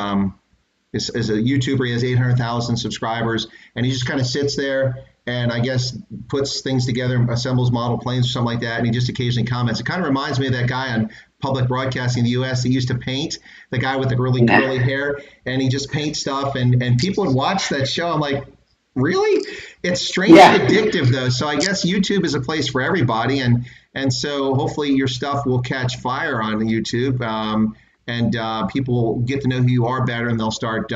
A: is a YouTuber. He has 800,000 subscribers, and he just kind of sits there and I guess puts things together, assembles model planes or something like that, and he just occasionally comments. It kind of reminds me of that guy on public broadcasting in the U.S. that used to paint, the guy with the really curly hair, and he just paints stuff, and people would watch that show. I'm like, really? It's strangely addictive, though. So I guess YouTube is a place for everybody, and so hopefully your stuff will catch fire on YouTube, and people will get to know who you are better, and they'll start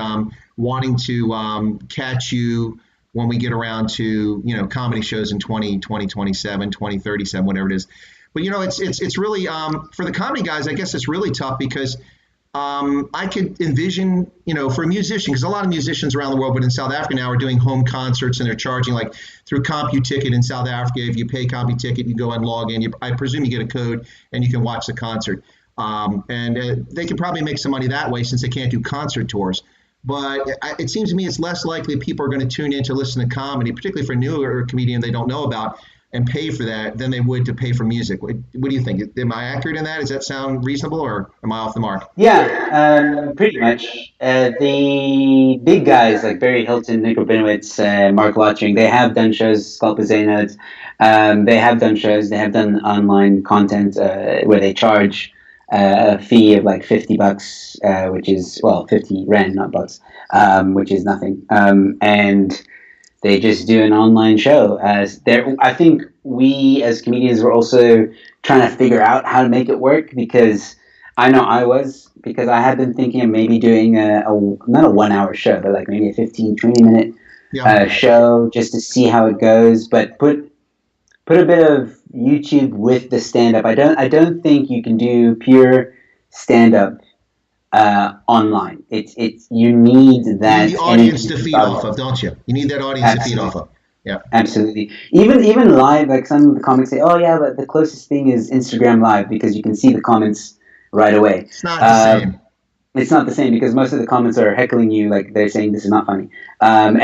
A: wanting to catch you when we get around to comedy shows in 2027, 2037, whatever it is. But it's really for the comedy guys, I guess it's really tough because I could envision, for a musician, because a lot of musicians around the world, but in South Africa now, are doing home concerts and they're charging like through CompuTicket in South Africa. If you pay CompuTicket, you go and log in. I presume you get a code and you can watch the concert. And they can probably make some money that way since they can't do concert tours. But it seems to me it's less likely people are going to tune in to listen to comedy, particularly for a newer comedian they don't know about, and pay for that than they would to pay for music. What do you think? Am I accurate in that? Does that sound reasonable, or am I off the mark?
B: Yeah, pretty much. The big guys like Barry Hilton, Nick Rabinowitz, Mark Lotching, they have done shows, Scalpa Zaynad. They have done shows. They have done online content where they charge a fee of like $50, which is 50 rand, not bucks, which is nothing. And they just do an online show. I think we as comedians were also trying to figure out how to make it work because I know because I had been thinking of maybe doing not a 1 hour show, but like maybe a 15, 20 minute show just to see how it goes. But put a bit of YouTube with the stand up. I don't think you can do pure stand up online. It's you need
A: You need
B: that
A: the audience
B: energy
A: to
B: to
A: feed
B: start
A: off
B: with.
A: of, don't you? You need that audience to feed
B: Absolutely.
A: off of. Yeah.
B: Absolutely. Even live, like some of the comics say, "Oh yeah, but the closest thing is Instagram Live because you can see the comments right away."
A: It's not the
B: Uh,
A: same.
B: it's not the same because most of the comments are heckling you, like they're saying this is not funny, and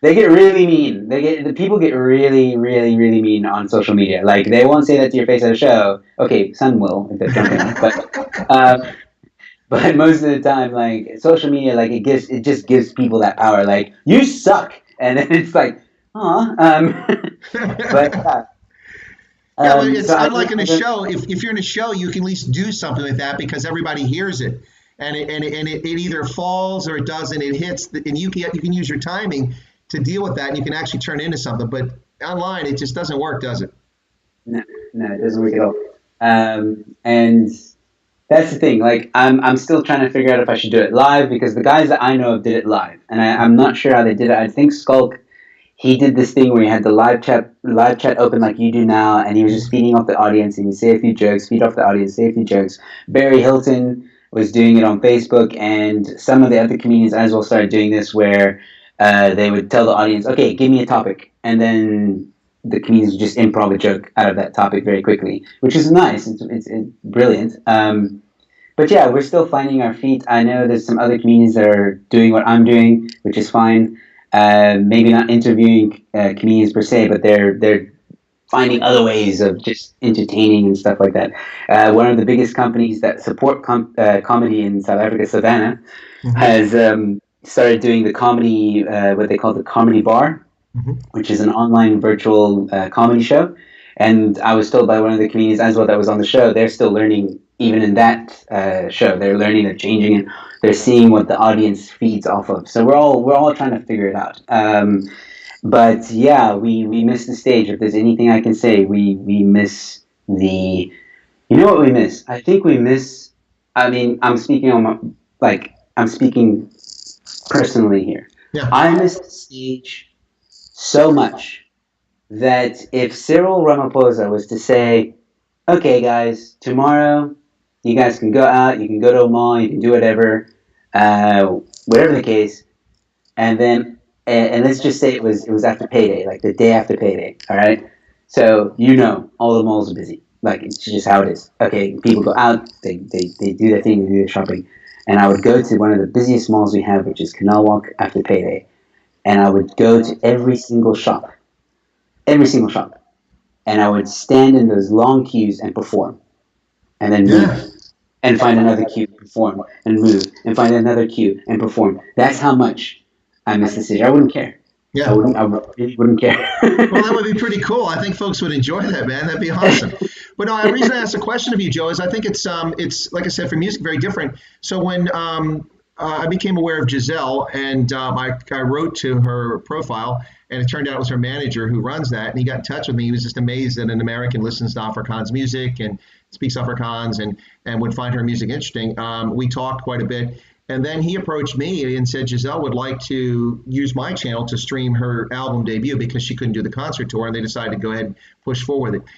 B: they get really mean. The people get really, really, really mean on social media. Like they won't say that to your face at a show. Okay, some will if they're drunk enough, uh, but most of the time, like social media, like it just gives people that power. Like you suck, and then it's like, oh, but yeah.
A: Yeah, but
B: So
A: it's
B: I
A: unlike
B: don't,
A: in
B: I
A: a
B: don't.
A: show. If you're in a show, you can at least do something with that because everybody hears it, and it either falls or it doesn't. It hits, and you can use your timing to deal with that, and you can actually turn it into something. But online, it just doesn't work, does it?
B: No, no, it doesn't work at all. And that's the thing. Like, I'm still trying to figure out if I should do it live because the guys that I know of did it live, and I'm not sure how they did it. I think Skulk he did this thing where he had the live chat open like you do now, and he was just feeding off the audience, and he'd say a few jokes, feed off the audience, say a few jokes. Barry Hilton was doing it on Facebook, and some of the other comedians as well started doing this, where they would tell the audience, "Okay, give me a topic," and then the comedians would just improv a joke out of that topic very quickly, which is nice. It's brilliant. But yeah, we're still finding our feet. I know there's some other comedians that are doing what I'm doing, which is fine. Maybe not interviewing comedians per se, but they're finding other ways of just entertaining and stuff like that. One of the biggest companies that support comedy in South Africa, Savannah,
A: Hmm.
B: has started doing the comedy, what they call the comedy bar,
A: Hmm.
B: which is an online virtual comedy show. And I was told by one of the comedians as well that was on the show, they're still learning even in that show. They're learning, they're changing, and they're seeing what the audience feeds off of. So we're all trying to figure it out. But yeah, we miss the stage. If there's anything I can say, we miss the. You know what we miss? I think we miss. I mean, I'm speaking on I'm speaking personally here.
A: Yeah.
B: I miss the stage so much that if Cyril Ramaphosa was to say, okay, guys, tomorrow you guys can go out, you can go to a mall, you can do whatever, uh, whatever the case, and then and let's just say it was after payday, like the day after payday, all right. So all the malls are busy, like it's just how it is. Okay, people go out, they do their thing, they do their shopping, and I would go to one of the busiest malls we have, which is Canal Walk after payday, and I would go to every single shop, and I would stand in those long queues and perform, and then
A: Yeah.
B: move, and find another queue, perform, and move, and find another queue and perform. That's how much I miss the city. I wouldn't care. I
A: Yeah.
B: wouldn't. I really wouldn't care.
A: Well, that would be pretty cool. I think folks would enjoy that, man. That'd be awesome. But no, the reason I asked the question of you, Joe, is I think it's like I said, for music, very different. So when I became aware of Giselle, and I wrote to her profile, and it turned out it was her manager who runs that, and he got in touch with me. He was just amazed that an American listens to Afrikaans music and speaks Afrikaans, and would find her music interesting. We talked quite a bit. And then he approached me and said Giselle would like to use my channel to stream her album debut because she couldn't do the concert tour, and they decided to go ahead and push forward with it.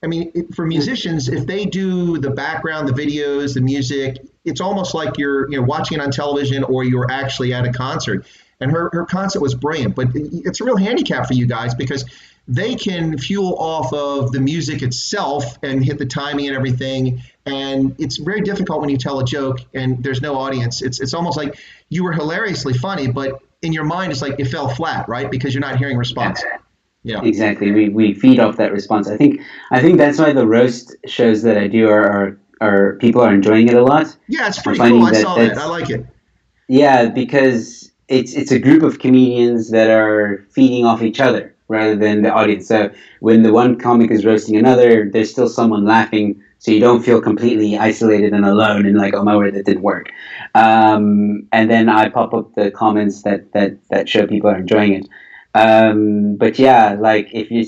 A: I mean, for musicians, if they do the background, the videos, the music, it's almost like you're watching it on television or you're actually at a concert. And her concert was brilliant, but it's a real handicap for you guys because they can fuel off of the music itself and hit the timing and everything. And it's very difficult when you tell a joke and there's no audience. It's almost like you were hilariously funny, but in your mind, it's like it fell flat, right? Because you're not hearing
B: Yeah,
A: response. Yeah.
B: exactly. We feed off that response. I think that's why the roast shows that I do are people are enjoying it a lot.
A: Yeah, it's
B: I'm
A: pretty cool.
B: finding
A: I
B: that
A: saw that. I
B: that's
A: like it.
B: Yeah, because it's a group of comedians that are feeding off each other rather than the audience. So when the one comic is roasting another, there's still someone laughing, so you don't feel completely isolated and alone and like, oh my word, that didn't work. And then I pop up the comments that show people are enjoying it. But yeah, like if you